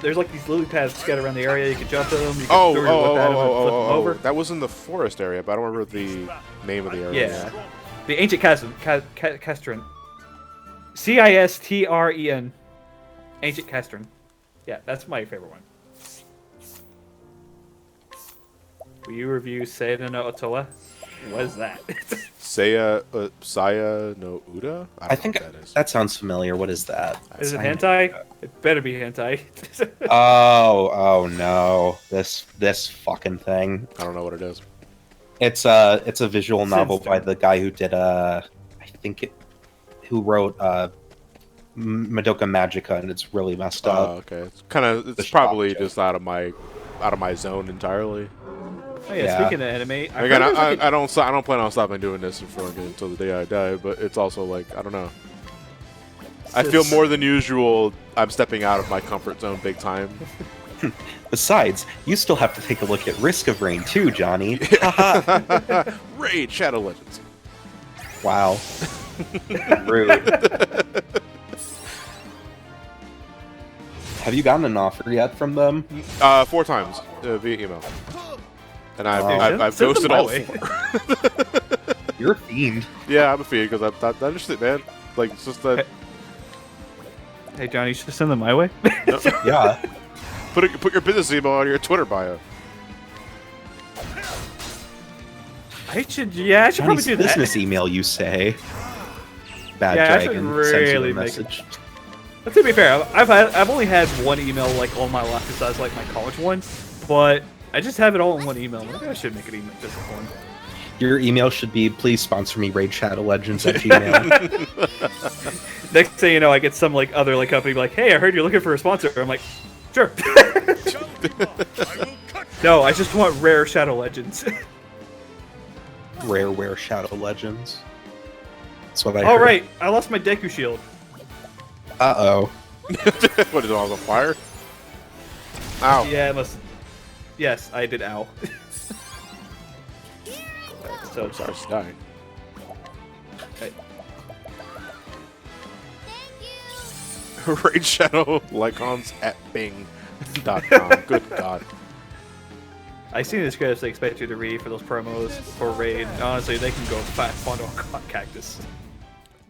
Speaker 2: there's like these lily pads scattered around the area. You can jump to them. You can throw your whip at them and flip them over.
Speaker 1: That was in the forest area, but I don't remember the name of the area.
Speaker 2: Yeah, the ancient Castren. Cistren. Ancient Castren. Yeah, that's my favorite one. Will you review Seiya no Otoa? What is that?
Speaker 1: Saya no Uda?
Speaker 5: I think
Speaker 1: know what that is.
Speaker 5: that sounds familiar. What is that?
Speaker 2: Is it hentai? It better be hentai.
Speaker 5: Oh no! This fucking thing.
Speaker 1: I don't know what it is.
Speaker 5: It's a visual novel
Speaker 2: Since
Speaker 5: by
Speaker 2: then.
Speaker 5: the guy who did who wrote Madoka Magica, and it's really messed
Speaker 1: Oh,
Speaker 5: up.
Speaker 1: okay.
Speaker 5: The
Speaker 1: It's probably
Speaker 5: shock
Speaker 1: just out of my zone entirely.
Speaker 2: Oh yeah,
Speaker 5: Yeah.
Speaker 2: speaking of anime,
Speaker 1: Again, I don't plan on stopping doing this until the day I die. But it's also like I don't know. I feel more than usual. I'm stepping out of my comfort zone big time.
Speaker 5: Besides, you still have to take a look at Risk of Rain too, Johnny. Haha.
Speaker 1: Raid Shadow Legends.
Speaker 5: Wow. Rude. Have you gotten an offer yet from them?
Speaker 1: 4 times via email, and I've
Speaker 2: send them
Speaker 1: ghosted
Speaker 2: my
Speaker 1: all
Speaker 2: way.
Speaker 1: 4.
Speaker 5: You're a fiend.
Speaker 1: Yeah, I'm a fiend because I'm just it, man. Like it's just that.
Speaker 2: Hey Johnny, you should send them my way.
Speaker 5: Yeah.
Speaker 1: Put your business email on your Twitter bio.
Speaker 2: I should probably
Speaker 5: Johnny's
Speaker 2: do that.
Speaker 5: business email, you say? Bad
Speaker 2: Yeah, I should
Speaker 5: Dragon sends you
Speaker 2: really
Speaker 5: a
Speaker 2: make it-
Speaker 5: message.
Speaker 2: But to be fair, I've only had one email like all my life besides like my college one, but I just have it all in one email. Maybe I should make it email just one.
Speaker 5: Your email should be, please sponsor me, Raid Shadow Legends at Gmail.
Speaker 2: Next thing you know, I get some like other like company like, hey, I heard you're looking for a sponsor. I'm like, sure. No, I just want rare Shadow Legends.
Speaker 5: Rareware Shadow Legends. That's what I
Speaker 2: All
Speaker 5: heard.
Speaker 2: right, I lost my Deku shield.
Speaker 5: Uh-oh.
Speaker 1: What is it on fire? Ow.
Speaker 2: Yeah, it must. Yes, I did. Ow. So
Speaker 1: I'm sorry, she's dying.
Speaker 2: okay.
Speaker 1: Raid Shadow Lycons at Bing.com. Good God.
Speaker 2: I seen the scripts they expect you to read for those promos for Raid. Honestly, they can go fond on Cactus.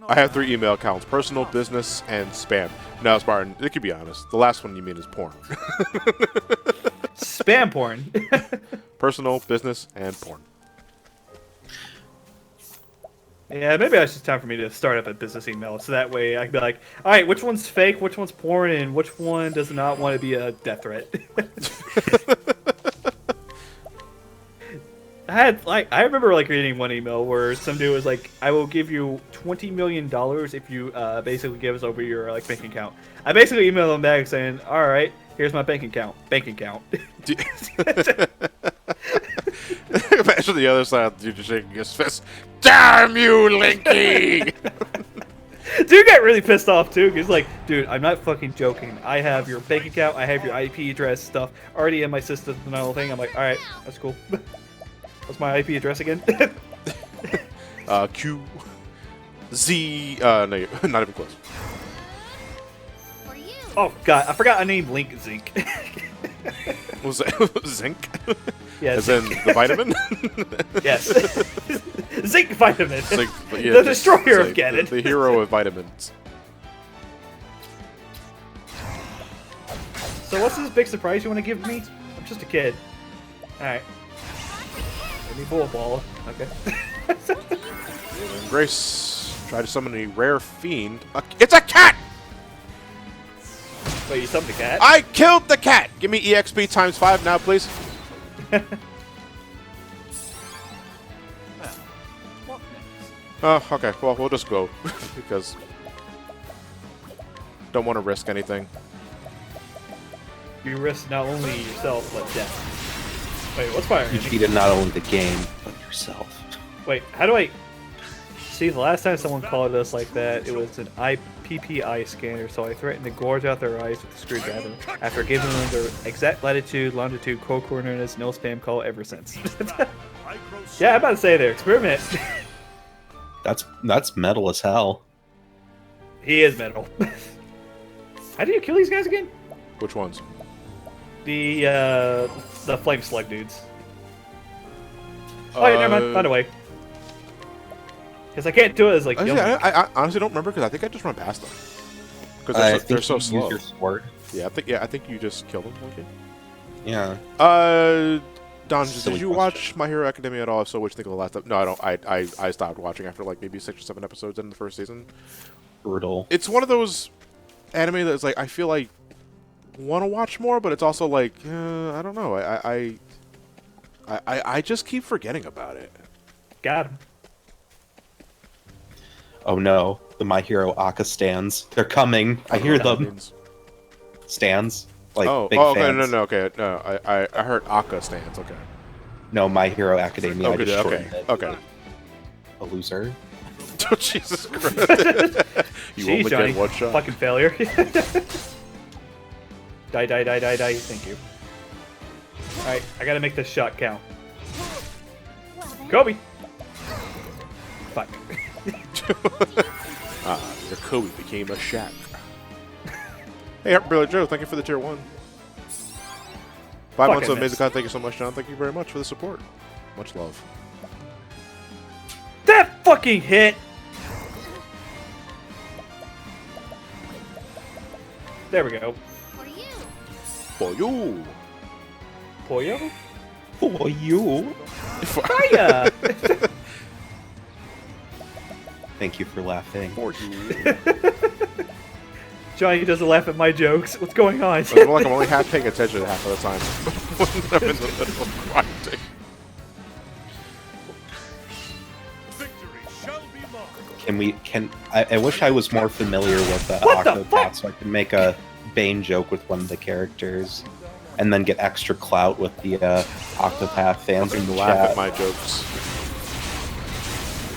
Speaker 1: I have 3 email accounts: personal, business, and spam. No, Spartan, it could be honest. The last one you mean is porn.
Speaker 2: Spam porn.
Speaker 1: Personal, business, and porn.
Speaker 2: Yeah, maybe it's just time for me to start up a business email, so that way I can be like, all right, which one's fake, which one's porn, and which one does not want to be a death threat. I remember like reading one email where some dude was like, I will give you $20 million if you basically give us over your like bank account. I basically emailed them back saying, all right, here's my bank account.
Speaker 1: Imagine the other side of the dude just shaking his fist. Damn you, Linky!
Speaker 2: Dude got really pissed off too, because like, dude, I'm not fucking joking. I have your bank account, I have your IP address stuff already in my system and the whole thing. I'm like, all right, that's cool. What's my IP address again?
Speaker 1: Q. Z. No, not even close.
Speaker 3: For you.
Speaker 2: Oh god, I forgot I named Link Zinc.
Speaker 1: What was that? Zinc?
Speaker 2: Yeah,
Speaker 1: As in the vitamin?
Speaker 2: yes. Zinc vitamin.
Speaker 1: Zinc, yeah,
Speaker 2: The
Speaker 1: just
Speaker 2: destroyer of
Speaker 1: say
Speaker 2: Ganon.
Speaker 1: The hero of vitamins.
Speaker 2: So what's this big surprise you want to give me? I'm just a kid. Alright. Give me bullet ball. Okay.
Speaker 1: Grace tried to summon a rare fiend. It's a cat!
Speaker 2: Wait, you summoned a cat?
Speaker 1: I killed the cat! Give me EXP times 5 now, please.
Speaker 4: What next?
Speaker 1: Oh, okay. Well, we'll just go. Because... don't want to risk anything.
Speaker 2: You risk not only yourself, but death. Wait, what's fire?
Speaker 5: You cheated not only the game, but yourself.
Speaker 2: Wait, how do I... See, the last time someone called us like that, it was an IPPI scanner, so I threatened to gorge out their eyes with a screwdriver after giving them their exact latitude, longitude, co-coordinates, no spam call ever since. Yeah, I'm about to say there, experiment.
Speaker 5: That's metal as hell.
Speaker 2: He is metal. How do you kill these guys again?
Speaker 1: Which ones?
Speaker 2: The flame slug dudes. Oh, yeah, never mind. Find a way. Because I can't do it as like.
Speaker 1: Honestly,
Speaker 2: Young.
Speaker 1: I honestly don't remember because I think I just run past them. Because
Speaker 5: I
Speaker 1: they're,
Speaker 5: think
Speaker 1: they're so
Speaker 5: you
Speaker 1: slow.
Speaker 5: Use your sword.
Speaker 1: Yeah, I think you just killed them. Okay.
Speaker 5: Yeah.
Speaker 1: Don,
Speaker 5: Silly
Speaker 1: did you
Speaker 5: question.
Speaker 1: watch My Hero Academia at all? If so, what do you think of the last? No, I don't. I stopped watching after like maybe 6 or 7 episodes in the first season.
Speaker 5: Brutal.
Speaker 1: It's one of those anime that's like I feel like want to watch more, but it's also like I don't know. I just keep forgetting about it.
Speaker 2: Got him.
Speaker 5: Oh no, the My Hero Aka stands. They're coming. I hear
Speaker 1: don't know what that
Speaker 5: them.
Speaker 1: means.
Speaker 5: Stands. Like big
Speaker 1: okay,
Speaker 5: fans.
Speaker 1: no, okay, no. I heard Akka stands. Okay.
Speaker 5: No, My Hero Academia. I
Speaker 1: Okay,
Speaker 5: just
Speaker 1: okay,
Speaker 5: shortened it.
Speaker 1: okay.
Speaker 5: A loser.
Speaker 1: Oh, Jesus Christ! You
Speaker 2: Jeez,
Speaker 1: only
Speaker 2: Johnny.
Speaker 1: get one shot.
Speaker 2: Fucking failure. Die. Thank you. Alright, I gotta make this shot count.
Speaker 3: Well then.
Speaker 2: Kobe! Fuck.
Speaker 1: Your Kobe became a Shaq. Hey, Brother Joe, thank you for the tier 1. 5 months of
Speaker 2: Fucking
Speaker 1: amazing
Speaker 2: missed.
Speaker 1: content. Thank you so much, John. Thank you very much for the support. Much love.
Speaker 2: That fucking hit! There we go.
Speaker 3: For you.
Speaker 1: For you.
Speaker 2: Pollo?
Speaker 5: For you.
Speaker 2: Fire!
Speaker 5: Thank you for laughing.
Speaker 1: For you.
Speaker 2: Johnny doesn't laugh at my jokes. What's going on?
Speaker 1: I feel like I'm only half paying attention half of the time when I'm in the middle of grinding.
Speaker 5: I wish I was more familiar with
Speaker 2: What the
Speaker 5: Octopath
Speaker 2: fuck?
Speaker 5: so I could make a Bane joke with one of the characters, and then get extra clout with the Octopath fans in the
Speaker 1: Laugh
Speaker 5: chat.
Speaker 1: at my jokes.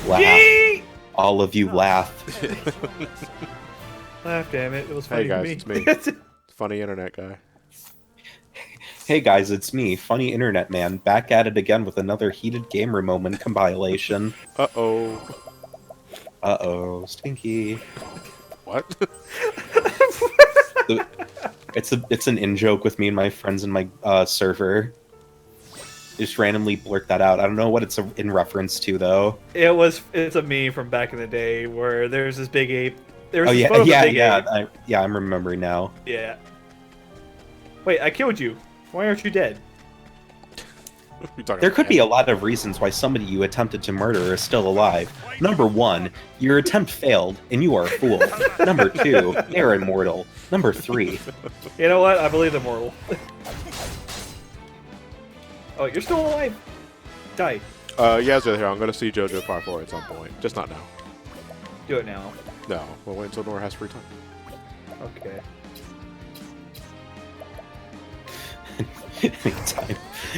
Speaker 5: Laugh.
Speaker 2: Yee!
Speaker 5: All of you laugh.
Speaker 2: Laugh, damn it. It was funny
Speaker 1: Hey guys,
Speaker 2: to
Speaker 1: it's
Speaker 2: me.
Speaker 1: me. Funny internet guy.
Speaker 5: Hey guys, it's me, Funny Internet Man, back at it again with another heated gamer moment compilation.
Speaker 1: Uh-oh.
Speaker 5: Uh-oh, stinky.
Speaker 1: What?
Speaker 5: It's an in-joke with me and my friends in my server. Just randomly blurt that out. I don't know what it's in reference to, though.
Speaker 2: It's a meme from back in the day where there's this big ape. There was
Speaker 5: Oh,
Speaker 2: this
Speaker 5: yeah,
Speaker 2: photo of a
Speaker 5: yeah,
Speaker 2: big ape.
Speaker 5: I'm remembering now.
Speaker 2: Yeah. Wait, I killed you. Why aren't you dead?
Speaker 5: There could be a lot of reasons why somebody you attempted to murder is still alive. Number 1, your attempt failed, and you are a fool. Number 2, they're immortal. Number 3,
Speaker 2: You know what? I believe they're mortal. Oh, you're still alive. Die.
Speaker 1: Yeah, here. I'm gonna see JoJo Part 4 at some point. Just not now.
Speaker 2: Do it now.
Speaker 1: No, we'll wait until Nora has free time.
Speaker 2: Okay.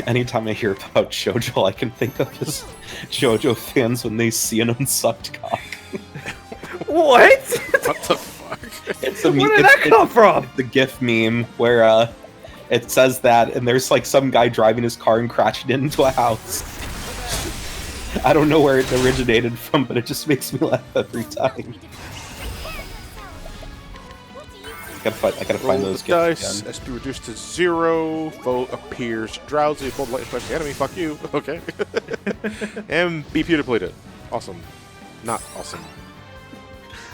Speaker 5: anytime I hear about JoJo, all I can think of is JoJo fans when they see an unsucked cock.
Speaker 2: What?
Speaker 1: What the fuck?
Speaker 5: It's a
Speaker 2: Where did that come from?
Speaker 5: the GIF meme where it says that, and there's like some guy driving his car and crashing into a house. I don't know where it originated from, but it just makes me laugh every time. I gotta find
Speaker 1: Roll
Speaker 5: those
Speaker 1: the
Speaker 5: GIFs
Speaker 1: dice.
Speaker 5: again.
Speaker 1: SP reduced to 0. Foe appears drowsy. Bold light strikes the enemy. Fuck you. Okay. And BP depleted. Awesome. Not awesome.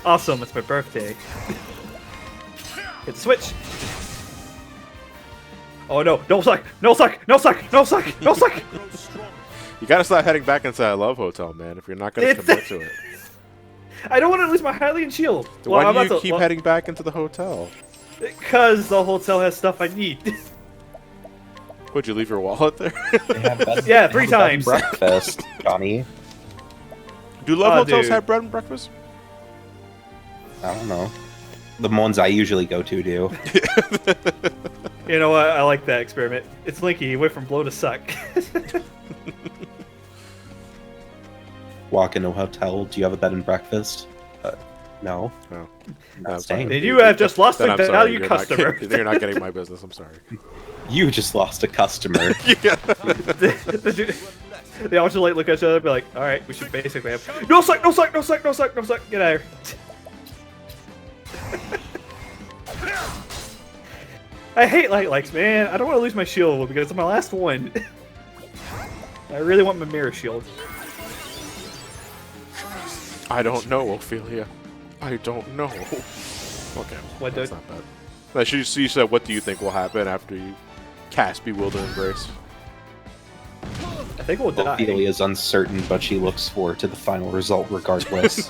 Speaker 2: Awesome, it's my birthday. Hit the switch. Oh no, no suck, no suck, no suck, no suck, no suck!
Speaker 1: You gotta start heading back into that love hotel, man, if you're not gonna commit to it.
Speaker 2: I don't want to lose my Hylian shield.
Speaker 1: Why do you keep heading back into the hotel?
Speaker 2: Because the hotel has stuff I need.
Speaker 1: Would you leave your wallet there?
Speaker 5: They have bed-
Speaker 2: Yeah,
Speaker 5: they
Speaker 2: 3
Speaker 5: have bed and
Speaker 2: times.
Speaker 5: Breakfast, Johnny.
Speaker 1: Do love
Speaker 2: Oh,
Speaker 1: hotels
Speaker 2: dude.
Speaker 1: have bread and breakfast?
Speaker 5: I don't know. The ones I usually go to do.
Speaker 2: You know what? I like that experiment. It's Linky. He went from blow to suck.
Speaker 5: Walk into a hotel. Do you have a bed and breakfast? No.
Speaker 1: No.
Speaker 5: I'm
Speaker 1: I'm
Speaker 5: not staying.
Speaker 2: Then you have just lost
Speaker 1: Then
Speaker 2: a
Speaker 1: I'm sorry.
Speaker 2: value
Speaker 1: You're
Speaker 2: customer.
Speaker 1: Not, you're not getting my business. I'm sorry.
Speaker 5: You just lost a customer.
Speaker 1: Yeah.
Speaker 2: They all just like look at each other and be like, all right, we should basically have no suck, no suck, no suck, no suck, no suck. Get out of here. I hate light likes, man. I don't want to lose my shield because it's my last one. I really want my mirror shield.
Speaker 1: I don't know, Ophelia. I don't know. Okay.
Speaker 2: What
Speaker 1: That's
Speaker 2: the-
Speaker 1: not bad. No, she said, what do you think will happen after you cast Bewilder Embrace?
Speaker 2: I think we'll die.
Speaker 5: Ophelia is uncertain, but she looks forward to the final result regardless.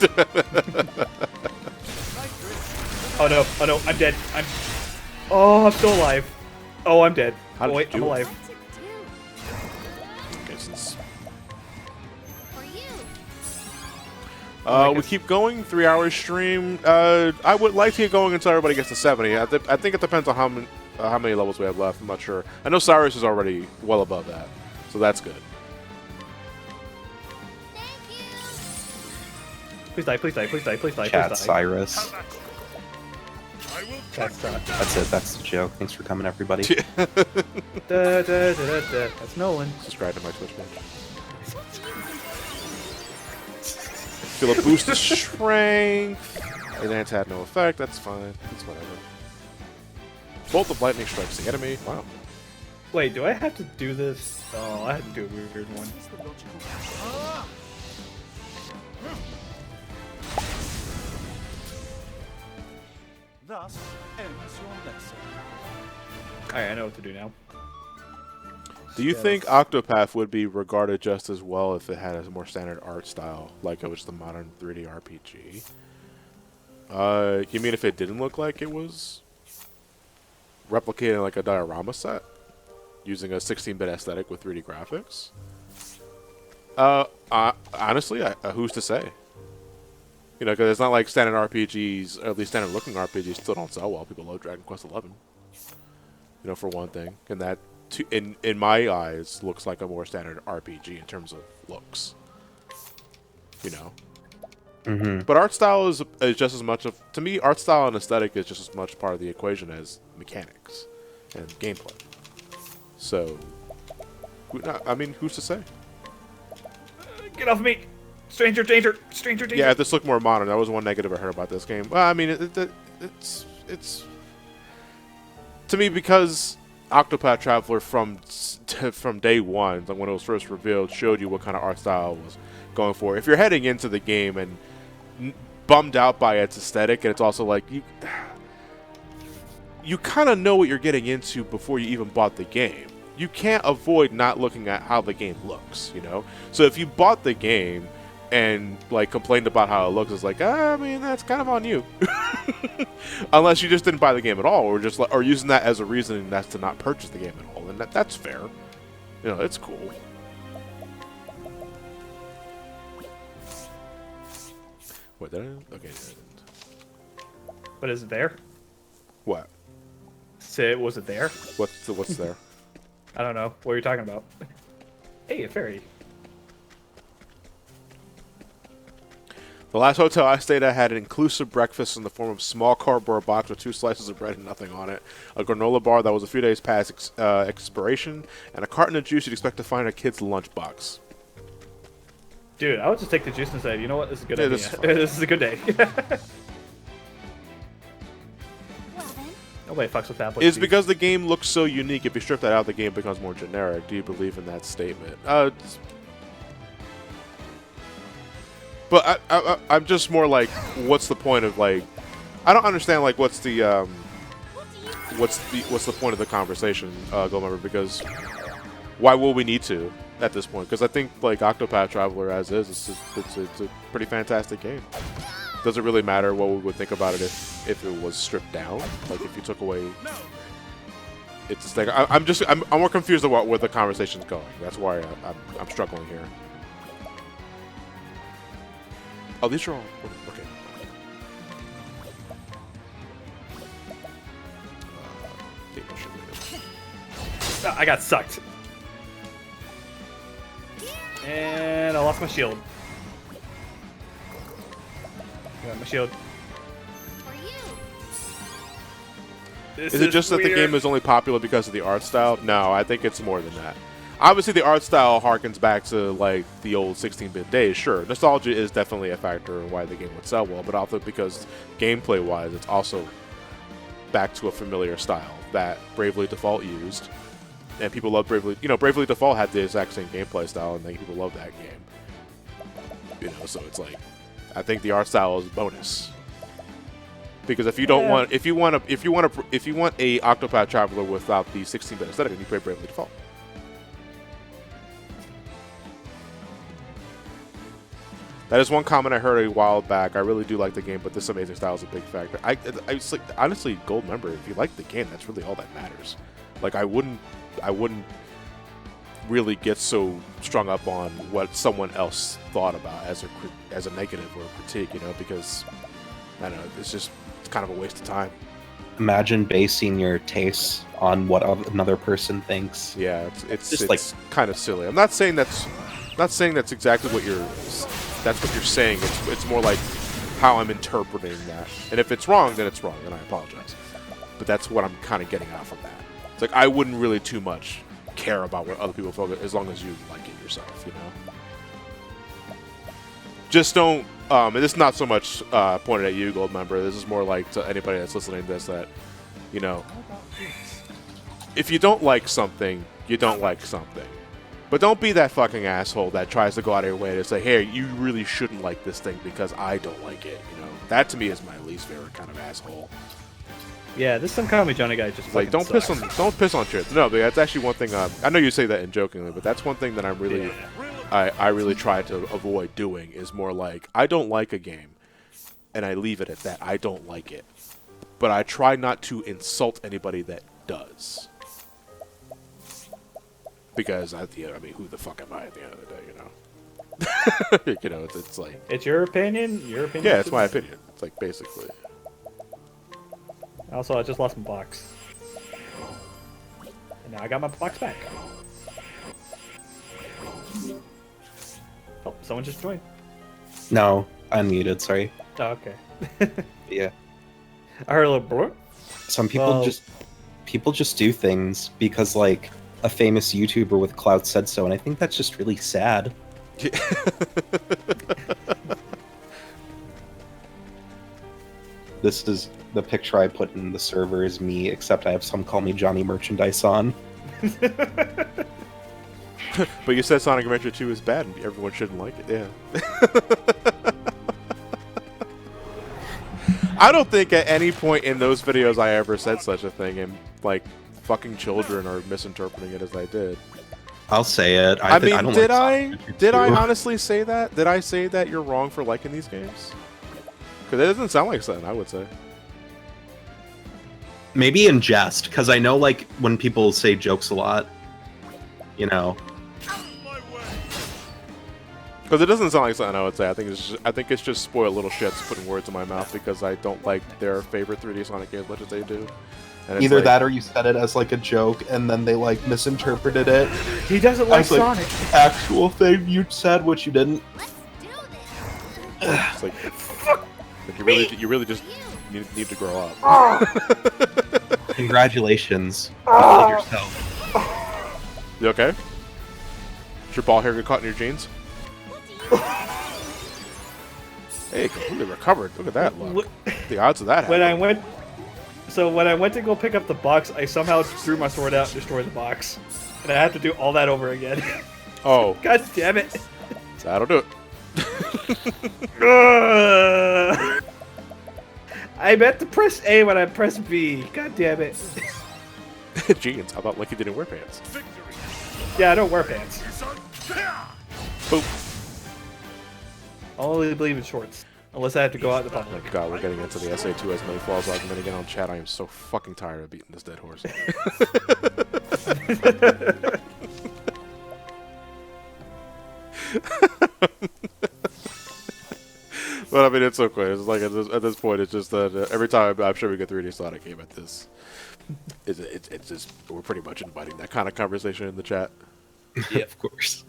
Speaker 2: Oh no, I'm dead. Oh, I'm still alive. Oh, I'm dead.
Speaker 1: How did
Speaker 2: Oh,
Speaker 1: you
Speaker 2: wait,
Speaker 1: do
Speaker 2: I'm
Speaker 1: it?
Speaker 2: alive.
Speaker 1: Okay, since
Speaker 3: For you.
Speaker 1: we keep going, 3 hours stream. I would like to get going until everybody gets to 70. I think it depends on how many levels we have left. I'm not sure. I know Cyrus is already well above that, so that's good.
Speaker 3: Thank you.
Speaker 2: Please die, please die, please die, please die,
Speaker 5: Chat
Speaker 2: please die.
Speaker 5: Cyrus.
Speaker 2: That's
Speaker 5: That's it. That's the joke. Thanks for coming, everybody.
Speaker 2: That's Nolan.
Speaker 1: Subscribe to my Twitch page. Feel a boost of strength. Advance had no effect. That's fine. That's whatever. Bolt of lightning strikes the enemy. Wow.
Speaker 2: Wait, do I have to do this? Oh, I have to do a weird one.
Speaker 4: Thus ends your lesson.
Speaker 2: Alright, I know what to do now.
Speaker 1: Do you think Octopath would be regarded just as well if it had a more standard art style, like it was the modern 3D RPG? You mean if it didn't look like it was replicating like a diorama set, using a 16-bit aesthetic with 3D graphics? Honestly, who's to say? You know, because it's not like standard RPGs, or at least standard looking RPGs, still don't sell well. People love Dragon Quest XI. You know, for one thing, and that, in my eyes, looks like a more standard RPG in terms of looks. You know. But art style is just as much of, to me, art style and aesthetic is just as much part of the equation as mechanics and gameplay. So, I mean, who's to say?
Speaker 2: Get off me! Stranger danger! Stranger danger!
Speaker 1: Yeah, this looked more modern. That was one negative I heard about this game. Well, I mean, it's to me, because Octopath Traveler from day one, like when it was first revealed, showed you what kind of art style it was going for. If you're heading into the game and bummed out by its aesthetic, and it's also like you kind of know what you're getting into before you even bought the game. You can't avoid not looking at how the game looks, you know? So if you bought the game and like complained about how it looks, it's like, I mean, that's kind of on you. Unless you just didn't buy the game at all, or just or using that as a reason that's to not purchase the game at all, and that's fair. You know, it's cool. What did I? Okay, I didn't.
Speaker 2: But is it there?
Speaker 1: What?
Speaker 2: Say, was it there?
Speaker 1: What's there?
Speaker 2: I don't know. What are you talking about? Hey, a fairy.
Speaker 1: The last hotel I stayed at had an inclusive breakfast in the form of a small cardboard box with 2 slices of bread and nothing on it, a granola bar that was a few days past expiration, and a carton of juice you'd expect to find in a kid's lunchbox.
Speaker 2: Dude, I would just take the juice and say, you know what, this is a good
Speaker 1: Yeah,
Speaker 2: idea.
Speaker 1: this is fine.
Speaker 2: This is a good day.
Speaker 3: Well then,
Speaker 2: Nobody fucks with apple
Speaker 1: It's
Speaker 2: juice.
Speaker 1: because the game looks so unique. If you strip that out, the game becomes more generic. Do you believe in that statement? But I'm just more like, what's the point of like? I don't understand like what's the
Speaker 3: what do you
Speaker 1: what's the point of the conversation, Goldmember? Because why will we need to at this point? Because I think like Octopath Traveler as is, it's a pretty fantastic game. Does it really matter what we would think about it if it was stripped down? Like if you took away, it's just like I'm more confused about where the conversation's going. That's why I'm struggling here. Oh, these are all okay. Think I should read it.
Speaker 2: I got sucked. And I lost my shield. Got my shield.
Speaker 3: for you?
Speaker 2: This
Speaker 1: Is it just that the
Speaker 2: weird.
Speaker 1: game is only popular because of the art style? No, I think it's more than that. Obviously, the art style harkens back to like the old 16-bit days. Sure, nostalgia is definitely a factor in why the game would sell well, but also because gameplay-wise, it's also back to a familiar style that Bravely Default used, and people love Bravely. You know, Bravely Default had the exact same gameplay style, and people love that game. You know, so it's like, I think the art style is a bonus. Because if you don't want, if you want a Octopath Traveler without the 16-bit aesthetic, then you play Bravely Default. That is one comment I heard a while back. I really do like the game, but this amazing style is a big factor. I it's like, honestly, Gold member, if you like the game, that's really all that matters. Like I wouldn't really get so strung up on what someone else thought about as a negative or a critique, you know, because I don't know, it's kind of a waste of time.
Speaker 5: Imagine basing your tastes on what another person thinks.
Speaker 1: Yeah, it's
Speaker 5: Just like-
Speaker 1: kind of silly. I'm not saying that's exactly what you're saying. It's more like how I'm interpreting that. And if it's wrong, then it's wrong, and I apologize. But that's what I'm kind of getting out from that. It's like I wouldn't really too much care about what other people feel as long as you like it yourself, you know. Just don't. And this is not so much pointed at you, Gold member. This is more like to anybody that's listening to this that, you know, if you don't like something, you don't like something. But don't be that fucking asshole that tries to go out of your way to say, hey, you really shouldn't like this thing because I don't like it, you know? That to me is my least favorite kind of asshole.
Speaker 2: Yeah, this Some Comedy Johnny guy just
Speaker 1: It's like
Speaker 2: fucking sucks.
Speaker 1: don't piss on shit. No, but that's actually one thing. I know you say that in jokingly, but that's one thing that I'm really, I really try to avoid doing is more like I don't like a game, and I leave it at that. I don't like it, but I try not to insult anybody that does, because I mean, who the fuck am I at the end of the day, you know? You know, it's like
Speaker 2: It's your opinion. Your opinion.
Speaker 1: yeah, it's my opinion. It's like basically.
Speaker 2: Also, I just lost my box. And now I got my box back. Oh, someone just joined.
Speaker 5: No, unmuted. Sorry.
Speaker 2: Oh, okay.
Speaker 5: Yeah.
Speaker 2: I heard a little blur.
Speaker 5: Some people just do things because like a famous YouTuber with clout said so, and I think that's just really sad. This is the picture I put in the server is me, except I have some call me Johnny Merchandise on.
Speaker 1: But you said Sonic Adventure 2 is bad and everyone shouldn't like it. Yeah. I don't think at any point in those videos I ever said such a thing, and like fucking children are misinterpreting it as I did.
Speaker 5: I'll say it.
Speaker 1: I mean,
Speaker 5: don't
Speaker 1: did
Speaker 5: like
Speaker 1: I?
Speaker 5: Sonic Adventure
Speaker 1: Did I
Speaker 5: 2.
Speaker 1: honestly say that? Did I say that you're wrong for liking these games? Because it doesn't sound like something I would say.
Speaker 5: Maybe in jest, because I know like when people say jokes a lot, you know.
Speaker 1: Because it doesn't sound like something I would say. I think it's just spoiled little shits putting words in my mouth because I don't like their favorite 3D Sonic game as much as they do. And it's
Speaker 6: Either
Speaker 1: like,
Speaker 6: that or you said it as like a joke and then they like misinterpreted it.
Speaker 2: He doesn't like
Speaker 6: as, like,
Speaker 2: Sonic.
Speaker 6: Actual thing you said, which you didn't.
Speaker 1: It's like you really just need to grow up.
Speaker 5: Congratulations. You did yourself.
Speaker 1: You okay? Did your ball hair get caught in your jeans? Hey, completely recovered. Look at that look. The odds of that
Speaker 2: When
Speaker 1: happening.
Speaker 2: when I went to go pick up the box, I somehow threw my sword out and destroyed the box, and I had to do all that over again.
Speaker 1: Oh,
Speaker 2: God damn it!
Speaker 1: that'll do it.
Speaker 2: I meant to press A when I pressed B. God damn it!
Speaker 1: Jeans. How about like you didn't wear pants?
Speaker 2: Yeah, I don't wear pants.
Speaker 1: Boom.
Speaker 2: I only believe in shorts, unless I have to go out in the
Speaker 1: Oh
Speaker 2: public.
Speaker 1: god, we're getting into the SA2 has many flaws argument again on chat. I am so fucking tired of beating this dead horse. But I mean, it's okay. It's like at this point, it's just that every time I'm sure we get 3D Sonic game at this, it's just we're pretty much inviting that kind of conversation in the chat.
Speaker 5: Yeah, of course.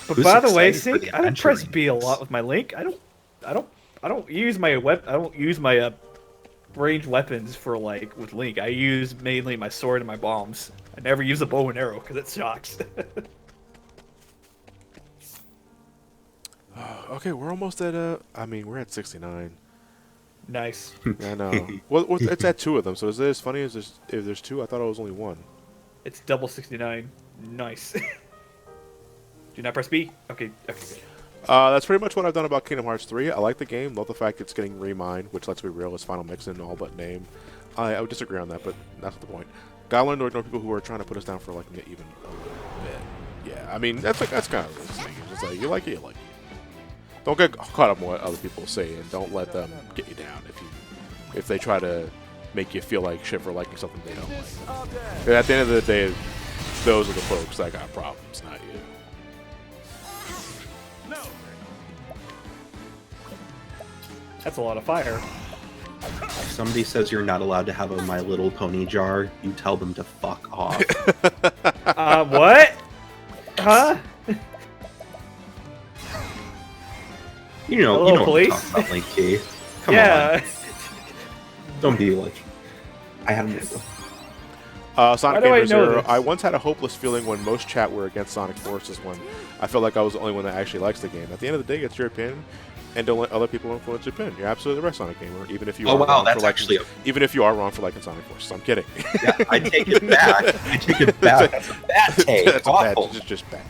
Speaker 2: But
Speaker 5: Who's
Speaker 2: by the way,
Speaker 5: excited for
Speaker 2: Sync,
Speaker 5: the
Speaker 2: I don't press
Speaker 5: adventure
Speaker 2: B a
Speaker 5: games?
Speaker 2: lot with my Link. I don't use my ranged weapons for like with Link. I use mainly my sword and my bombs. I never use a bow and arrow because it shocks.
Speaker 1: Okay, we're almost at I mean, we're at 69.
Speaker 2: Nice.
Speaker 1: I know. Well, it's at 2 of them. So is it as funny as if there's 2? I thought it was only 1.
Speaker 2: It's double 69. Nice. Do not press B. Okay. Okay.
Speaker 1: That's pretty much what I've done about Kingdom Hearts 3. I like the game. Love the fact it's getting remined, which let's be real, is Final Mix in all but name. I would disagree on that, but that's not the point. Gotta learn to ignore people who are trying to put us down for like even a little bit. Yeah, I mean that's kind of the thing. It's just like you like it, you like it. Don't get caught up in what other people say, and don't let them get you down if they try to make you feel like shit for liking something they don't like. And at the end of the day, those are the folks that got problems, not you.
Speaker 2: That's a lot of fire.
Speaker 5: If somebody says you're not allowed to have a My Little Pony jar, you tell them to fuck off.
Speaker 2: What? Huh?
Speaker 5: You know
Speaker 2: Hello,
Speaker 5: what
Speaker 2: police?
Speaker 5: I'm talking about, Link Key. Come
Speaker 2: Yeah.
Speaker 5: on. Don't be like... I had a...
Speaker 1: Sonic
Speaker 2: Why do I
Speaker 1: Gamer
Speaker 2: know
Speaker 1: Zero.
Speaker 2: this?
Speaker 1: I once had a hopeless feeling when most chat were against Sonic Forces when I felt like I was the only one that actually likes the game. At the end of the day, it's your opinion, and don't let other people influence your opinion. You're absolutely right, Sonic Gamer. Even if you
Speaker 5: Oh
Speaker 1: are
Speaker 5: wow,
Speaker 1: wrong
Speaker 5: that's
Speaker 1: for
Speaker 5: actually...
Speaker 1: even if you are wrong for liking Sonic Forces, I'm kidding.
Speaker 5: Yeah, I take it back. I take it back. That's a bad take.
Speaker 1: That's a bad,
Speaker 5: Awful.
Speaker 1: just bad.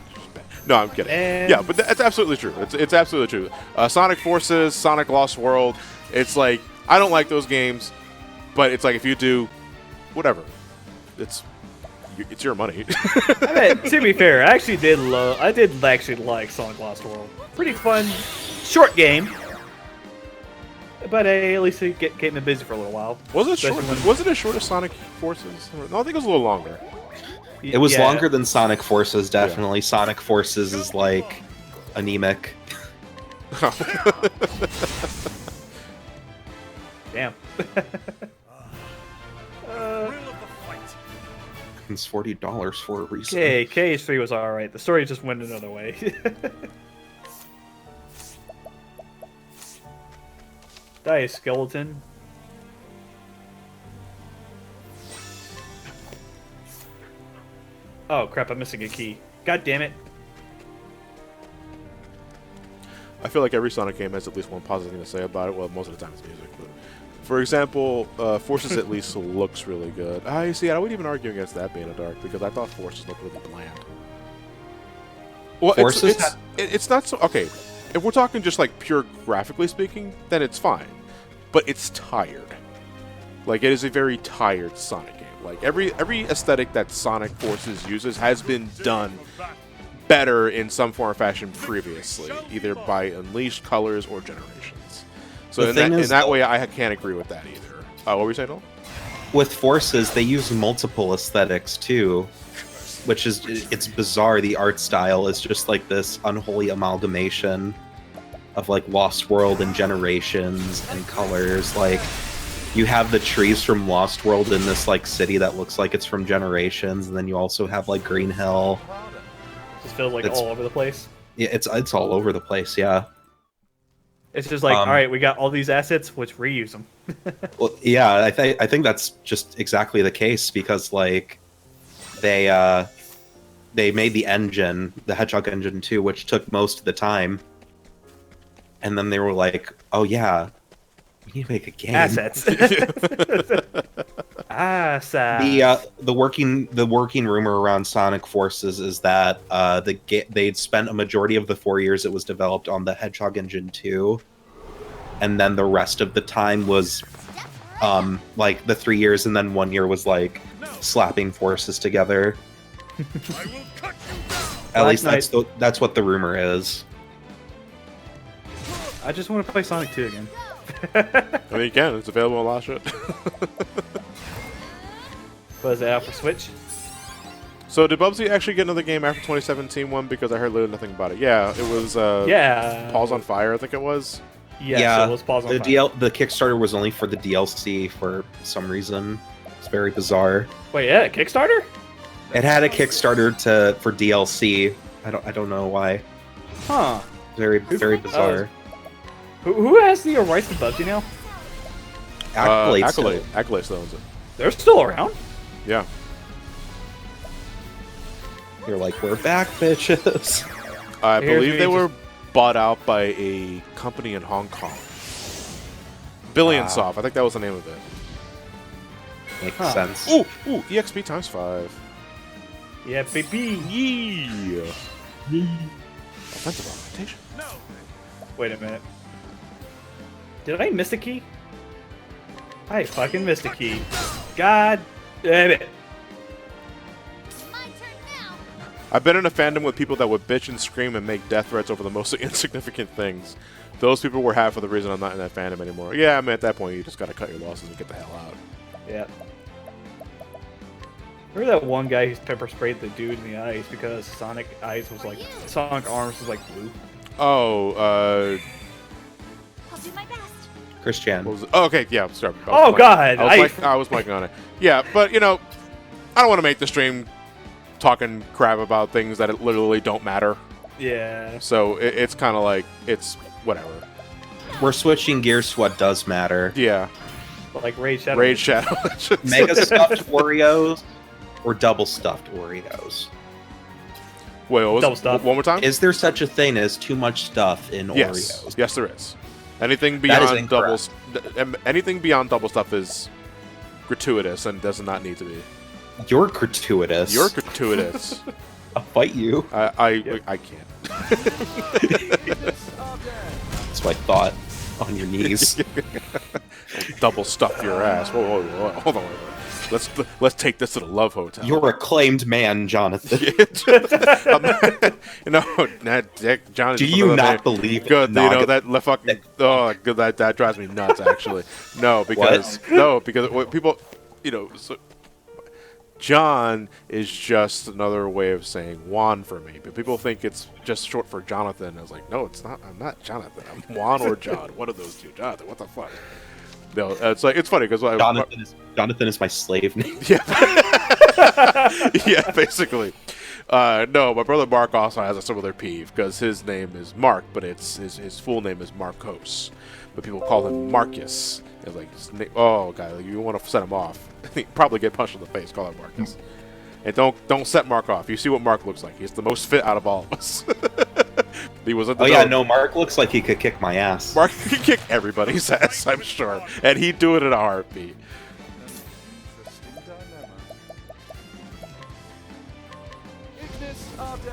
Speaker 1: No, I'm kidding.
Speaker 2: And-
Speaker 1: Yeah, but that's absolutely true. It's absolutely true. Sonic Forces, Sonic Lost World. It's like I don't like those games. But it's like if you do whatever, it's your money.
Speaker 2: I mean, to be fair, I did actually like Sonic Lost World. Pretty fun, short game. But hey, at least it kept me busy for a little while.
Speaker 1: Was it
Speaker 2: Especially
Speaker 1: short?
Speaker 2: when-
Speaker 1: Was it as short as Sonic Forces? No, I think it was a little longer.
Speaker 5: It was
Speaker 2: Yeah.
Speaker 5: longer than Sonic Forces, definitely. Sonic Forces is like anemic.
Speaker 2: Damn.
Speaker 5: It's $40 for a reason.
Speaker 2: Okay, KH3 was alright. The story just went another way. Die, skeleton. Oh crap, I'm missing a key. God damn it.
Speaker 1: I feel like every Sonic game has at least one positive thing to say about it. Well, most of the time it's music. But for example, Forces at least looks really good. I see. I wouldn't even argue against that being a dark because I thought Forces looked really bland. Well,
Speaker 5: Forces
Speaker 1: it's not so okay. If we're talking just like pure graphically speaking, then it's fine. But it's tired. Like it is a very tired Sonic game. Like every aesthetic that Sonic Forces uses has been done better in some form or fashion previously, either by Unleashed, Colors, or Generations. So
Speaker 5: The
Speaker 1: in
Speaker 5: thing
Speaker 1: that,
Speaker 5: is,
Speaker 1: in that
Speaker 5: though-
Speaker 1: way, I can't agree with that either. What were you saying, Noel?
Speaker 5: With Forces, they use multiple aesthetics too, which is it's bizarre. The art style is just like this unholy amalgamation of like Lost World and Generations and Colors. Like you have the trees from Lost World in this like city that looks like it's from Generations, and then you also have like Green Hill.
Speaker 2: Just feels like
Speaker 5: It's-
Speaker 2: all over the place.
Speaker 5: Yeah, it's all over the place. Yeah.
Speaker 2: It's just like,
Speaker 5: Um,
Speaker 2: alright, we got all these assets, let's reuse them.
Speaker 5: Well, yeah, I think that's just exactly the case because like they made the engine, the Hedgehog engine 2, which took most of the time, and then they were like, "Oh yeah, we need to make a game."
Speaker 2: Assets. Assets.
Speaker 5: The working rumor around Sonic Forces is that they'd spent a majority of the 4 years it was developed on the Hedgehog engine 2, and then the rest of the time was like the 3 years, and then 1 year was like slapping Forces together. At least that's what the rumor is.
Speaker 2: I just want to play Sonic 2 again.
Speaker 1: I mean, you can. It's available on a lot of shit.
Speaker 2: Was it out for Switch?
Speaker 1: So did Bubsy actually get another game after 2017 one? Because I heard literally nothing about it. Yeah, it was
Speaker 2: Yeah.
Speaker 1: Paws on Fire, I think it was.
Speaker 2: Yes,
Speaker 5: Yeah,
Speaker 2: it was Paws on
Speaker 5: the
Speaker 2: Fire.
Speaker 5: the Kickstarter was only for the DLC for some reason. It's very bizarre.
Speaker 2: Wait, yeah, Kickstarter?
Speaker 5: It had a Kickstarter for DLC. I don't know why.
Speaker 2: Huh.
Speaker 5: Very bizarre.
Speaker 2: Who has the rights to Bubsy now?
Speaker 1: Accolade still owns it.
Speaker 2: They're still around?
Speaker 1: Yeah.
Speaker 5: You're like, we're back, bitches.
Speaker 1: I
Speaker 2: Here's
Speaker 1: believe
Speaker 2: me
Speaker 1: they
Speaker 2: just-
Speaker 1: were bought out by a company in Hong Kong. Billion Soft, I think that was the name of it.
Speaker 5: Makes
Speaker 2: Huh.
Speaker 5: sense.
Speaker 1: Ooh, EXP times 5.
Speaker 2: Yeah, baby.
Speaker 1: Yeah. Offensive augmentation.
Speaker 2: Wait a minute. Did I miss a key? I fucking missed a key. God damn it.
Speaker 3: My turn now.
Speaker 1: I've been in a fandom with people that would bitch and scream and make death threats over the most insignificant things. Those people were half of the reason I'm not in that fandom anymore. Yeah, I mean, at that point, you just gotta cut your losses and get the hell out.
Speaker 2: Yeah. Remember that one guy who's pepper sprayed the dude in the eyes because Sonic eyes was like Sonic arms was like blue.
Speaker 1: Oh,
Speaker 3: I'll do my best.
Speaker 5: Christian.
Speaker 1: what was it? Oh, okay, yeah, sorry.
Speaker 2: Oh, God,
Speaker 1: I was blanking on it. Yeah, but, you know, I don't want to make the stream talking crap about things that it literally don't matter.
Speaker 2: Yeah.
Speaker 1: So it's kind of like, it's whatever.
Speaker 5: We're switching gears to what does matter.
Speaker 1: Yeah.
Speaker 2: Like Raid Shadow.
Speaker 1: Raid Shadow.
Speaker 5: Mega stuffed Oreos or double stuffed Oreos?
Speaker 1: Wait, what was
Speaker 2: Double
Speaker 1: it?
Speaker 2: stuff.
Speaker 1: One more time?
Speaker 5: Is there such a thing as too much stuff in
Speaker 1: Yes.
Speaker 5: Oreos?
Speaker 1: Yes, there is. Anything
Speaker 5: That is
Speaker 1: beyond
Speaker 5: incorrect.
Speaker 1: anything beyond double stuff is gratuitous and does not need to be.
Speaker 5: You're gratuitous.
Speaker 1: You're gratuitous.
Speaker 5: I'll fight you.
Speaker 1: I can't.
Speaker 5: That's what I thought. On your knees.
Speaker 1: Double stuff your ass. Whoa, hold on. Let's take this to the Love Hotel.
Speaker 5: You're a claimed man, Jonathan.
Speaker 1: Johnny.
Speaker 5: Do you not believe
Speaker 1: Good,
Speaker 5: it?
Speaker 1: you know that fucking. Oh, good, that drives me nuts. Actually, because what people, so John is just another way of saying Juan for me, but people think it's just short for Jonathan. I was like, no, it's not. I'm not Jonathan. I'm Juan or John. One of those two. Jonathan. What the fuck? No, it's like it's funny because
Speaker 5: Jonathan is my slave name.
Speaker 1: Yeah, yeah, basically. No, my brother Mark also has a similar peeve because his name is Mark, but his full name is Marcos, but people call him Marcus. It's like, oh god, like, you want to set him off? Probably get punched in the face. Call him Marcus, and don't set Mark off. You see what Mark looks like? He's the most fit out of all of us. He was.
Speaker 5: No, Mark looks like he could kick my ass.
Speaker 1: Mark could kick everybody's ass, I'm sure, and he'd do it in a heartbeat.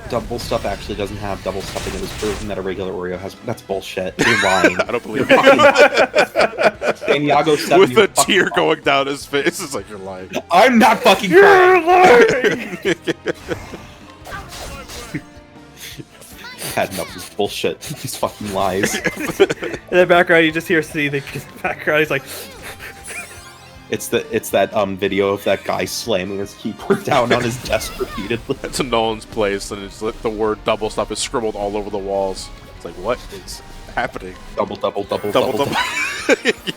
Speaker 5: Double stuff actually doesn't have double stuffing. It was proven that a regular Oreo has. That's bullshit. You're lying.
Speaker 1: I don't believe it.
Speaker 5: Santiago 7,
Speaker 1: With a tear going down his face, it's like you're lying.
Speaker 5: I'm not fucking crying.
Speaker 2: lying!
Speaker 5: Had enough of this bullshit. These fucking lies.
Speaker 2: In the background, you just hear C. The background, he's like,
Speaker 5: It's that video of that guy slamming his keyboard down on his desk repeatedly.
Speaker 1: It's in Nolan's place, and it's like the word double stuff is scribbled all over the walls. It's like, what is happening?
Speaker 5: Double.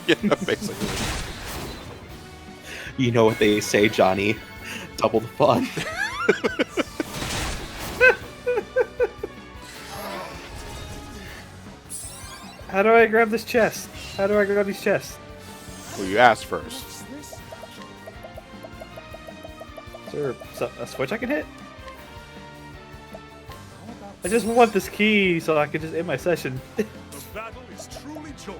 Speaker 1: Yeah, basically.
Speaker 5: You know what they say, Johnny? Double the fun.
Speaker 2: how do I grab this chest? How do I grab these chests?
Speaker 1: Well, you asked first.
Speaker 2: Is there a switch I can hit? I just want this key so I can just end my session.
Speaker 4: The battle is truly joy.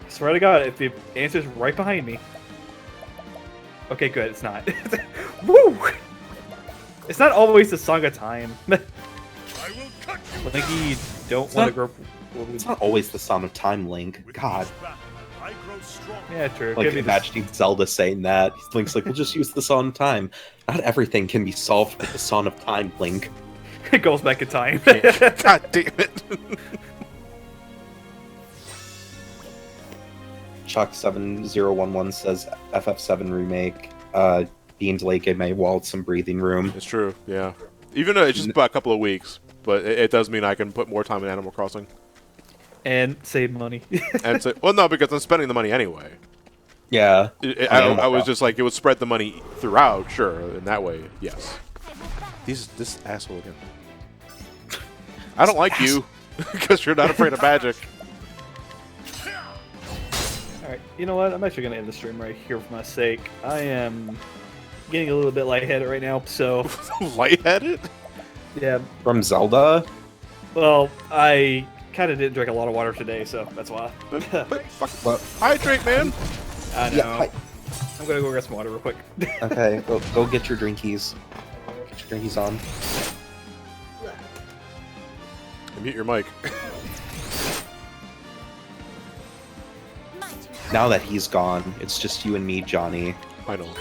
Speaker 2: I swear to God, if the answer's right behind me. Okay, good, it's not. Woo! It's not always the Song of Time.
Speaker 4: I will cut you.
Speaker 2: Linky, don't want to grow.
Speaker 5: It's not always the Song of Time, Link.
Speaker 4: With
Speaker 5: God.
Speaker 4: each battle, I grow stronger.
Speaker 2: Yeah, true.
Speaker 5: Like,
Speaker 2: Give me this.
Speaker 5: imagining Zelda saying that. Link's like, we'll just use the Song of Time. Not everything can be solved with the Song of Time, Link.
Speaker 2: It goes back in time.
Speaker 1: God damn it.
Speaker 5: Chuck7011 says FF7 remake. Beans Lake gave my wallet some breathing room.
Speaker 1: It's true, yeah. Even though it's just about a couple of weeks, but it does mean I can put more time in Animal Crossing.
Speaker 2: And save money.
Speaker 1: And so, well, no, because I'm spending the money anyway.
Speaker 5: Yeah.
Speaker 1: I was just like, it would spread the money throughout, sure, in that way, yes. This asshole again. I don't like you, because you're not afraid of magic.
Speaker 2: Alright, you know what? I'm actually going to end the stream right here for my sake. I am getting a little bit lightheaded right now, so...
Speaker 1: Lightheaded?
Speaker 2: Yeah.
Speaker 5: From Zelda?
Speaker 2: Well, I kind of didn't drink a lot of water today, so that's why.
Speaker 1: But fuck, hydrate, man!
Speaker 2: I know.
Speaker 5: Yeah,
Speaker 2: I'm going to go get some water real quick.
Speaker 5: Okay, go get your drinkies. Get your drinkies on.
Speaker 1: Mute your mic.
Speaker 5: Now that he's gone, it's just you and me, Johnny.
Speaker 1: I know.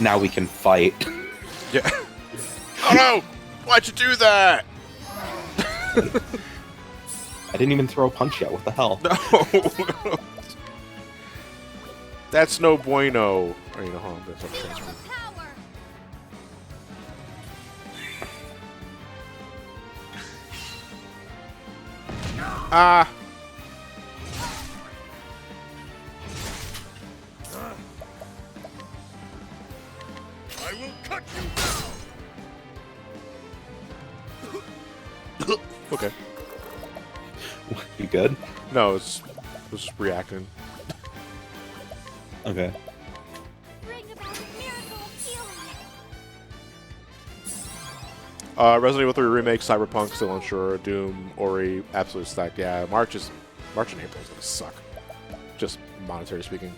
Speaker 5: Now we can fight.
Speaker 1: Yeah. Oh no! Why'd you do that?
Speaker 5: I didn't even throw a punch yet. What the hell?
Speaker 1: No. That's no bueno. Oh, you know, hold on. That's what it says. Ah.
Speaker 4: I will cut you.
Speaker 1: Okay.
Speaker 5: You good?
Speaker 1: No, it was just reacting.
Speaker 5: Okay.
Speaker 3: Bring about a miracle of healing.
Speaker 1: Resident Evil 3 Remake, Cyberpunk, still unsure, Doom, Ori, absolute stack. Yeah, March and April is gonna suck. Just monetary speaking.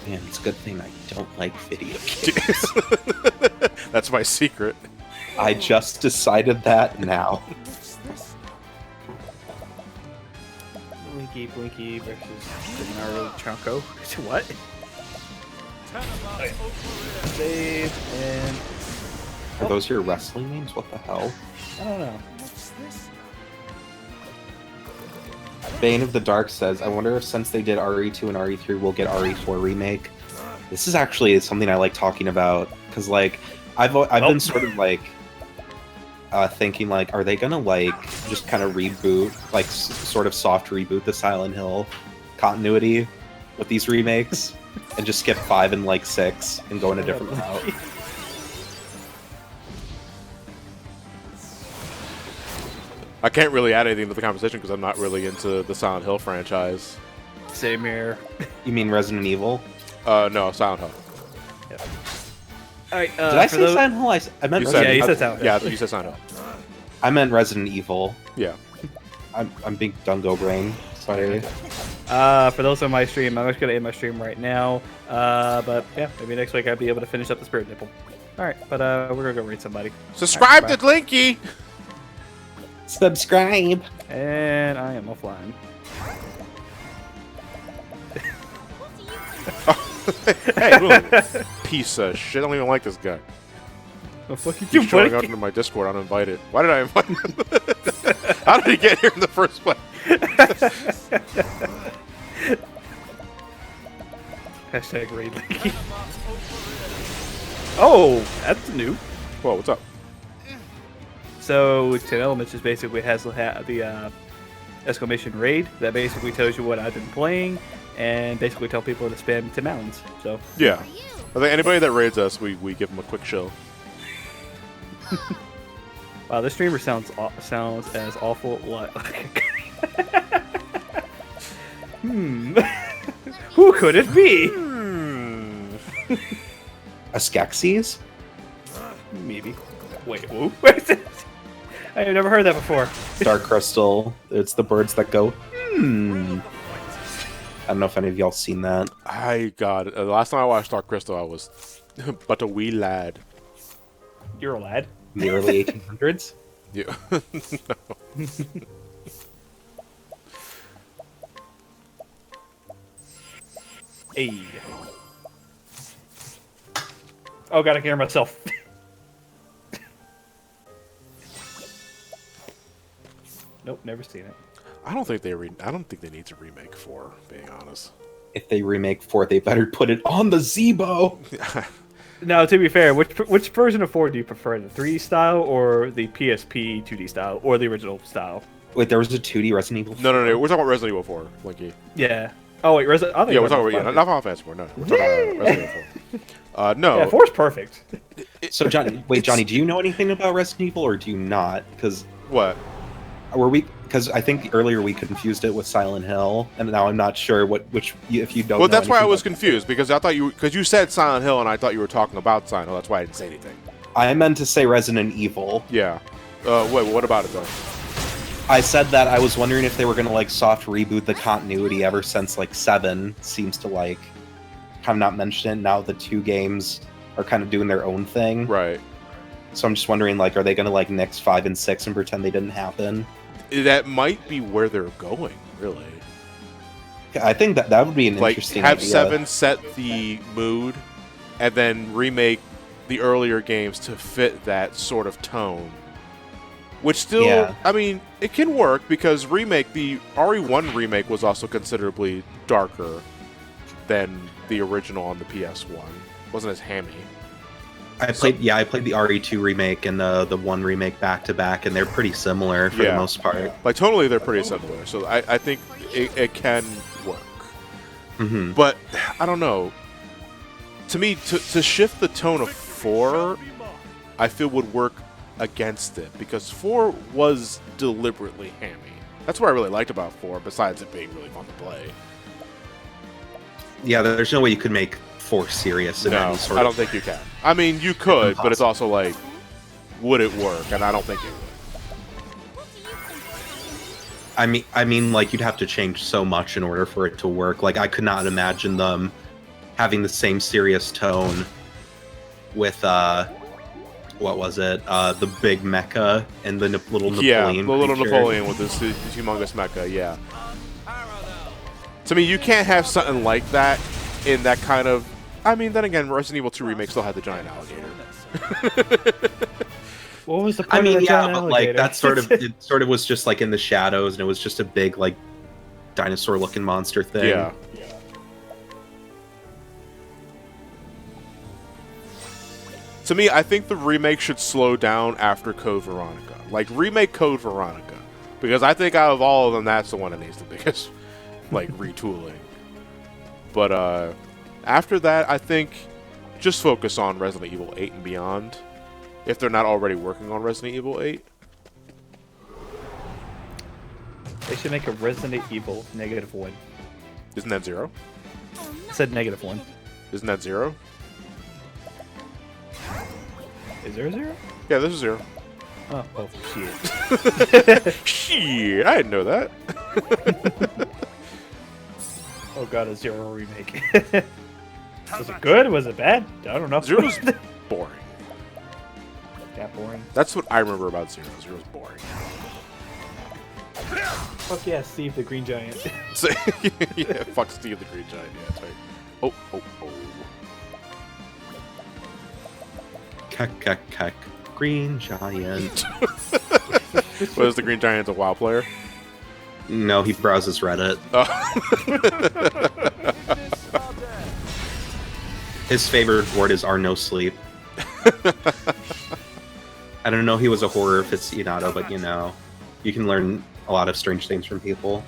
Speaker 5: Man, it's a good thing I don't like video games.
Speaker 1: That's my secret.
Speaker 5: I just decided that now.
Speaker 2: Blinky Blinky versus Gennaro Chanko. What? Okay. Save and
Speaker 5: Are those your wrestling names? What the hell?
Speaker 2: I don't know.
Speaker 5: Bane of the Dark says, I wonder if since they did RE2 and RE3, we'll get RE4 remake. This is actually something I like talking about, because, like, I've been sort of, like, thinking, like, are they gonna, like, just kind of reboot, like, sort of soft reboot the Silent Hill continuity with these remakes, and just skip 5 and, like, 6, and go in a different route?
Speaker 1: I can't really add anything to the conversation because I'm not really into the Silent Hill franchise.
Speaker 2: Same here.
Speaker 5: You mean Resident Evil?
Speaker 1: No, Silent Hill.
Speaker 2: Yep. Alright,
Speaker 5: Did I say Silent Hill? I meant
Speaker 1: You
Speaker 5: Resident
Speaker 1: said,
Speaker 2: Yeah, you
Speaker 5: Evil.
Speaker 2: said Silent Hill.
Speaker 1: Yeah, you said Silent Hill.
Speaker 5: I meant Resident Evil.
Speaker 1: Yeah.
Speaker 5: I'm big Dungo brain. Sorry.
Speaker 2: For those on my stream, I'm just gonna end my stream right now. But yeah, maybe next week I'll be able to finish up the Spirit Nipple. Alright, but we're gonna go read somebody.
Speaker 1: Subscribe
Speaker 2: Alright,
Speaker 1: to Blinky!
Speaker 5: Subscribe.
Speaker 2: And I am offline.
Speaker 1: Hey, look. Piece of shit. I don't even like this guy.
Speaker 2: The fuck you
Speaker 1: He's
Speaker 2: do,
Speaker 1: showing
Speaker 2: buddy?
Speaker 1: up into my Discord uninvited. Why did I invite him? How did he get here in the first place?
Speaker 2: Hashtag raid Linky. Oh, that's new.
Speaker 1: Whoa, what's up?
Speaker 2: So 10 Elements just basically has the exclamation raid that basically tells you what I've been playing and basically tell people to spam 10 mountains. So
Speaker 1: Yeah. I think anybody that raids us, we give them a quick show.
Speaker 2: wow, this streamer sounds as awful like. Who could it be?
Speaker 5: A Skeksis?
Speaker 2: Maybe. Wait, who? I have never heard that before.
Speaker 5: Dark Crystal. It's the birds that go, I don't know if any of y'all seen that.
Speaker 1: God, the last time I watched Dark Crystal, I was but a wee lad.
Speaker 2: You're a lad.
Speaker 5: In the early 1800s.
Speaker 1: Yeah.
Speaker 2: Hey. Oh, gotta hear myself. Nope, never seen it.
Speaker 1: I don't think they need to remake 4, being honest.
Speaker 5: If they remake 4, they better put it on the Zebo.
Speaker 2: Now, to be fair, which version of 4 do you prefer, the 3D style or the PSP 2D style or the original style?
Speaker 5: Wait, there was a 2D Resident Evil.
Speaker 1: No, we're talking about Resident Evil 4, Blinky.
Speaker 2: Yeah. Oh wait, Resident.
Speaker 1: Yeah, we're talking about not Final Fantasy 4. No, we're talking about Resident Evil 4. No.
Speaker 2: Yeah, 4's perfect.
Speaker 5: So Johnny, wait, Johnny, do you know anything about Resident Evil or do you not? Because
Speaker 1: What?
Speaker 5: Because I think earlier we confused it with Silent Hill, and now I'm not sure which if you don't.
Speaker 1: Well,
Speaker 5: know
Speaker 1: that's why I
Speaker 5: anything
Speaker 1: was
Speaker 5: about-
Speaker 1: confused because I thought because you said Silent Hill and I thought you were talking about Silent Hill. That's why I didn't say anything.
Speaker 5: I meant to say Resident Evil.
Speaker 1: Yeah. Wait, what about it though?
Speaker 5: I said that I was wondering if they were gonna like soft reboot the continuity ever since like 7 seems to like have not mentioned it. Now the 2 games are kind of doing their own thing.
Speaker 1: Right.
Speaker 5: So I'm just wondering like, are they gonna like nix 5 and 6 and pretend they didn't happen?
Speaker 1: That might be where they're going, really.
Speaker 5: I think that would be an
Speaker 1: Like,
Speaker 5: interesting
Speaker 1: have
Speaker 5: idea.
Speaker 1: 7 set the mood, and then remake the earlier games to fit that sort of tone. Which still,
Speaker 5: Yeah.
Speaker 1: I mean, it can work because the RE1 remake was also considerably darker than the original on the PS1. Wasn't as hammy.
Speaker 5: I played the RE2 remake and the 1 remake back to back, and they're pretty similar for the most part.
Speaker 1: Like, tonally, they're pretty similar. So I think it can work.
Speaker 5: Hmm.
Speaker 1: But, I don't know. To me, to shift the tone of 4, I feel would work against it. Because 4 was deliberately hammy. That's what I really liked about 4, besides it being really fun to play.
Speaker 5: Yeah, there's no way you could make 4 serious in
Speaker 1: No,
Speaker 5: any sort
Speaker 1: I
Speaker 5: of...
Speaker 1: don't think you can. I mean, you could, but it's also like, would it work? And I don't think it would.
Speaker 5: I mean, like, you'd have to change so much in order for it to work. Like, I could not imagine them having the same serious tone with, what was it? The big mecha and the little Napoleon
Speaker 1: Yeah, the little
Speaker 5: creature.
Speaker 1: Napoleon with this humongous mecha, yeah. To me, you can't have something like that in that kind of. I mean, then again, Resident Evil 2 Remake still had the giant alligator.
Speaker 2: What was the point
Speaker 5: I
Speaker 2: of
Speaker 5: mean,
Speaker 2: that
Speaker 5: yeah,
Speaker 2: giant
Speaker 5: but
Speaker 2: alligator?
Speaker 5: like that sort of it sort of was just like in the shadows, and it was just a big like dinosaur-looking monster thing.
Speaker 1: Yeah. To me, I think the remake should slow down after Code Veronica. Like, remake Code Veronica. Because I think out of all of them, that's the one that needs the biggest, like, retooling. But, after that, I think just focus on Resident Evil 8 and beyond. If they're not already working on Resident Evil 8.
Speaker 2: They should make a Resident Evil -1.
Speaker 1: Isn't that 0?
Speaker 2: I said -1.
Speaker 1: Isn't that 0?
Speaker 2: Is there a 0?
Speaker 1: Yeah, this is 0.
Speaker 2: Oh shit.
Speaker 1: Shit, I didn't know that.
Speaker 2: Oh god, a 0 remake. Was it good? Was it bad? I don't know.
Speaker 1: 0's boring.
Speaker 2: That boring.
Speaker 1: That's what I remember about 0. 0's boring.
Speaker 2: Fuck yeah, Steve the Green Giant.
Speaker 1: So, yeah, fuck Steve the Green Giant. Yeah, that's right. Oh, oh, oh.
Speaker 5: Kek. Green Giant.
Speaker 1: What is the Green Giant a WoW player?
Speaker 5: No, he browses Reddit. His favorite word is "are no sleep." I don't know. He was a horror aficionado, but you know, you can learn a lot of strange things from people.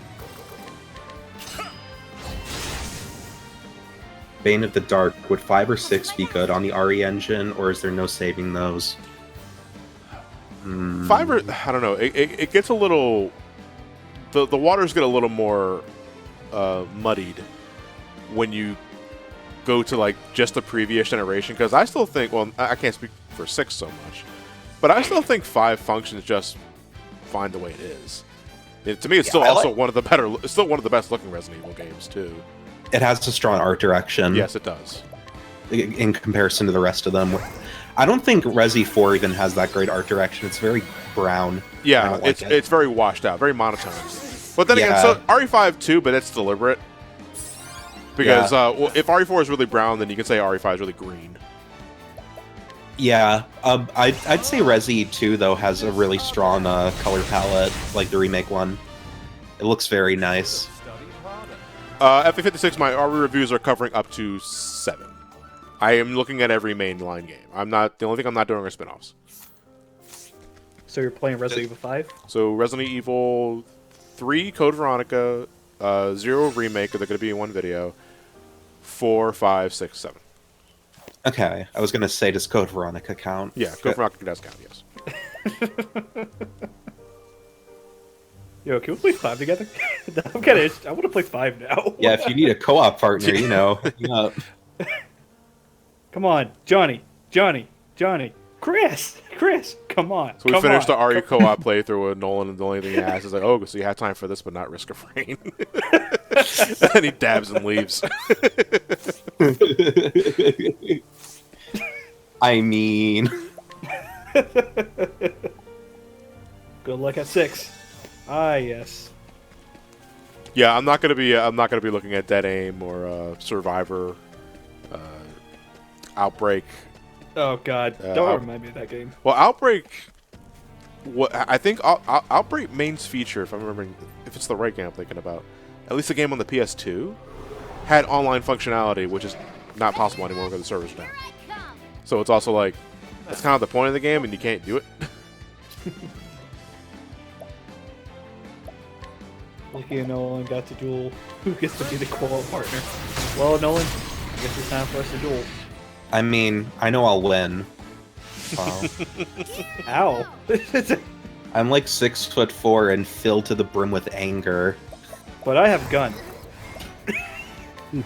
Speaker 5: Bane of the Dark, would 5 or 6 be good on the RE engine, or is there no saving those?
Speaker 1: 5 or I don't know. It gets a little. The waters get a little more muddied when you go to like just the previous generation. Because I still think, well, I can't speak for 6 so much, but I still think 5 functions just fine the way it is. To me, it's still also one of the better. It's still one of the best looking Resident Evil games too.
Speaker 5: It has a strong art direction.
Speaker 1: Yes, it does.
Speaker 5: In comparison to the rest of them. I don't think Resi 4 even has that great art direction. It's very brown.
Speaker 1: Yeah,
Speaker 5: like
Speaker 1: it's very washed out, very monotone. But then again, so RE5 too, but it's deliberate. Because well, if RE4 is really brown, then you can say RE5 is really green.
Speaker 5: Yeah, I'd say Resi 2 though has a really strong color palette, like the remake one. It looks very nice.
Speaker 1: FA56, my RE reviews are covering up to 7. I am looking at every mainline game. The only thing I'm not doing are spin-offs.
Speaker 2: So you're playing Resident Evil 5?
Speaker 1: So Resident Evil 3, Code Veronica, 0 Remake, they're going to be in one video. 4, 5, 6, 7.
Speaker 5: Okay, I was gonna say, does Code Veronica count?
Speaker 1: Yeah, Code Veronica does count, yes.
Speaker 2: Yo, can we play 5 together? I'm kind of. I want to play 5 now.
Speaker 5: Yeah, if you need a co-op partner, you know.
Speaker 2: Come on, Johnny, Chris, come on.
Speaker 1: So we finished the RE co-op playthrough with Nolan, and the only thing he asks is like, "Oh, so you had time for this, but not Risk of Rain." And he dabs and leaves.
Speaker 5: I mean,
Speaker 2: Good luck at 6. Ah, yes.
Speaker 1: Yeah, I'm not gonna be looking at Dead Aim or Survivor, Outbreak.
Speaker 2: Oh God, don't remind me of that game.
Speaker 1: Well, Outbreak. What I think Outbreak main's feature, if I'm remembering, if it's the right game I'm thinking about, at least the game on the PS2 had online functionality, which is not possible anymore because the servers are down. So it's also like that's kind of the point of the game, and you can't do it.
Speaker 2: Lucky Nolan got to duel. Who gets to be the co-op partner? Well, Nolan, I guess it's time for us to duel.
Speaker 5: I mean, I know I'll win.
Speaker 2: Ow.
Speaker 5: I'm like 6'4" and filled to the brim with anger.
Speaker 2: But I have gun.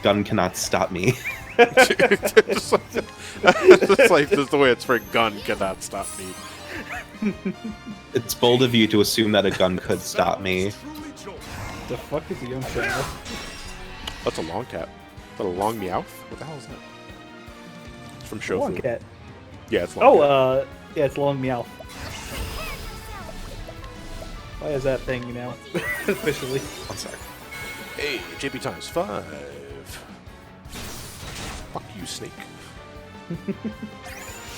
Speaker 5: Gun cannot stop me.
Speaker 1: Just the way it's for gun cannot stop me.
Speaker 5: It's bold of you to assume that a gun could stop me.
Speaker 2: The fuck is a young child?
Speaker 1: That's a long cat. Is that a long meowth? What the hell is that? It's from Shofu.
Speaker 2: Long cat.
Speaker 1: Yeah, it's long. Cat.
Speaker 2: Yeah, it's long meow. Why is that thing now? Officially.
Speaker 5: I'm sorry.
Speaker 1: Hey, JP times 5. Fuck you, Snake.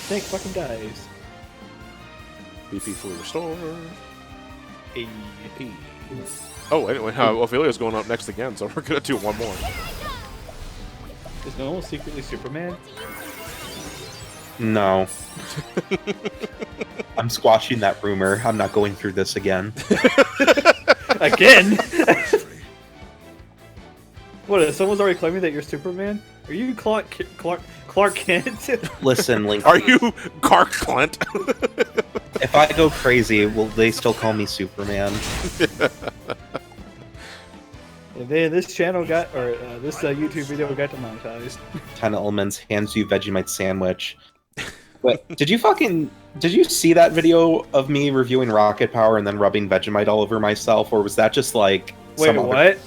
Speaker 2: Snake fucking dies.
Speaker 1: BP fully restored.
Speaker 2: Hey.
Speaker 1: Hey. Oh, anyway, Ophelia's going up next again, so we're gonna do one more.
Speaker 2: Is no one secretly Superman?
Speaker 5: No. I'm squashing that rumor. I'm not going through this again.
Speaker 2: Again? What? Is someone's already claiming that you're Superman? Are you Clark Kent?
Speaker 5: Listen, Link.
Speaker 1: Are you Clark Clint?
Speaker 5: If I go crazy, will they still call me Superman?
Speaker 2: And then this channel got, or this YouTube video got demonetized.
Speaker 5: 10 Elements hands you Vegemite sandwich. But did you see that video of me reviewing Rocket Power and then rubbing Vegemite all over myself, or was that just like
Speaker 2: Wait,
Speaker 5: some other...
Speaker 2: what?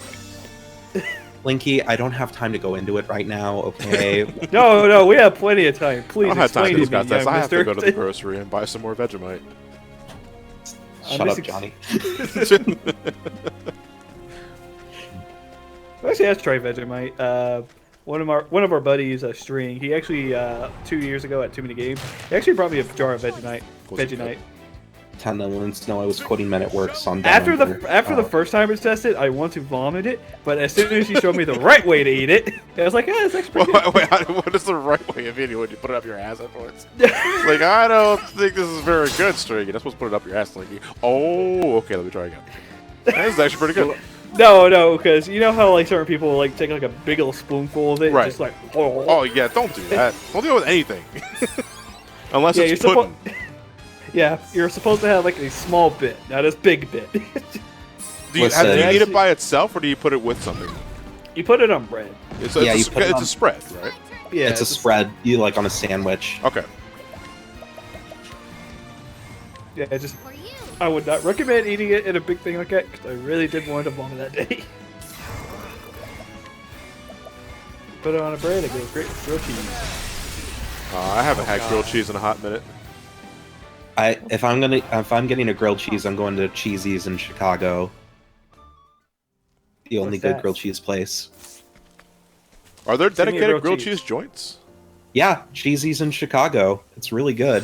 Speaker 5: Linky, I don't have time to go into it right now, okay?
Speaker 2: No, we have plenty of time. Please
Speaker 1: I don't have time
Speaker 2: explain
Speaker 1: to
Speaker 2: to
Speaker 1: discuss
Speaker 2: me,
Speaker 1: this.
Speaker 2: young
Speaker 1: I have to
Speaker 2: mister.
Speaker 1: go to the grocery and buy some more Vegemite.
Speaker 5: Shut up, Johnny.
Speaker 2: Actually, let's try Vegemite. One of our buddies, String, he actually 2 years ago at Too Many Games, he actually brought me a jar of Vegemite.
Speaker 5: 10 Elements know I was quoting Men at Work, so I'm down
Speaker 2: After
Speaker 5: under.
Speaker 2: the first time it's tested, I want to vomit it, but as soon as he showed me the right way to eat it, I was like, yeah, it's actually pretty good.
Speaker 1: Wait, what is the right way of eating when you put it up your ass afterwards? Like, I don't think this is very good, String. You're not supposed to put it up your ass. Like, oh, okay, let me try again. This is actually pretty good.
Speaker 2: No, because you know how like certain people like take like a big old spoonful of it,
Speaker 1: Right.
Speaker 2: just like
Speaker 1: Oh, yeah, don't do that. Don't do it with anything. Unless
Speaker 2: yeah,
Speaker 1: it's
Speaker 2: you're
Speaker 1: pudding.
Speaker 2: yeah, you're supposed to have like a small bit, not a big bit.
Speaker 1: Do you
Speaker 5: Listen.
Speaker 1: eat it by itself, or do you put it with something?
Speaker 2: You put it on bread.
Speaker 1: It's
Speaker 5: Yeah, you put it
Speaker 1: it's
Speaker 5: on-
Speaker 1: a spread, right?
Speaker 2: Yeah,
Speaker 5: It's a spread, you like on a sandwich.
Speaker 1: Okay.
Speaker 2: Yeah, just
Speaker 3: For you.
Speaker 2: I would not recommend eating it in a big thing like that because I really did want to vomit that day. Put it on a bread, it goes great with grilled cheese.
Speaker 1: I haven't had grilled cheese in a hot minute.
Speaker 5: If I'm getting a grilled cheese, I'm going to Cheesy's in Chicago. The only
Speaker 2: What's
Speaker 5: good
Speaker 2: that?
Speaker 5: grilled cheese place.
Speaker 1: Are there
Speaker 2: Give me a
Speaker 1: dedicated
Speaker 2: grilled
Speaker 1: grilled
Speaker 2: cheese.
Speaker 1: cheese joints?
Speaker 5: Yeah, Cheesy's in Chicago. It's really good.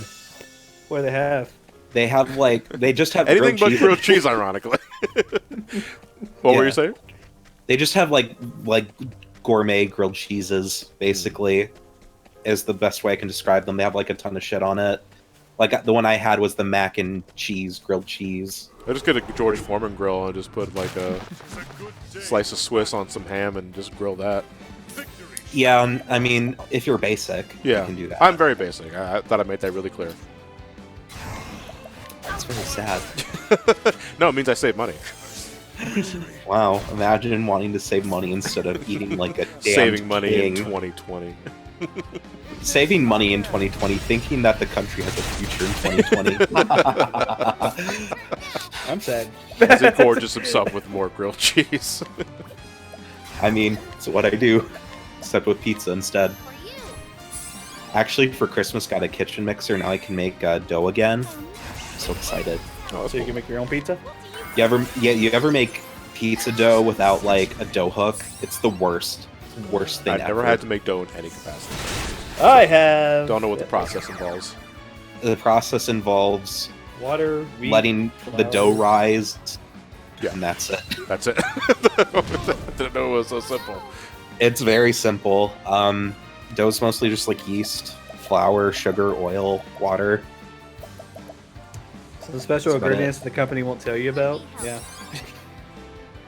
Speaker 2: What do they have?
Speaker 5: They have they just have
Speaker 1: Anything but
Speaker 5: cheese.
Speaker 1: grilled cheese, ironically. What were
Speaker 5: Yeah.
Speaker 1: you saying?
Speaker 5: They just have like gourmet grilled cheeses, basically, is the best way I can describe them. They have like a ton of shit on it. Like the one I had was the mac and cheese grilled cheese.
Speaker 1: I just get a George Foreman grill and just put like a slice of Swiss on some ham and just grill that.
Speaker 5: Yeah, I mean, if you're basic,
Speaker 1: Yeah,
Speaker 5: you can do that.
Speaker 1: I'm very basic. I thought I made that really clear.
Speaker 5: It's very sad.
Speaker 1: No, it means I save money.
Speaker 5: Wow, imagine wanting to save money instead of eating like a damn
Speaker 1: Saving money
Speaker 5: king.
Speaker 1: in 2020.
Speaker 5: Saving money in 2020, thinking that the country has a future in 2020.
Speaker 2: I'm sad.
Speaker 1: As he gorges himself with more grilled cheese.
Speaker 5: I mean, it's what I do, except with pizza instead.
Speaker 3: For you.
Speaker 5: Actually, for Christmas, got a kitchen mixer. Now I can make dough again. I'm so excited.
Speaker 1: Oh, that's
Speaker 2: So you
Speaker 1: cool.
Speaker 2: can make your own pizza?
Speaker 5: You ever make pizza dough without like a dough hook? It's the worst. Worst thing
Speaker 1: I've
Speaker 5: ever.
Speaker 1: never had to make dough in any capacity.
Speaker 2: I have.
Speaker 1: Don't know what the process involves.
Speaker 5: The process involves
Speaker 2: Water, wheat,
Speaker 5: letting the
Speaker 2: flour.
Speaker 5: dough rise,
Speaker 1: Yeah.
Speaker 5: and that's it.
Speaker 1: That's it. I didn't know it was so simple.
Speaker 5: It's very simple. Dough's mostly just like yeast, flour, sugar, oil, water.
Speaker 2: Some special
Speaker 5: That's about
Speaker 2: ingredients the company won't tell you about. Yeah.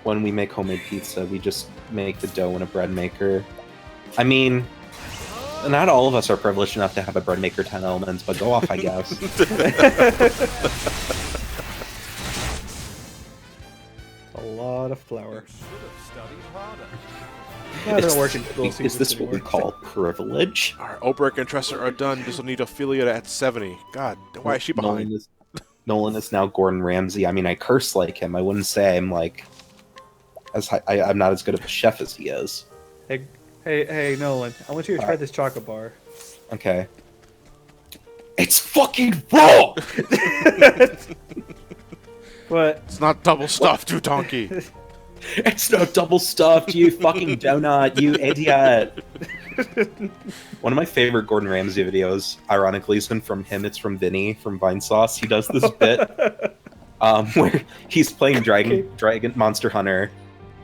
Speaker 5: When we make homemade pizza, we just make the dough in a bread maker. I mean, not all of us are privileged enough to have a bread maker 10 elements, but go off, I guess.
Speaker 2: A lot of flour.
Speaker 4: Should have studied harder.
Speaker 2: I don't work in little
Speaker 5: Is
Speaker 2: seasons
Speaker 5: this what we
Speaker 2: anymore.
Speaker 5: call privilege?
Speaker 1: Alright, Obrick and Tresser are done. Just need Ophelia at 70. God, why is she behind?
Speaker 5: Nolan is now Gordon Ramsay. I mean, I curse like him. I wouldn't say I'm like I'm not as good of a chef as he is.
Speaker 2: Hey, Nolan, I want you to try this chocolate bar.
Speaker 5: Okay. It's fucking raw.
Speaker 2: But
Speaker 1: It's not double stuffed, you donkey.
Speaker 5: It's not double stuffed, you fucking donut, you idiot. One of my favorite Gordon Ramsay videos, ironically, isn't from him, it's from Vinny from Vinesauce. He does this bit where he's playing Dragon Monster Hunter,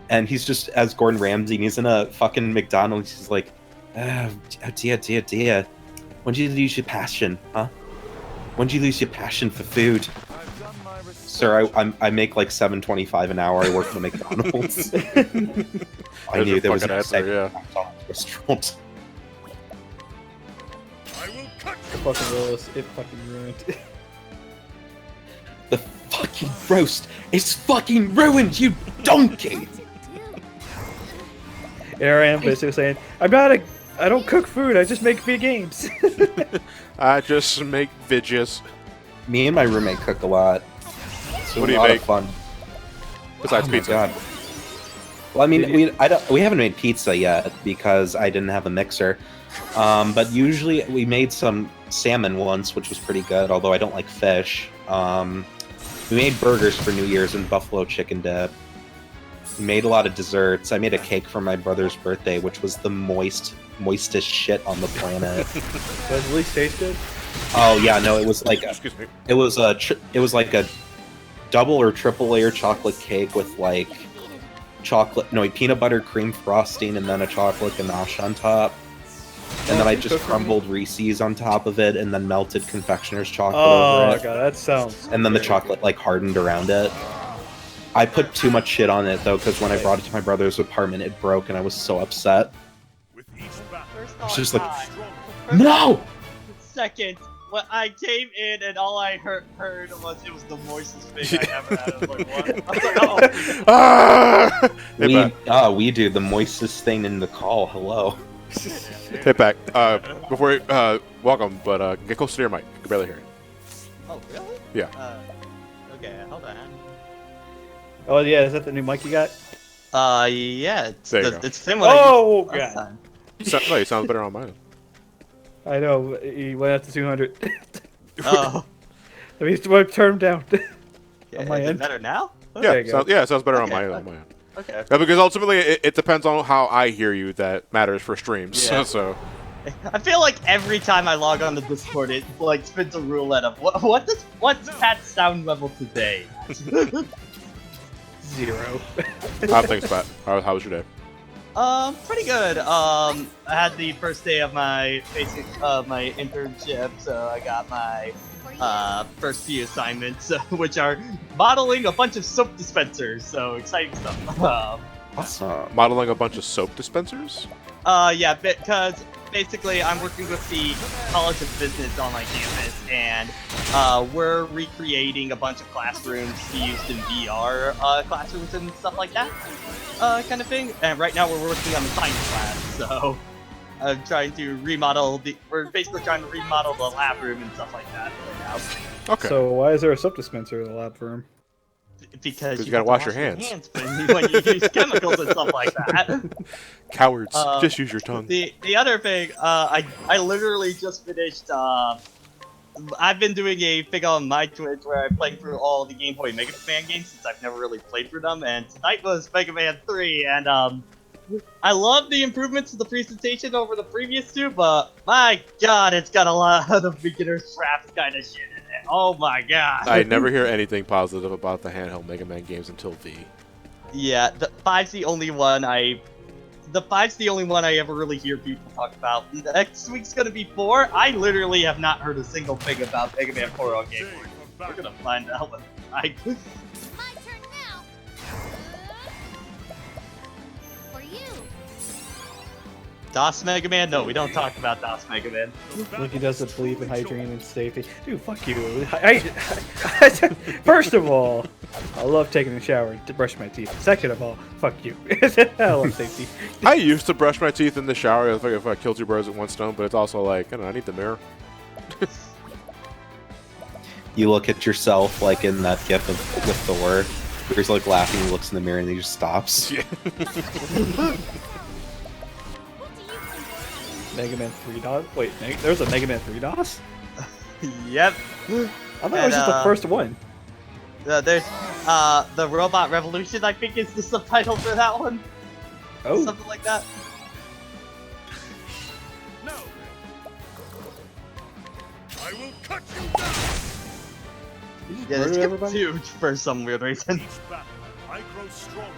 Speaker 5: and he's just as Gordon Ramsay, and he's in a fucking McDonald's. He's like, oh, dear. When did you lose your passion, huh? When did you lose your passion for food? Sir, I make like $7.25 an hour. I work at the McDonald's. I knew there was a McDonald's restaurant.
Speaker 2: It fucking ruined.
Speaker 5: The fucking roast is fucking ruined, you donkey!
Speaker 2: Here I am basically saying, I don't cook food, I just make video games.
Speaker 1: I just make vidges.
Speaker 5: Me and my roommate cook a lot. It's
Speaker 1: What do
Speaker 5: a
Speaker 1: you
Speaker 5: lot
Speaker 1: make?
Speaker 5: of fun.
Speaker 1: Besides
Speaker 5: Oh my
Speaker 1: pizza.
Speaker 5: God. Well, I mean, we haven't made pizza yet because I didn't have a mixer. But usually we made some salmon once, which was pretty good. Although I don't like fish. We made burgers for New Year's and buffalo chicken dip. We made a lot of desserts. I made a cake for my brother's birthday, which was the moistest shit on the planet.
Speaker 2: Does it at least taste good?
Speaker 5: Oh yeah, no, it was like
Speaker 1: Excuse me.
Speaker 5: it was like a double or triple layer chocolate cake with like peanut butter cream frosting and then a chocolate ganache on top. And then I just crumbled Reese's on top of it and then melted confectioner's chocolate
Speaker 2: Oh
Speaker 5: over it.
Speaker 2: god, that sounds.
Speaker 5: And then the
Speaker 2: very
Speaker 5: chocolate like hardened around it. I put too much shit on it though, because when I brought it to my brother's apartment, it broke and I was so upset.
Speaker 7: First
Speaker 5: It's just like,
Speaker 7: time.
Speaker 5: no!
Speaker 7: Second, when I came in and all I heard was it was the moistest thing I ever had. I was like, what? I was like, oh.
Speaker 1: Ah!
Speaker 5: We do the moistest thing in the call. Hello.
Speaker 1: Hit back. Before welcome, but get close to your mic. I can barely hear you.
Speaker 7: Oh, really?
Speaker 1: Yeah.
Speaker 7: Okay, hold on.
Speaker 2: Oh yeah, is that the new mic you got?
Speaker 7: Yeah,
Speaker 1: There you go.
Speaker 7: it's similar.
Speaker 2: Oh
Speaker 7: last
Speaker 2: god.
Speaker 7: time.
Speaker 1: No, it sounds better on mine.
Speaker 2: I know, he went up to 200.
Speaker 7: Oh,
Speaker 2: I mean, turn him down.
Speaker 7: okay,
Speaker 2: On my
Speaker 7: is it
Speaker 2: end?
Speaker 7: better now?
Speaker 2: There you go.
Speaker 1: It sounds better on
Speaker 7: Okay.
Speaker 1: my end.
Speaker 7: Okay.
Speaker 1: Yeah, because ultimately it depends on how I hear you that matters for streams.
Speaker 7: Yeah.
Speaker 1: So
Speaker 7: I feel like every time I log on to Discord, it like spins a roulette of what's Pat's sound level today?
Speaker 2: 0.
Speaker 1: how things, Pat? How was your day?
Speaker 7: Pretty good. I had the first day of my my internship, so I got my first few assignments, which are modeling a bunch of soap dispensers. So exciting stuff.
Speaker 5: Awesome.
Speaker 1: Modeling a bunch of soap dispensers.
Speaker 7: Yeah, because basically I'm working with the College of Business on my campus, and we're recreating a bunch of classrooms to be used in VR classrooms and stuff like that, kind of thing. And right now we're working on the science class, so I'm trying to remodel we're basically trying to remodel the lab room and stuff like that right now.
Speaker 1: Okay.
Speaker 2: So why is there a soap dispenser in the lab room?
Speaker 7: Because
Speaker 1: you
Speaker 7: you
Speaker 1: gotta
Speaker 7: have to
Speaker 1: wash your hands.
Speaker 7: when you use chemicals and stuff like that.
Speaker 1: Cowards, just use your tongue.
Speaker 7: The other thing, I literally just finished. I've been doing a thing on my Twitch where I'm playing through all the Game Boy Mega Man games since I've never really played through them, and tonight was Mega Man 3, and I love the improvements to the presentation over the previous two, but my god, it's got a lot of beginner's craft kind of shit in it. Oh my god.
Speaker 1: I never hear anything positive about the handheld Mega Man games until V.
Speaker 7: Yeah, the 5's the only one I ever really hear people talk about. Next week's gonna be 4. I literally have not heard a single thing about Mega Man 4 on Game Boy. We're gonna find out what I...
Speaker 3: My turn now. For you.
Speaker 7: DOS Mega Man? No, we don't talk about DOS Mega Man.
Speaker 2: Linky doesn't believe in hygiene and safety. Dude, fuck you. First of all, I love taking a shower to brush my teeth. Second of all, fuck you. I love safety.
Speaker 1: I used to brush my teeth in the shower if I kill 2 birds with 1 stone, but it's also like, I don't know, I need the mirror.
Speaker 5: You look at yourself like in that gif of with Thor, where he's like laughing, he looks in the mirror and he just stops.
Speaker 1: Yeah.
Speaker 2: Mega Man 3 DOS? Wait, there's a Mega Man 3 DOS?
Speaker 7: Yep.
Speaker 2: I thought it was just the first one.
Speaker 7: There's The Robot Revolution, I think, is the subtitle for that one.
Speaker 2: Oh,
Speaker 7: Something like that.
Speaker 4: No! I will cut you down!
Speaker 7: Yeah,
Speaker 2: murder
Speaker 7: this
Speaker 2: everybody?
Speaker 7: huge for some weird reason.
Speaker 4: Each battle, I grow stronger.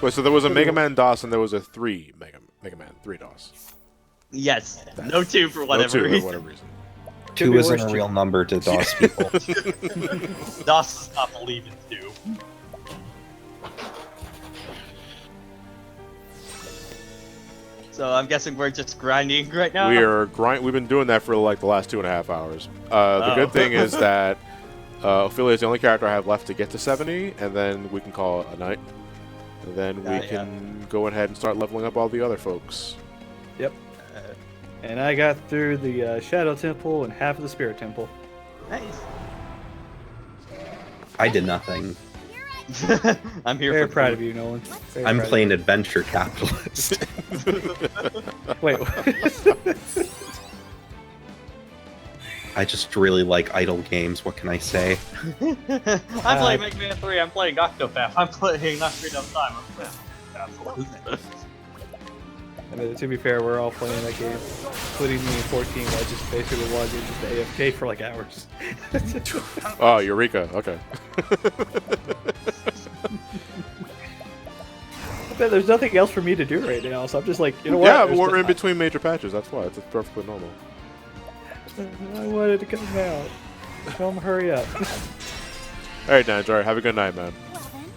Speaker 1: Wait, so there was a Mega Man DOS and there was a 3 Mega Man 3 DOS.
Speaker 7: Yes, no 2 for
Speaker 1: No,
Speaker 7: whatever
Speaker 1: 2
Speaker 7: reason.
Speaker 1: for whatever reason.
Speaker 5: Two
Speaker 2: be
Speaker 5: isn't
Speaker 2: worse,
Speaker 5: a real number to DOS people.
Speaker 7: DOS does not believe in 2. So I'm guessing we're just grinding right now.
Speaker 1: We've been doing that for like the last 2.5 hours. The
Speaker 7: Oh.
Speaker 1: good thing is that Ophelia is the only character I have left to get to 70, and then we can call it a night. And then we
Speaker 7: Yeah.
Speaker 1: can go ahead and start leveling up all the other folks.
Speaker 2: Yep. And I got through the Shadow Temple and half of the Spirit Temple.
Speaker 7: Nice.
Speaker 5: I did nothing.
Speaker 7: I'm here
Speaker 2: Very
Speaker 7: for
Speaker 2: proud
Speaker 7: food.
Speaker 2: of you, Nolan. Very
Speaker 5: I'm
Speaker 2: proud of
Speaker 5: playing Adventure Capitalist.
Speaker 2: you. Wait.
Speaker 5: I just really like idle games. What can I say?
Speaker 7: I'm playing Mega Man 3, I'm playing Octopath, I'm playing Ocarina of Time, I'm playing
Speaker 2: I mean, to be fair, we're all playing that game, including me in 14. I just basically logged in just AFK for like hours.
Speaker 1: Oh, Eureka. Okay.
Speaker 2: I bet there's nothing else for me to do right now, so I'm just like, you know what?
Speaker 1: Yeah, but
Speaker 2: There's
Speaker 1: we're in
Speaker 2: no-
Speaker 1: between major patches. That's why. It's perfectly normal.
Speaker 2: I wanted to come out. Tell him hurry up.
Speaker 1: All right, Nige. All right, have a good night, man.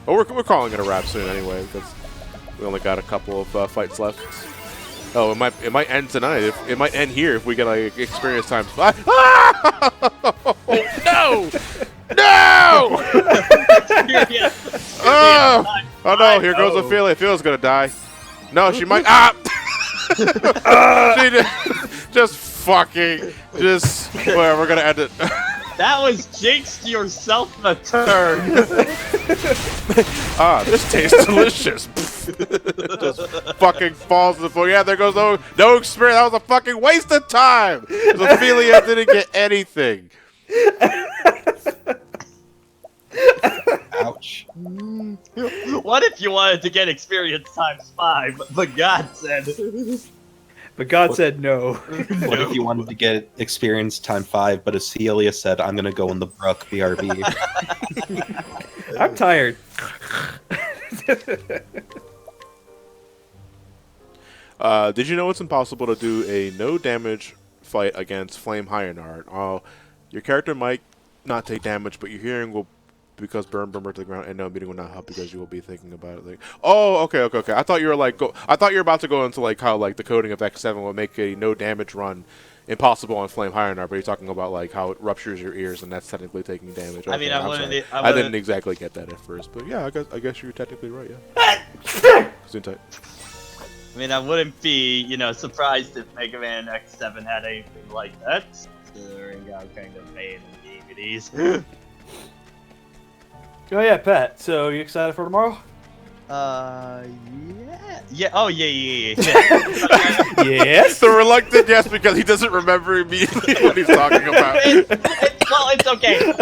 Speaker 1: Oh, we're calling it a wrap soon anyway, because we only got a couple of fights left. Oh, it might end tonight. It might end here if we get like experience times 5. Ah! No! No! Oh no! Here goes Ophelia. Ophelia's gonna die. No, she might. Ah! She just fucking. Well, we're gonna end it.
Speaker 7: That was jinxed yourself a turn.
Speaker 1: This tastes delicious. Just fucking falls to the floor. Yeah, there goes no experience. That was a fucking waste of time. Ophelia didn't get anything.
Speaker 5: Ouch.
Speaker 7: What if you wanted to get experience times 5, but God said...
Speaker 2: But God said no.
Speaker 5: What if you wanted to get experience time 5, but as Celia said, I'm gonna go in the brook, BRB.
Speaker 2: I'm tired.
Speaker 1: Did you know it's impossible to do a no damage fight against Flame Hyanard? Your character might not take damage, but your hearing will because burn Boomer to the ground and no meeting will not help because you will be thinking about it. Like, oh, okay. I thought you were like I thought you were about to go into like how like the coding of X7 will make a no damage run impossible on Flame Hyanard, but you're talking about like how it ruptures your ears and that's technically taking damage.
Speaker 7: I mean,
Speaker 1: Okay,
Speaker 7: I
Speaker 1: I'm
Speaker 7: wouldn't-
Speaker 1: sorry.
Speaker 7: I
Speaker 1: I didn't
Speaker 7: wouldn't-
Speaker 1: exactly get that at first, but yeah, I guess you're technically right. Yeah. Zoom tight.
Speaker 7: I mean, I wouldn't be, surprised if Mega Man X7 had anything like that. Considering how kind of bad the game it is.
Speaker 2: Oh yeah, Pat. So you excited for tomorrow?
Speaker 7: Yeah. Yeah. Oh, yeah.
Speaker 2: Yes.
Speaker 1: The reluctant yes because he doesn't remember immediately what he's talking about.
Speaker 7: Well, it's okay.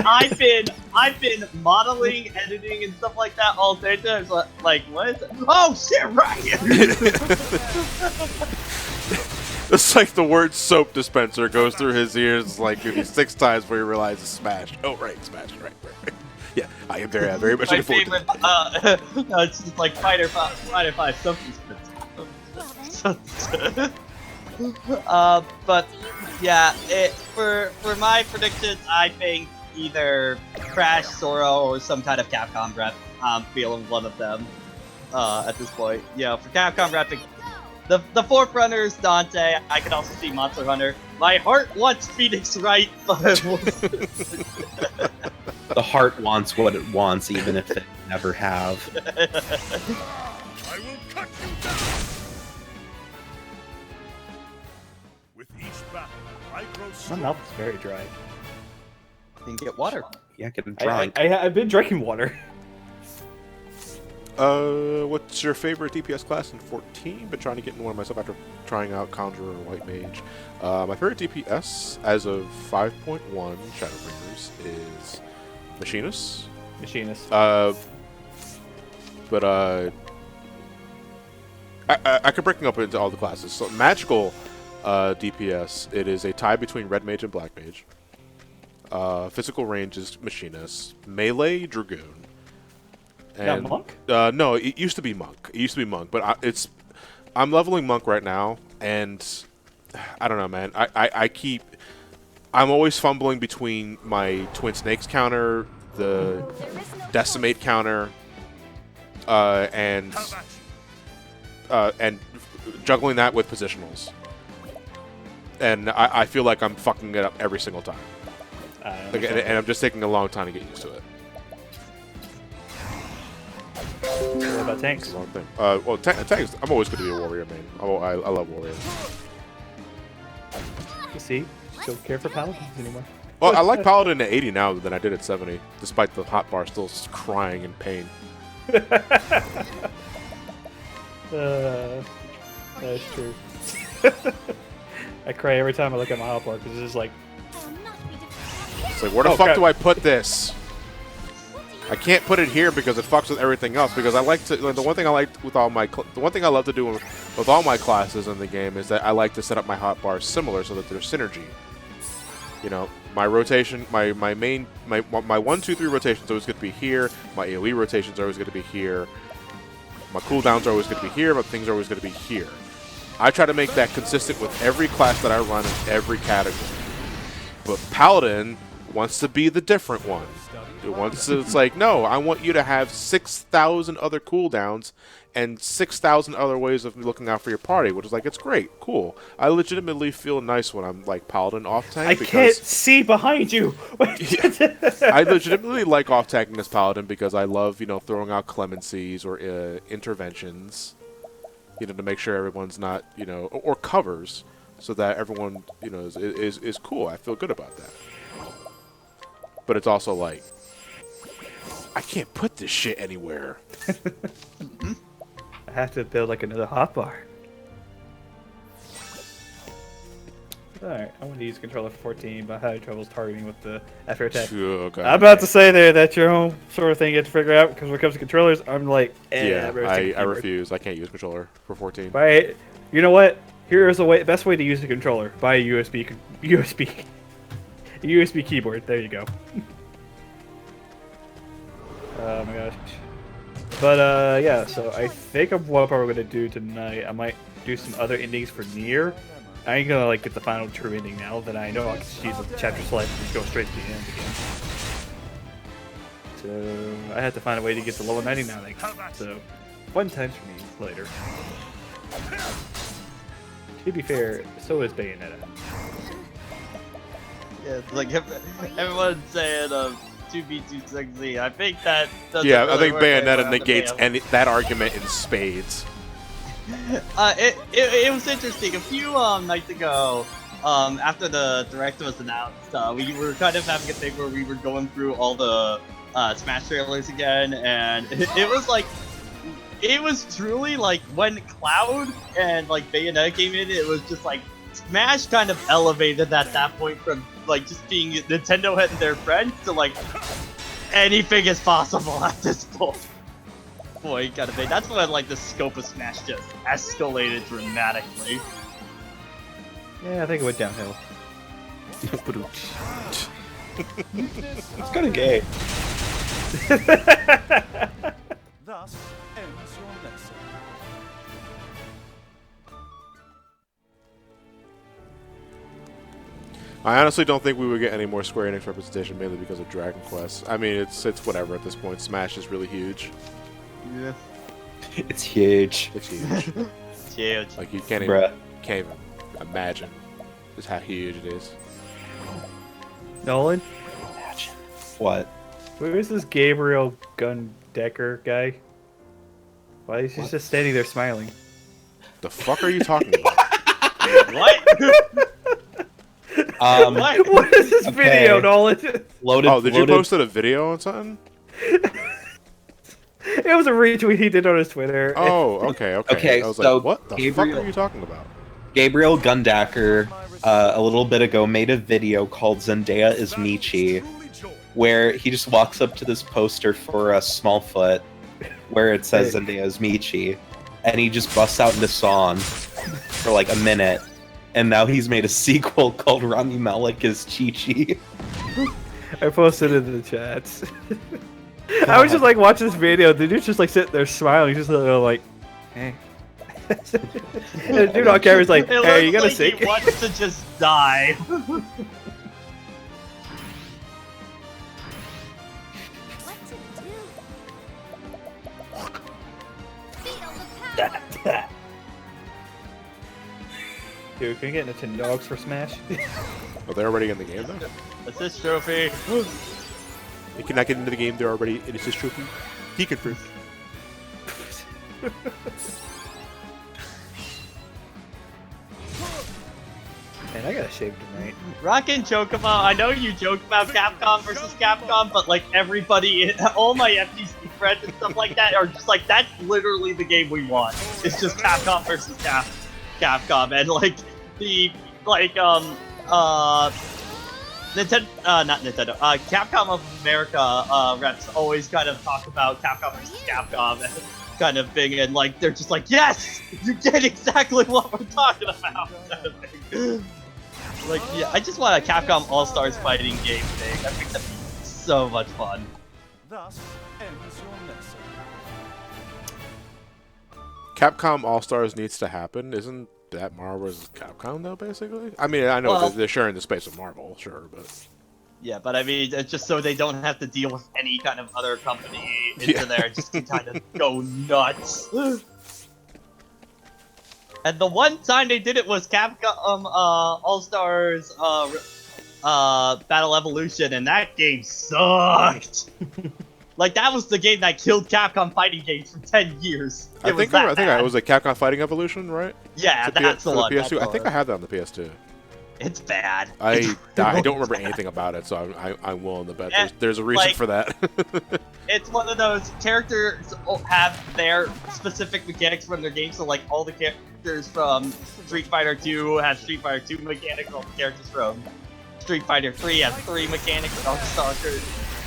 Speaker 7: I've been modeling, editing, and stuff like that all day. So, like, what is it? Oh shit! Right.
Speaker 1: It's like the word soap dispenser goes through his ears like maybe 6 times before he realizes smash. Oh right, smash, right. Yeah, I am very much
Speaker 7: My
Speaker 1: looking forward to
Speaker 7: favorite.
Speaker 1: that.
Speaker 7: No, it's just like Fighter 5 soap dispenser. But yeah, for my predictions, I think either Crash, Sora, or some kind of Capcom rep. I'm feeling one of them at this point. Yeah, for Capcom rep, the Forerunners, Dante. I could also see Monster Hunter. My heart wants Phoenix Wright, but
Speaker 5: The heart wants what it wants, even if it never have.
Speaker 4: I will cut you down! With each battle, I grow
Speaker 2: My
Speaker 4: stronger.
Speaker 2: mouth is very dry.
Speaker 7: can get water.
Speaker 5: Yeah, get a drink.
Speaker 2: I've been drinking water.
Speaker 1: What's your favorite DPS class in 14? Been trying to get into one myself after trying out Conjurer and White Mage. My favorite DPS as of 5.1 Shadowbringers is Machinist,
Speaker 2: Machinist.
Speaker 1: But I could break them up into all the classes. So magical DPS, it is a tie between red mage and black mage. Physical range is machinist. Melee dragoon. And
Speaker 2: monk?
Speaker 1: No, it used to be monk. But I'm leveling monk right now, and I don't know, man. I'm always fumbling between my twin snakes counter, the decimate counter, and juggling that with positionals. And I feel like I'm fucking it up every single time. And I'm just taking a long time to get used to it.
Speaker 2: What about tanks?
Speaker 1: It's a long thing. Well, tanks, I'm always going to be a warrior main. I love warriors.
Speaker 2: You see, just don't care for paladins anymore.
Speaker 1: Well, I like paladin at 80 now than I did at 70, despite the hotbar still crying in pain.
Speaker 2: That's true. I cry every time I look at my hotbar because it's just like,
Speaker 1: It's like, where the fuck do I put this? I can't put it here because it fucks with everything else. Because I like to, the one thing I like with all my, the one thing I love to do with all my classes in the game is that I like to set up my hotbars similar so that there's synergy. You know, my rotation, my 1, 2, 3 rotations are always going to be here. My AoE rotations are always going to be here. My cooldowns are always going to be here, but things are always going to be here. I try to make that consistent with every class that I run in every category. But Paladin wants to be the different one. It's like, no, I want you to have 6,000 other cooldowns and 6,000 other ways of looking out for your party, which is like, it's great, cool. I legitimately feel nice when I'm like Paladin off tank.
Speaker 2: I can't see behind you.
Speaker 1: I legitimately like off tanking as Paladin because I love, you know, throwing out clemencies or interventions, you know, to make sure everyone's not, you know, or covers, so that everyone, you know, is cool. I feel good about that. But it's also like, I can't put this shit anywhere.
Speaker 2: I have to build like another hotbar. Alright, I want to use controller for 14, but I had troubles targeting with the after attack.
Speaker 1: Okay.
Speaker 2: I'm about to say there that's your own sort of thing you have to figure out, because when it comes to controllers, I'm like,
Speaker 1: yeah, I refuse. I can't use controller for 14.
Speaker 2: Right? You know what? Here's the best way to use the controller. Buy a USB keyboard. There you go. Oh my gosh. But yeah, so I think of what we're gonna do tonight. I might do some other endings for Nier. I ain't gonna like get the final true ending now that I know I can just use the chapter select and just go straight to the end again. So I have to find a way to get to level 99 I think. So fun times for me later. To be fair, so is Bayonetta.
Speaker 7: Yeah, it's like everyone's saying 2B26Z. I think that doesn't
Speaker 1: Yeah,
Speaker 7: really
Speaker 1: I think
Speaker 7: work very
Speaker 1: Bayonetta
Speaker 7: well
Speaker 1: negates that argument in spades.
Speaker 7: It was interesting. A few nights ago, after the direct was announced, we were kind of having a thing where we were going through all the Smash trailers again, and it was like, it was truly like when Cloud and like Bayonetta came in, it was just like Smash kind of elevated at that point from like just being Nintendo and their friends to like anything is possible at this point. Boy, you gotta be. That's when like the scope of Smash just escalated dramatically.
Speaker 2: Yeah, I think it went downhill.
Speaker 5: It's kind of gay.
Speaker 4: Thus ends your lesson.
Speaker 1: I honestly don't think we would get any more Square Enix representation, mainly because of Dragon Quest. I mean, it's whatever at this point. Smash is really huge.
Speaker 7: Yeah.
Speaker 5: It's huge.
Speaker 1: It's huge.
Speaker 7: It's huge.
Speaker 1: Like you can't
Speaker 5: Bruh.
Speaker 1: even imagine just how huge it is.
Speaker 2: Nolan,
Speaker 5: Imagine. What?
Speaker 2: where is this Gabriel Gundecker guy? Why is he just standing there smiling?
Speaker 1: The fuck are you talking about?
Speaker 7: What? What?
Speaker 2: What is this
Speaker 5: Okay.
Speaker 2: video, Nolan?
Speaker 5: Loaded.
Speaker 1: Oh, did you
Speaker 5: loaded-
Speaker 1: post a video on something?
Speaker 2: It was a retweet he did on his Twitter.
Speaker 1: Oh, okay.
Speaker 5: Okay,
Speaker 1: I was
Speaker 5: so
Speaker 1: like, what the
Speaker 5: Gabriel-
Speaker 1: fuck are you talking about?
Speaker 5: Gabriel Gundacker, a little bit ago, made a video called Zendaya is Michi, where he just walks up to this poster for a Smallfoot where it says Zendaya's Michi, and he just busts out into song for like a minute, and now he's made a sequel called Rami Malek is Chi-Chi.
Speaker 2: I posted it in the chats. I was just like watching this video. The dude's just like sitting there smiling. He's just like, hey. And the dude on camera's like,
Speaker 7: It
Speaker 2: hey, you
Speaker 7: looks
Speaker 2: gotta
Speaker 7: like
Speaker 2: sing.
Speaker 7: he wants to just die.
Speaker 3: What to do? Feel the power.
Speaker 2: Dude, can we get Nintendo dogs for Smash?
Speaker 1: Are they already in the game though?
Speaker 7: Assist trophy.
Speaker 1: They cannot get into the game. They're already in assist trophy. He confirmed.
Speaker 2: Man, I gotta shave tonight.
Speaker 7: Rockin' Chocobo, I know you joke about Capcom versus Capcom, but like everybody, all my FGC friends and stuff like that are just like, that's literally the game we want. It's just Capcom versus Capcom, and like the Nintendo, not Nintendo, Capcom of America reps always kind of talk about Capcom versus Capcom kind of thing, and like they're just like, yes, you get exactly what we're talking about. Kind of thing. Like, yeah, I just want a Capcom All-Stars fighting game thing. I think that'd be so much fun.
Speaker 4: Thus ends your lesson.
Speaker 1: Capcom All Stars needs to happen. Isn't that Marvel vs. Capcom though? Basically, I mean, I know
Speaker 7: Well-
Speaker 1: they're sharing the space of Marvel, sure, but
Speaker 7: Yeah, but I mean, it's just so they don't have to deal with any kind of other company into
Speaker 1: Yeah.
Speaker 7: there, just to kind of go nuts. And the one time they did it was Capcom All-Stars Battle Evolution, and that game sucked. Like, that was the game that killed Capcom fighting games for 10 years.
Speaker 1: I think it was a Capcom Fighting Evolution, right?
Speaker 7: Yeah,
Speaker 1: It's a
Speaker 7: that's the
Speaker 1: for
Speaker 7: one.
Speaker 1: PS2.
Speaker 7: that's
Speaker 1: I
Speaker 7: the
Speaker 1: think I
Speaker 7: one.
Speaker 1: have that on the PS2.
Speaker 7: It's bad.
Speaker 1: I don't remember anything about it, so I'm willing to bet there's a reason
Speaker 7: like-
Speaker 1: for that.
Speaker 7: It's one of those characters have their specific mechanics from their game, so like all the characters from Street Fighter 2 have Street Fighter 2 mechanics, all the characters from Street Fighter 3 have 3 mechanics, and all the stalkers,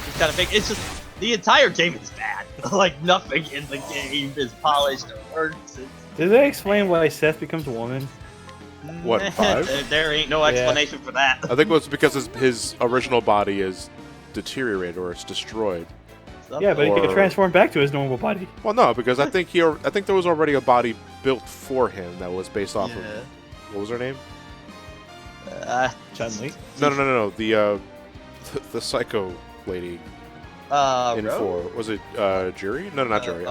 Speaker 7: this kind of thing. It's just, the entire game is bad. Like, nothing in the game is polished or works.
Speaker 2: Did they explain why Seth becomes a woman?
Speaker 1: What, 5?
Speaker 7: There ain't no explanation for that.
Speaker 1: I think it was because his original body is deteriorated or it's destroyed.
Speaker 2: Yeah, but he
Speaker 1: Or-
Speaker 2: can transform back to his normal body.
Speaker 1: Well, no, because I think there was already a body built for him that was based off of what was her name?
Speaker 2: Chun-Li.
Speaker 1: No. The psycho lady in
Speaker 7: Rogue?
Speaker 1: 4 was it Jury? No, not Jury.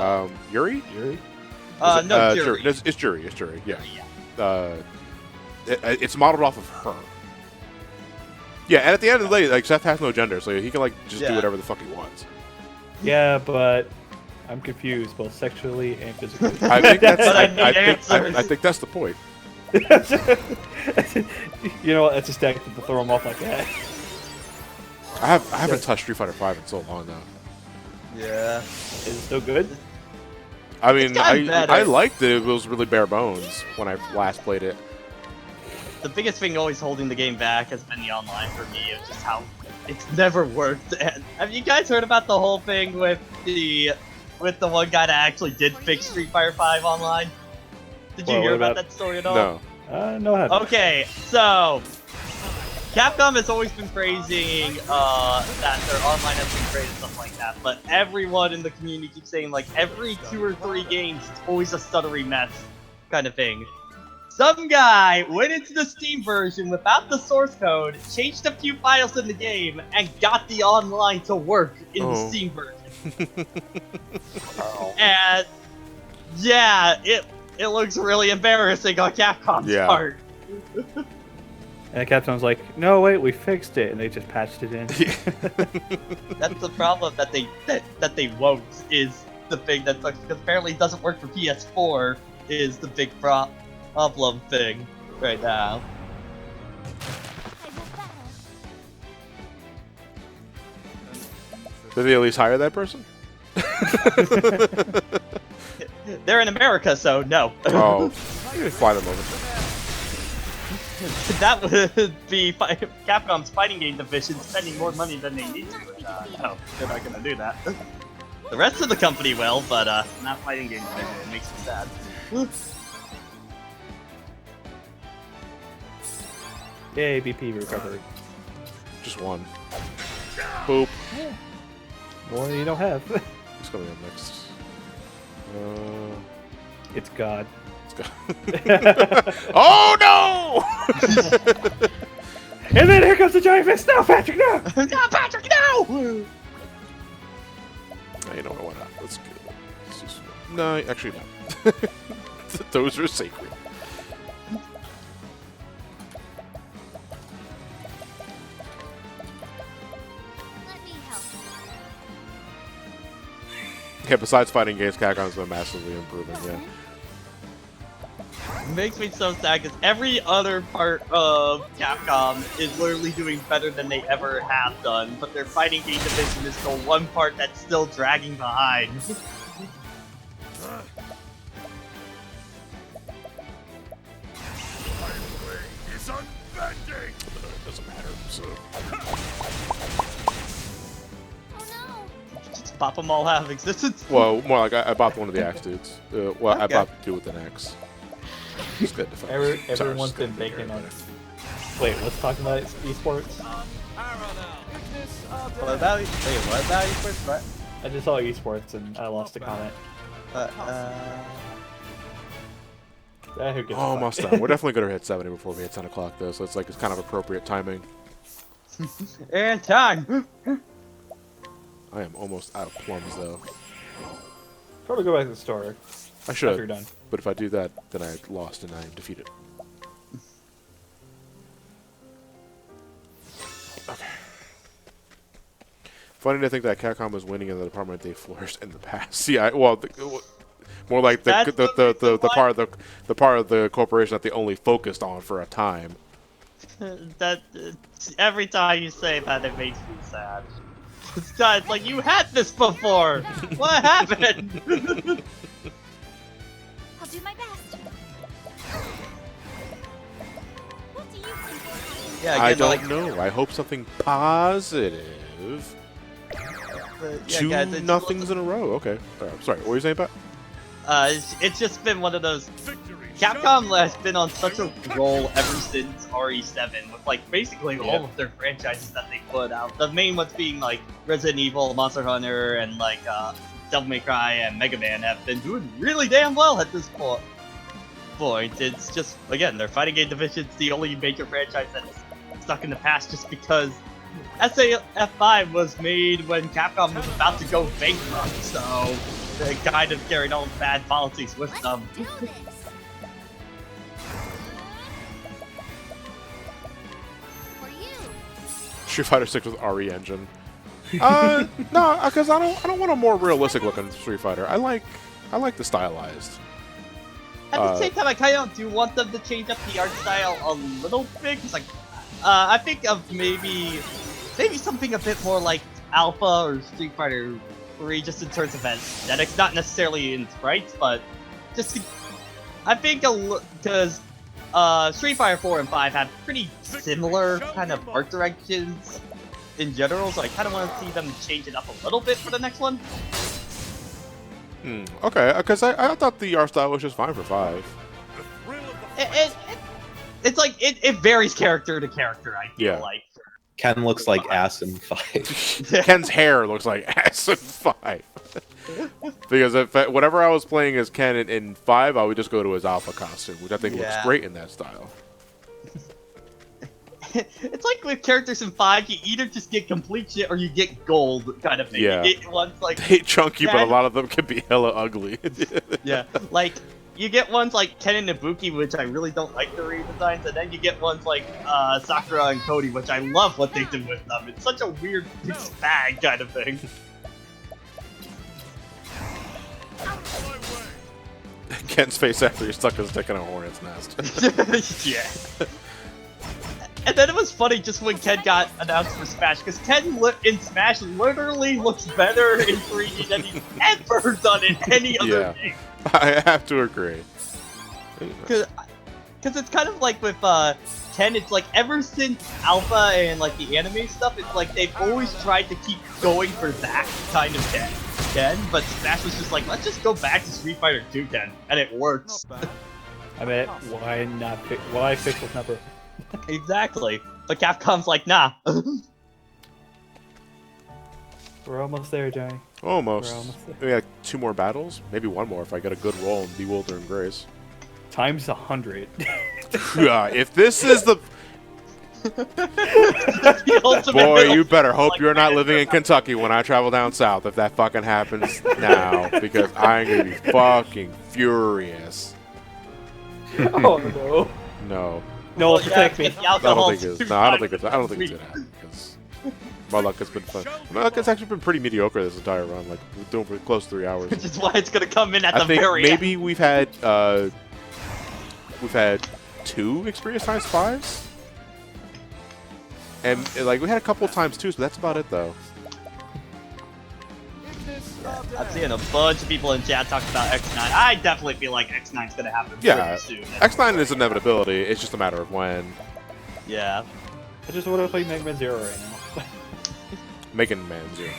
Speaker 1: Yuri?
Speaker 2: Yuri.
Speaker 1: Was it,
Speaker 7: No, Jury.
Speaker 1: It's Jury. It's Jury. Yeah. It's modeled off of her. Yeah, and at the end of the day, like Seth has no gender, so he can like just do
Speaker 7: Yeah.
Speaker 1: whatever the fuck he wants.
Speaker 2: Yeah, but I'm confused both sexually and physically.
Speaker 1: I think that's
Speaker 7: But I
Speaker 1: I,
Speaker 7: need
Speaker 1: I, think,
Speaker 7: answers.
Speaker 1: I think that's the point.
Speaker 2: You know what? That's just tactic to throw him off like that.
Speaker 1: I haven't touched Street Fighter 5 in so long now.
Speaker 7: Yeah.
Speaker 2: Is it still good?
Speaker 1: I mean,
Speaker 7: gotten better.
Speaker 1: I liked it. It was really bare bones when I last played it.
Speaker 7: The biggest thing always holding the game back has been the online for me, of just how it's never worked. And have you guys heard about the whole thing with the one guy that actually did fix Street Fighter 5 online? Did you
Speaker 2: Well,
Speaker 7: hear
Speaker 2: what
Speaker 7: about
Speaker 2: about-
Speaker 7: that story at all?
Speaker 1: No.
Speaker 2: No, I haven't.
Speaker 7: Okay, so Capcom has always been praising that their online has been great and stuff like that, but everyone in the community keeps saying like every 2 or 3 games it's always a stuttery mess kind of thing. Some guy went into the Steam version without the source code, changed a few files in the game, and got the online to work in the Steam version. And yeah, it looks really embarrassing on Capcom's
Speaker 1: Yeah.
Speaker 7: part.
Speaker 2: And Capcom's like, no, wait, we fixed it, and they just patched it in.
Speaker 7: That's the problem that they won't, is the thing that sucks, because apparently it doesn't work for PS4 is the big problem thing right now.
Speaker 3: I will battle.
Speaker 1: Did they at least hire that person?
Speaker 7: They're in America, so no.
Speaker 1: Oh, you can fly them over.
Speaker 7: that would be Capcom's fighting game division spending more money than they need to. No, they're not gonna do that. The rest of the company will, but not fighting game division. It makes me sad.
Speaker 2: Yay, BP recovered.
Speaker 1: Just one. Boop.
Speaker 2: More than you don't have.
Speaker 1: Who's coming up next?
Speaker 2: It's God.
Speaker 1: Let's go. Oh no!
Speaker 2: And then here comes the giant fist. No, Patrick, no!
Speaker 7: No, Patrick, no!
Speaker 1: You know what? Why not? Let's go. No, actually no. Those are sacred.
Speaker 3: Let me help.
Speaker 1: Yeah, besides fighting games, Capcom's been massively improving, yeah.
Speaker 7: Makes me so sad because every other part of Capcom is literally doing better than they ever have done, but their fighting game division is the one part that's still dragging behind.
Speaker 1: Doesn't matter, so.
Speaker 3: Oh no!
Speaker 7: Just pop them all out of existence.
Speaker 1: Well, more like I bought one of the axe dudes. Well, I
Speaker 7: Okay.
Speaker 1: bought the dude with an axe. It's good to fight.
Speaker 2: Everyone's been baking on. Wait, let's talk about esports.
Speaker 7: What about esports? What?
Speaker 2: I just saw esports and I lost a comment. Who gives a fuck?
Speaker 1: Almost done. We're definitely gonna hit 70 before we hit 10 o'clock, though, so it's like it's kind of appropriate timing.
Speaker 7: And time.
Speaker 1: I am almost out of plums, though.
Speaker 2: Probably go back to the store
Speaker 1: I
Speaker 2: after you're
Speaker 1: should,
Speaker 2: done.
Speaker 1: but if I do that, then I lost and I am defeated. Okay. Funny to think that Capcom was winning in the department they flourished in the past. Yeah, well, more like
Speaker 7: That's
Speaker 1: the part of the corporation that they only focused on for a time.
Speaker 7: That every time you say that, it makes me sad. It's like you had this before. What happened?
Speaker 3: I'll do my best. What do you think?
Speaker 7: Yeah,
Speaker 1: I
Speaker 7: again,
Speaker 1: don't
Speaker 7: like,
Speaker 1: know. I hope something positive.
Speaker 7: yeah,
Speaker 1: Two
Speaker 7: guys, it's-
Speaker 1: nothings in a row. Okay. Sorry, what were you saying about?
Speaker 7: it's just been one of those. Capcom has been on such a roll ever since RE7 with like basically all of their franchises that they put out. The main ones being like Resident Evil, Monster Hunter, and like Devil May Cry and Mega Man have been doing really damn well at this point. It's just again their fighting game division's the only major franchise that's stuck in the past just because SAF5 was made when Capcom was about to go bankrupt, so they kind of carried all the bad politics with them.
Speaker 3: Do this. For you.
Speaker 1: Street Fighter 6 with RE engine. No, because I don't want a more realistic looking Street Fighter. I like the stylized.
Speaker 7: At the same time, I kind of do want them to change up the art style a little bit. Cause like, I think of maybe something a bit more like Alpha or Street Fighter 3, just in terms of aesthetics, not necessarily in sprites, but just I think because Street Fighter 4 and 5 have pretty similar kind of art directions in general, so I kind of want to see them change it up a little bit for the next one.
Speaker 1: Okay, because I thought the art style was just fine for 5.
Speaker 7: It's like it varies character to character. I feel
Speaker 1: Yeah.
Speaker 7: like.
Speaker 5: Ken looks like ass in 5.
Speaker 1: Ken's hair looks like ass in 5. Because whenever I was playing as Ken in 5, I would just go to his alpha costume, which I think looks
Speaker 7: Yeah.
Speaker 1: great in that style.
Speaker 7: It's like with characters in 5, you either just get complete shit or you get gold kind of thing.
Speaker 1: Yeah.
Speaker 7: You get ones like
Speaker 1: They chunky, but a
Speaker 7: Ken-
Speaker 1: lot of them can be hella ugly.
Speaker 7: yeah, like you get ones like Ken and Ibuki, which I really don't like the redesigns, and then you get ones like Sakura and Cody, which I love what they did with them. It's such a weird mixed bag kind of thing.
Speaker 1: Ken's face after he stuck his dick in a hornet's nest.
Speaker 7: Yeah. And then it was funny just when Ken got announced for Smash, because Ken in Smash literally looks better in 3D than he's ever done in any other
Speaker 1: Yeah.
Speaker 7: game.
Speaker 1: I have to agree.
Speaker 7: Because it's kind of like with Ken, it's like ever since Alpha and like the anime stuff, it's like they've always tried to keep going for that kind of Ken, but Smash was just like, let's just go back to Street Fighter 2 Ken, and it works.
Speaker 4: Not bad.
Speaker 2: I mean, why fix with number?
Speaker 7: Exactly. But Capcom's like, nah.
Speaker 2: We're almost there, Johnny.
Speaker 1: Almost.
Speaker 2: We're almost there.
Speaker 1: We got 2 more battles, maybe 1 more if I get a good roll in Bewildering Grace.
Speaker 2: Times 100.
Speaker 1: Yeah, if this is the
Speaker 7: The ultimate
Speaker 1: boy,
Speaker 7: middle
Speaker 1: you better hope
Speaker 7: like,
Speaker 1: you're not
Speaker 7: man,
Speaker 1: living in Kentucky when I travel down south. If that fucking happens now, because I'm gonna be fucking furious.
Speaker 2: Oh no.
Speaker 1: No,
Speaker 2: No,
Speaker 7: Well, yeah,
Speaker 2: protect me.
Speaker 7: the
Speaker 1: I don't
Speaker 7: alcohol
Speaker 1: think it's.
Speaker 7: too
Speaker 1: No, I don't
Speaker 7: much.
Speaker 1: think it's. I don't think it's gonna happen because my luck has been fun. My luck has actually been pretty mediocre this entire run. Like we're doing pretty close to 3 hours.
Speaker 7: Which is why it's gonna come in at
Speaker 1: I
Speaker 7: the
Speaker 1: think
Speaker 7: very
Speaker 1: maybe
Speaker 7: end.
Speaker 1: we've had 2 experience times 5s, and like we had a couple times 2s, but that's about it though.
Speaker 7: I'm seeing a bunch of people in chat talk about X9. I definitely feel like X9's gonna happen
Speaker 1: Yeah,
Speaker 7: pretty soon.
Speaker 1: X9 is inevitability. It's just a matter of when.
Speaker 7: Yeah.
Speaker 2: I just want to play Mega Man Zero right now.
Speaker 1: Making Man Zero.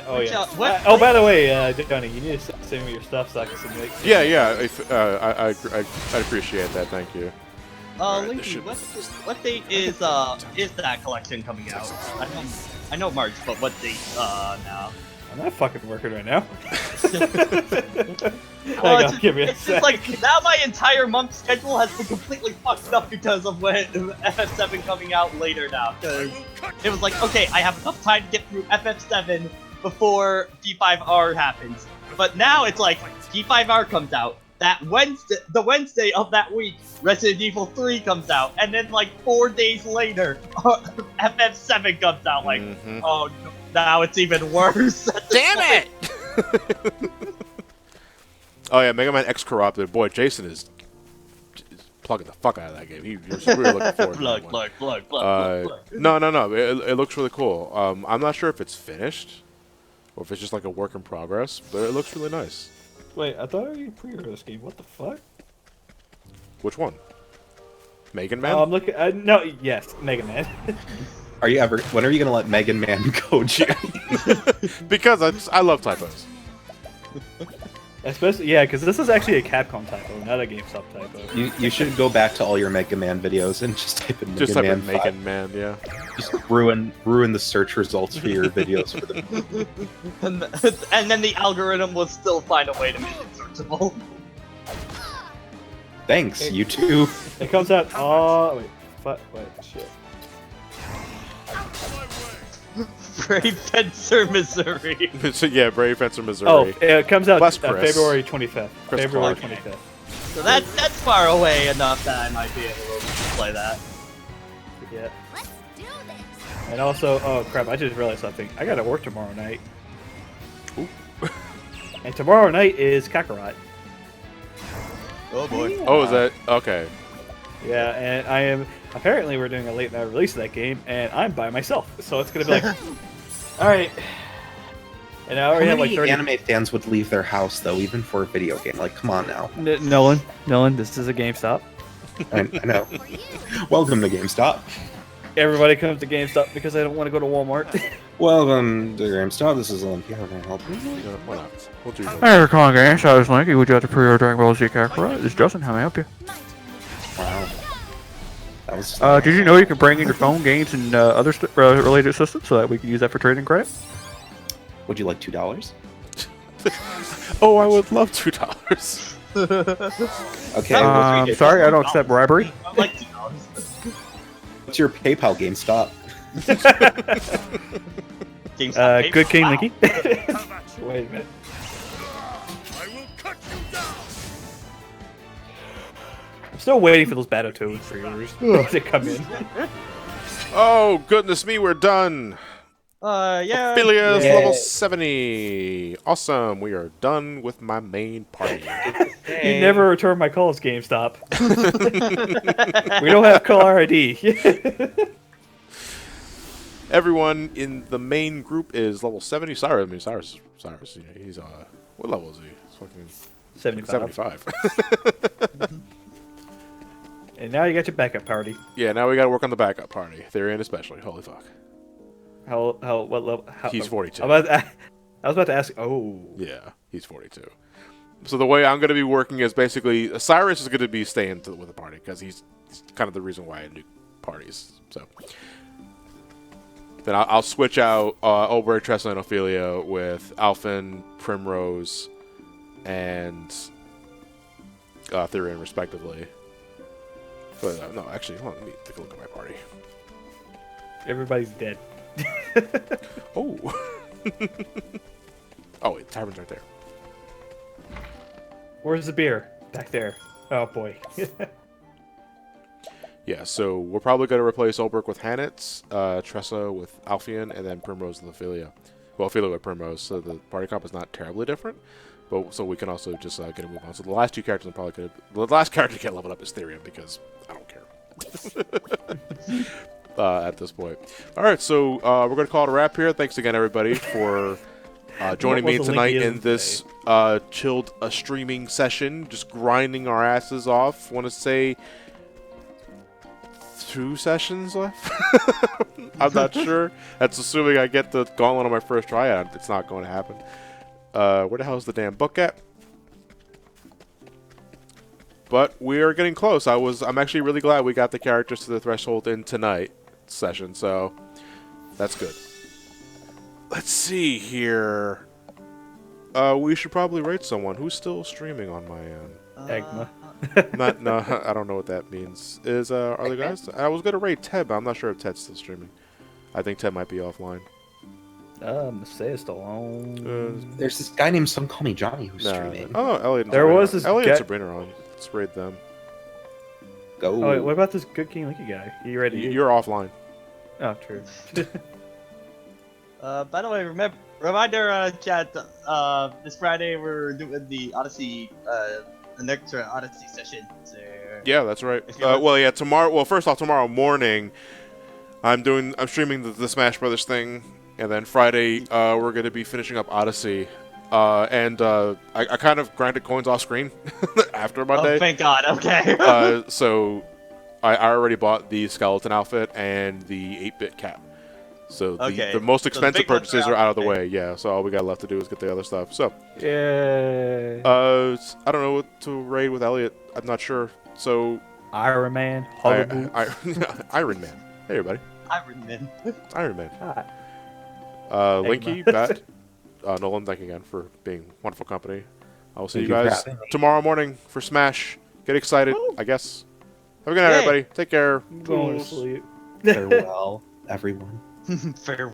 Speaker 2: Oh yeah.
Speaker 7: What?
Speaker 2: Oh, by the way, Johnny, you need to send me your stuff so I can simulate.
Speaker 1: Yeah, yeah. If, I'd appreciate that. Thank you. Alright, this
Speaker 7: Linky,
Speaker 1: should-
Speaker 7: what date is that collection coming out? I know March, but what date now?
Speaker 2: I'm not fucking working right now.
Speaker 7: Well,
Speaker 2: Hang on, give me a
Speaker 7: it's
Speaker 2: sec.
Speaker 7: just like now my entire month schedule has been completely fucked up because of when FF7 coming out later now. Because it was like, okay, I have enough time to get through FF7 before G5R happens. But now it's like G5R comes out. That Wednesday, the Wednesday of that week, Resident Evil 3 comes out, and then like 4 days later, FF7 comes out. Like,
Speaker 1: Mhm.
Speaker 7: oh no, now it's even worse.
Speaker 1: Damn it! Oh yeah, Mega Man X Corrupted. Boy, Jason is plugging the fuck out of that game. He's really looking forward to that one.
Speaker 7: Plug.
Speaker 1: No. It looks really cool. I'm not sure if it's finished or if it's just like a work in progress, but it looks really nice.
Speaker 2: Wait, I thought you pre-ordered this game. What the fuck?
Speaker 1: Which one? Megan Man?
Speaker 2: I'm looking. No, yes, Mega Man.
Speaker 5: Are you ever? When are you gonna let Megan Man go, Jim?
Speaker 1: Because I love typos.
Speaker 2: Especially, yeah, because this is actually a Capcom typo, not a GameStop typo.
Speaker 5: You should go back to all your Mega Man videos and just type in Mega
Speaker 1: Just type
Speaker 5: Man
Speaker 1: in
Speaker 5: 5.
Speaker 1: Megan Man, yeah.
Speaker 5: Just ruin the search results for your videos for the
Speaker 7: And then the algorithm will still find a way to make it searchable.
Speaker 5: Thanks, YouTube.
Speaker 2: It comes out. Oh wait, fuck, wait, shit.
Speaker 7: Brave Fencer, Missouri.
Speaker 1: So yeah, Brave Fencer, Missouri.
Speaker 2: Oh, it comes out
Speaker 1: Plus Chris.
Speaker 2: February 25th.
Speaker 1: Chris
Speaker 2: February
Speaker 1: Clark.
Speaker 2: 25th.
Speaker 7: So that's far away enough that I might be able to play that.
Speaker 2: Yeah.
Speaker 3: Let's do this.
Speaker 2: And also, oh crap, I just realized something. I gotta work tomorrow night.
Speaker 1: Ooh.
Speaker 2: And tomorrow night is Kakarot.
Speaker 7: Oh boy.
Speaker 1: Oh, is that okay?
Speaker 2: Yeah, and I am. Apparently, we're doing a late night release of that game, and I'm by myself. So it's gonna be like, all right. And I
Speaker 5: How
Speaker 2: already have like
Speaker 5: many
Speaker 2: 30.
Speaker 5: anime fans would leave their house though, even for a video game? Like, come on now.
Speaker 2: Nolan, this is a GameStop.
Speaker 5: I know. Welcome to GameStop.
Speaker 2: Everybody comes to GameStop because I don't want to go to Walmart.
Speaker 5: Welcome to GameStop. This is Olympia. How can I help you?
Speaker 1: Yeah, why not? We'll do that.
Speaker 8: Hey, we're calling games. I was Linky. Would you like to pre-order Dragon Ball Z Kakarot? This is Justin. How may I help you?
Speaker 5: Wow. That was.
Speaker 8: Did you know you can bring in your phone, games, and other related systems so that we can use that for trading credit?
Speaker 5: Would you like $2?
Speaker 1: Oh, I would love $2.
Speaker 5: Okay.
Speaker 8: Sorry, I don't accept bribery.
Speaker 7: Like,
Speaker 5: What's your PayPal, GameStop?
Speaker 7: GameStop
Speaker 2: Good King
Speaker 7: Wow.
Speaker 2: Linky. Wait a minute. I'm still waiting for those Battletoads pre-orders to come in.
Speaker 1: Oh goodness me, we're done.
Speaker 7: Yeah.
Speaker 1: Ophelia's
Speaker 5: Yeah.
Speaker 1: level 70. Awesome. We are done with my main party.
Speaker 2: You never return my calls, GameStop. We don't have caller ID.
Speaker 1: Everyone in the main group is level 70. Cyrus, he's what level is he? He's fucking
Speaker 2: 75.
Speaker 1: 75.
Speaker 2: And now you got your backup party.
Speaker 1: Yeah, now we got to work on the backup party. Therian especially. Holy fuck.
Speaker 2: What level?
Speaker 1: He's 42.
Speaker 2: I was about to ask. Oh.
Speaker 1: Yeah, he's 42. So the way I'm going to be working is basically Cyrus is going to be staying with the party because he's kind of the reason why I do parties. So then I'll switch out Oberyn, Tressa, and Ophelia with Alphen, Primrose, and Therian respectively. But no, actually, hold on, let me take a look at my party.
Speaker 2: Everybody's dead.
Speaker 1: Oh. Oh wait, Tavern's right there.
Speaker 2: Where's the beer? Back there. Oh boy.
Speaker 1: Yeah, so we're probably going to replace Ulbrich with Hanitz, Tressa with Alfian, and then Primrose with Ophelia. Well, Ophelia with Primrose, so the party comp is not terribly different, but so we can also just get a move on. So the last two characters I'm probably going to... The last character to get leveled up is Therian, because I don't care. At this point. Alright, so we're going to call it a wrap here. Thanks again, everybody, for joining me tonight in this chilled streaming session, just grinding our asses off. Want to say... 2 sessions left? I'm not sure. That's assuming I get the gauntlet on my first try. It's not going to happen. Where the hell is the damn book at? But we are getting close. I'm actually really glad we got the characters to the threshold in tonight session, so that's good. Let's see here. We should probably rate someone. Who's still streaming on my end?
Speaker 2: Egma.
Speaker 1: No, I don't know what that means. Are the guys? I was gonna rate Ted, but I'm not sure if Ted's still streaming. I think Ted might be offline.
Speaker 2: Say still on.
Speaker 5: There's this guy named Some Call Me Johnny who's streaming.
Speaker 1: Oh, Elliot. And
Speaker 2: There
Speaker 1: Sabrina.
Speaker 2: was this
Speaker 1: Elliot
Speaker 2: guy-
Speaker 1: and Sabrina are on. Let's raid them.
Speaker 5: Go.
Speaker 2: Oh wait, what about this Good King Linky guy? You ready?
Speaker 1: You're offline.
Speaker 2: Oh, true.
Speaker 7: By the way, reminder, chat. This Friday we're doing the Odyssey, the next Odyssey session. So
Speaker 1: Yeah, that's right.
Speaker 7: If you want-
Speaker 1: Well, yeah, tomorrow. Well, first off, tomorrow morning, I'm streaming the Smash Brothers thing, and then Friday, we're gonna be finishing up Odyssey. And I kind of grinded coins off screen after Monday.
Speaker 7: Oh, thank God. Okay.
Speaker 1: So I already bought the skeleton outfit and the 8-bit cap. So
Speaker 7: Okay.
Speaker 1: the most
Speaker 7: So the
Speaker 1: expensive
Speaker 7: big ones
Speaker 1: purchases
Speaker 7: are
Speaker 1: are out of the
Speaker 7: out.
Speaker 1: way. Yeah. So all we got left to do is get the other stuff. So
Speaker 2: Yay.
Speaker 1: I don't know what to raid with Elliot. I'm not sure. So
Speaker 2: Iron Man. Hollow Boots.
Speaker 1: Iron Man. Hey everybody.
Speaker 7: Iron Man.
Speaker 1: Iron Man.
Speaker 2: Hi.
Speaker 1: Linky, Bat, Nolan, thank you again for being wonderful company. I will see
Speaker 5: Thank
Speaker 1: you
Speaker 5: you for
Speaker 1: guys
Speaker 5: having me.
Speaker 1: tomorrow morning for Smash. Get excited, I guess. Have a good night,
Speaker 7: Yay.
Speaker 1: everybody. Take care.
Speaker 2: Going to
Speaker 1: Toodles.
Speaker 2: sleep.
Speaker 5: Farewell, everyone.
Speaker 7: Fair.